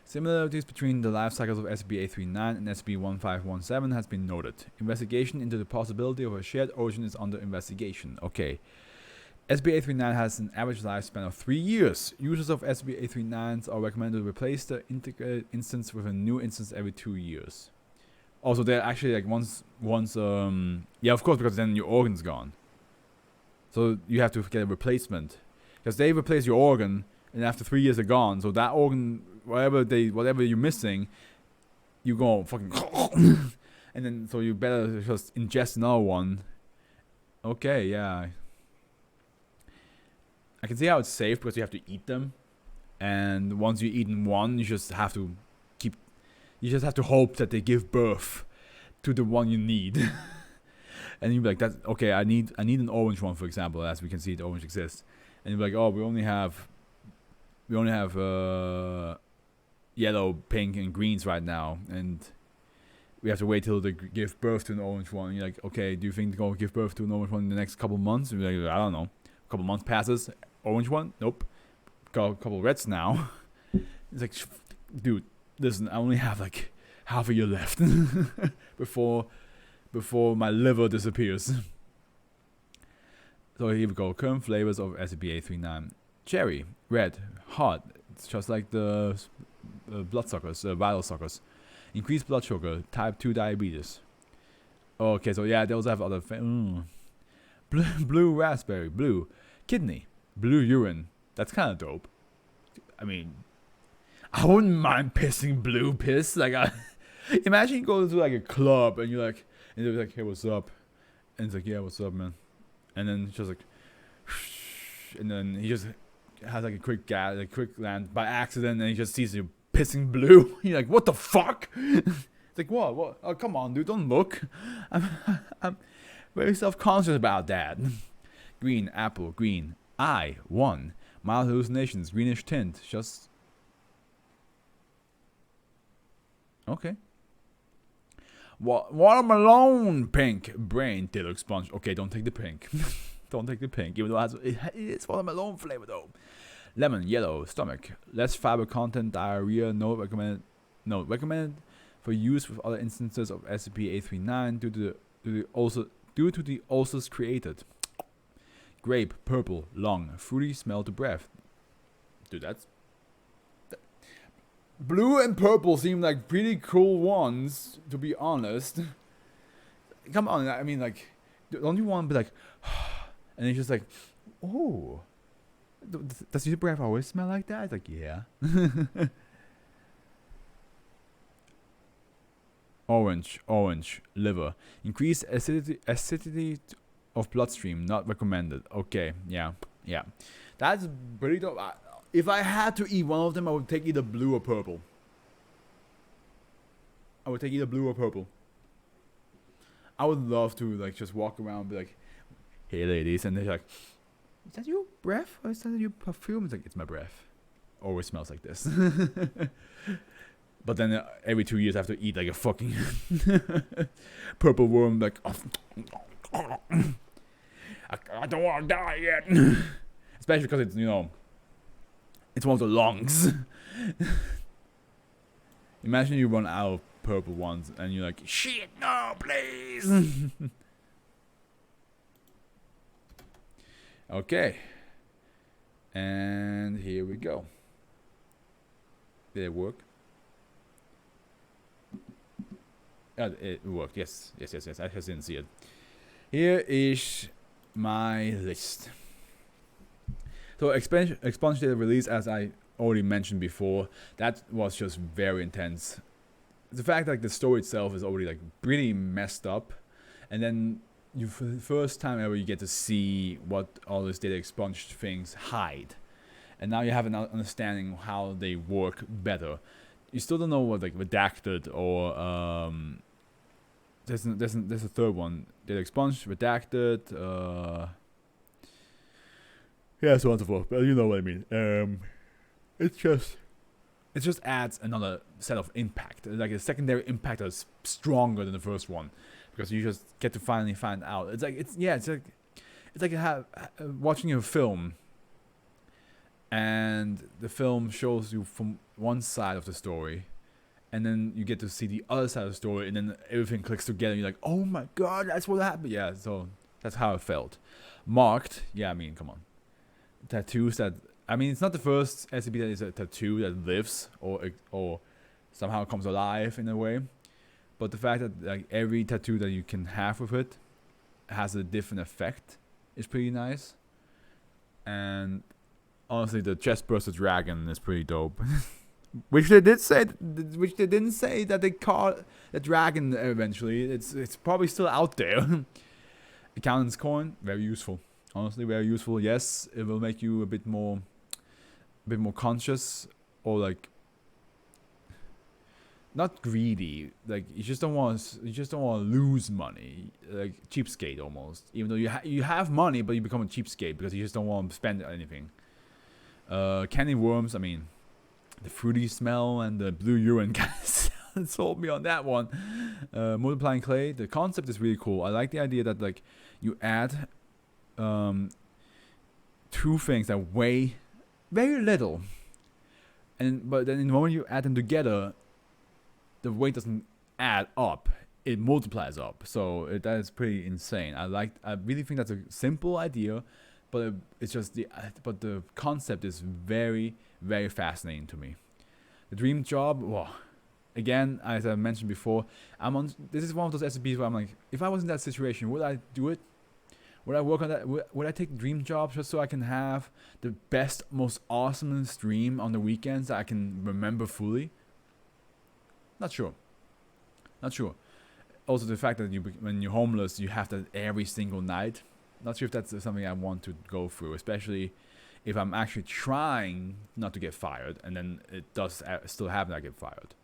Similarities between the life cycles of SCP-839 and SCP-1517 has been noted. Investigation into the possibility of a shared origin is under investigation. Okay. SCP-839 has an average lifespan of 3 years. Users of SCP-839s are recommended to replace the integrated instance with a new instance every 2 years. Also, they're actually like once yeah, of course, because then your organ's gone. So you have to get a replacement. Because they replace your organ, and after 3 years they're gone. So that organ, whatever you're missing, you go fucking and then so you better just ingest another one. Okay, yeah. I can see how it's safe because you have to eat them, and once you've eaten one, you just have to hope that they give birth to the one you need. And you'd be like, "That's okay. I need an orange one, for example, as we can see the orange exists." And you're like, "Oh, we only have yellow, pink, and greens right now, and we have to wait till they give birth to an orange one." And you're like, "Okay, do you think they're gonna give birth to an orange one in the next couple months?" And you're like, "I don't know." A couple months passes, orange one, nope. Got a couple reds now. It's like, dude, listen, I only have like half a year left before my liver disappears. So here we go. Current flavors of SCP-839: cherry, red, hot. It's just like the bloodsuckers, vital suckers. Increased blood sugar, type 2 diabetes. Okay, so yeah, they also have other. Blue raspberry, blue kidney, blue urine. That's kind of dope. I mean, I wouldn't mind pissing blue piss. Like, imagine you go to like a club and you're like, and they're like, "Hey, what's up?" And it's like, "Yeah, what's up, man?" And then it's just like, and then he just has like a quick land by accident, and he just sees you pissing blue. You're like, "What the fuck?" It's like, what? Oh, come on, dude, don't look. I'm very self-conscious about that. Green, apple, green. I, 1. Mild hallucinations, greenish tint. Just... okay. Watermelon, pink. Brain, dildo sponge. Okay, don't take the pink. Don't take the pink, even though it's watermelon flavor though. Lemon, yellow, stomach, less fiber content, diarrhea, no recommended for use with other instances of SCP-839 due to the ulcers created. Grape, purple, long, fruity smell to breath. Dude, blue and purple seem like pretty cool ones, to be honest. Come on, I mean, like, don't you want to be like, and it's just like, oh, does your breath always smell like that? It's like, yeah. Orange, liver. Increased acidity of bloodstream, not recommended. Okay, yeah. That's pretty dope. If I had to eat one of them, I would take either blue or purple. I would love to like just walk around and be like, hey ladies, and they're like, is that your breath or is that your perfume? It's like, it's my breath. Always smells like this. But then every 2 years I have to eat like a fucking purple worm, like, I don't want to die yet. Especially because it's, it's one of the lungs. Imagine you run out of purple ones and you're like, shit, no, please. Okay. And here we go. Did it work? It worked. Yes. I just didn't see it. Here is my list. So expunge data release, as I already mentioned before, that was just very intense. The fact that the story itself is already like pretty messed up, and then you, for the first time ever, you get to see what all these data expunged things hide, and now you have an understanding how they work better. You still don't know what like redacted or there's a third one, data expunged, redacted, yeah, so on and so forth. But you know what I mean. It just adds another set of impact. Like a secondary impact that's stronger than the first one, because you just get to finally find out. It's like watching a film, and the film shows you from one side of the story, and then you get to see the other side of the story, and then everything clicks together. And you're like, oh my god, that's what happened. Yeah, so that's how it felt. Marked, yeah, I mean, come on. Tattoos that, I mean, it's not the first SCP that is a tattoo that lives or somehow comes alive in a way, but the fact that like every tattoo that you can have with it has a different effect is pretty nice. And honestly, the chest burster dragon is pretty dope. Which they didn't say that they caught the dragon eventually. It's probably still out there. Accountant's coin, very useful. Honestly, very useful. Yes, it will make you a bit more conscious, or like not greedy. Like you just don't want to lose money, like cheapskate almost. Even though you have money, but you become a cheapskate because you just don't want to spend anything. Candy worms. I mean, the fruity smell and the blue urine kind of sold me on that one. Multiplying clay. The concept is really cool. I like the idea that like you add two things that weigh very little, but then in the moment you add them together, the weight doesn't add up, it multiplies up. So that is pretty insane. I really think that's a simple idea, but the concept is very, very fascinating to me. The dream job, well, again, as I mentioned before, this is one of those SCPs where I'm like, if I was in that situation, would I do it? Would I work on that? Would I take dream jobs just so I can have the best, most awesomest dream on the weekends that I can remember fully? Not sure. Also, the fact that when you're homeless, you have that every single night. Not sure if that's something I want to go through, especially if I'm actually trying not to get fired, and then it does still happen that I get fired.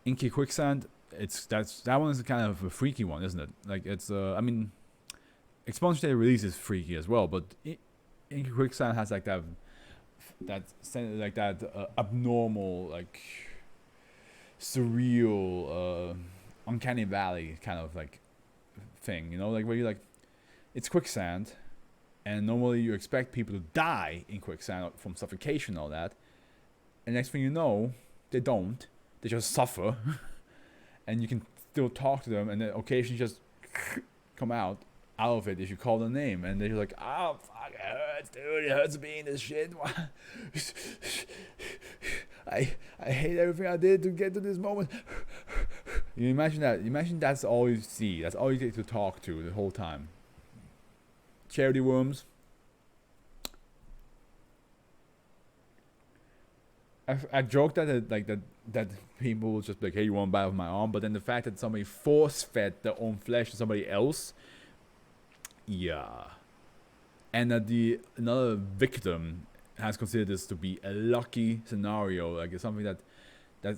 Inky Quicksand, that one is kind of a freaky one, isn't it? Like it's I mean, Expunged Data Release is freaky as well, but Inky Quicksand has like that abnormal, like surreal, uncanny valley kind of like thing, like where you like, it's quicksand, And normally you expect people to die in quicksand from suffocation and all that. And next thing you know, they don't. They just suffer. And you can still talk to them, and then occasionally just come out of it if you call their name. And they're like, oh, fuck, it hurts, dude. It hurts being this shit. I hate everything I did to get to this moment. You imagine that. Imagine that's all you see. That's all you get to talk to the whole time. Charity worms. I joked that people will just be like, hey, you want to bite off my arm? But then the fact that somebody force-fed their own flesh to somebody else, yeah. And that another victim has considered this to be a lucky scenario, like it's something that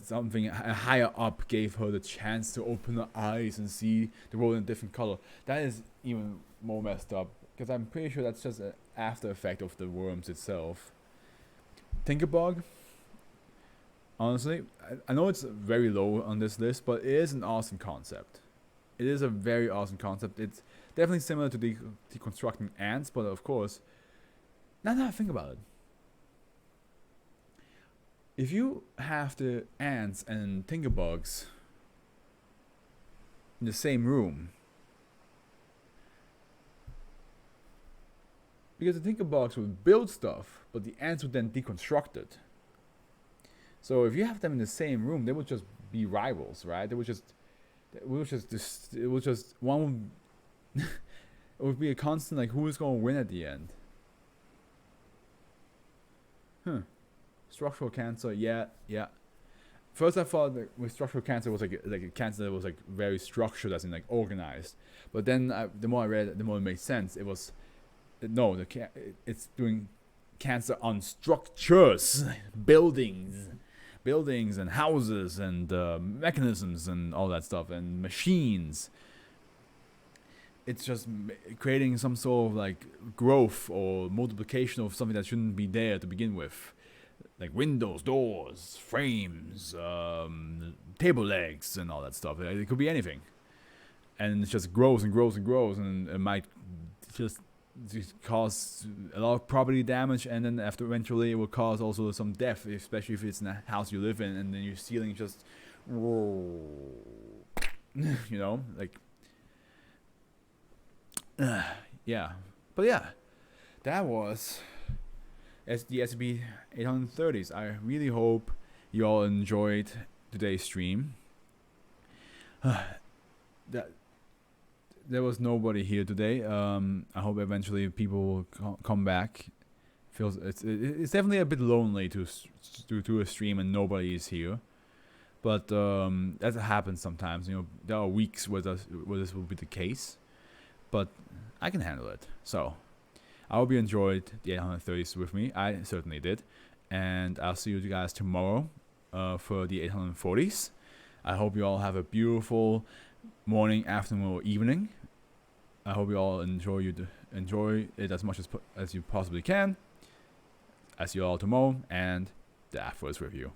something higher up gave her the chance to open her eyes and see the world in a different color. That is even more messed up, because I'm pretty sure that's just an after effect of the worms itself. Tinkerbug, honestly, I know it's very low on this list, but it is an awesome concept. It is a very awesome concept. It's definitely similar to deconstructing ants, but of course, now think about it. If you have the ants and tinkerbugs in the same room, because the tinkerbugs would build stuff, but the ants would then deconstruct it. So if you have them in the same room, they would just be rivals, right? It would be a constant, like, who is going to win at the end? Structural cancer, yeah. First I thought that with structural cancer it was like a cancer that was like very structured, as in like organized. But then the more I read it, the more it made sense. It was it's doing cancer on structures, buildings and houses and mechanisms and all that stuff, and machines. It's just creating some sort of like growth or multiplication of something that shouldn't be there to begin with. Like windows, doors, frames, table legs, and all that stuff. It could be anything. And it just grows and grows and grows, and it might just cause a lot of property damage, and then eventually it will cause also some death, especially if it's in a house you live in, and then your ceiling just, like, yeah. But yeah, that was the SB 830s. I really hope you all enjoyed today's stream. There was nobody here today. I hope eventually people will come back. It's definitely a bit lonely to do a stream and nobody is here, but that happens sometimes. There are weeks where this will be the case, but I can handle it. So I hope you enjoyed the 830s with me. I certainly did. And I'll see you guys tomorrow for the 840s. I hope you all have a beautiful morning, afternoon, or evening. I hope you all enjoy it as much as you possibly can. I see you all tomorrow, and the Afro is with you.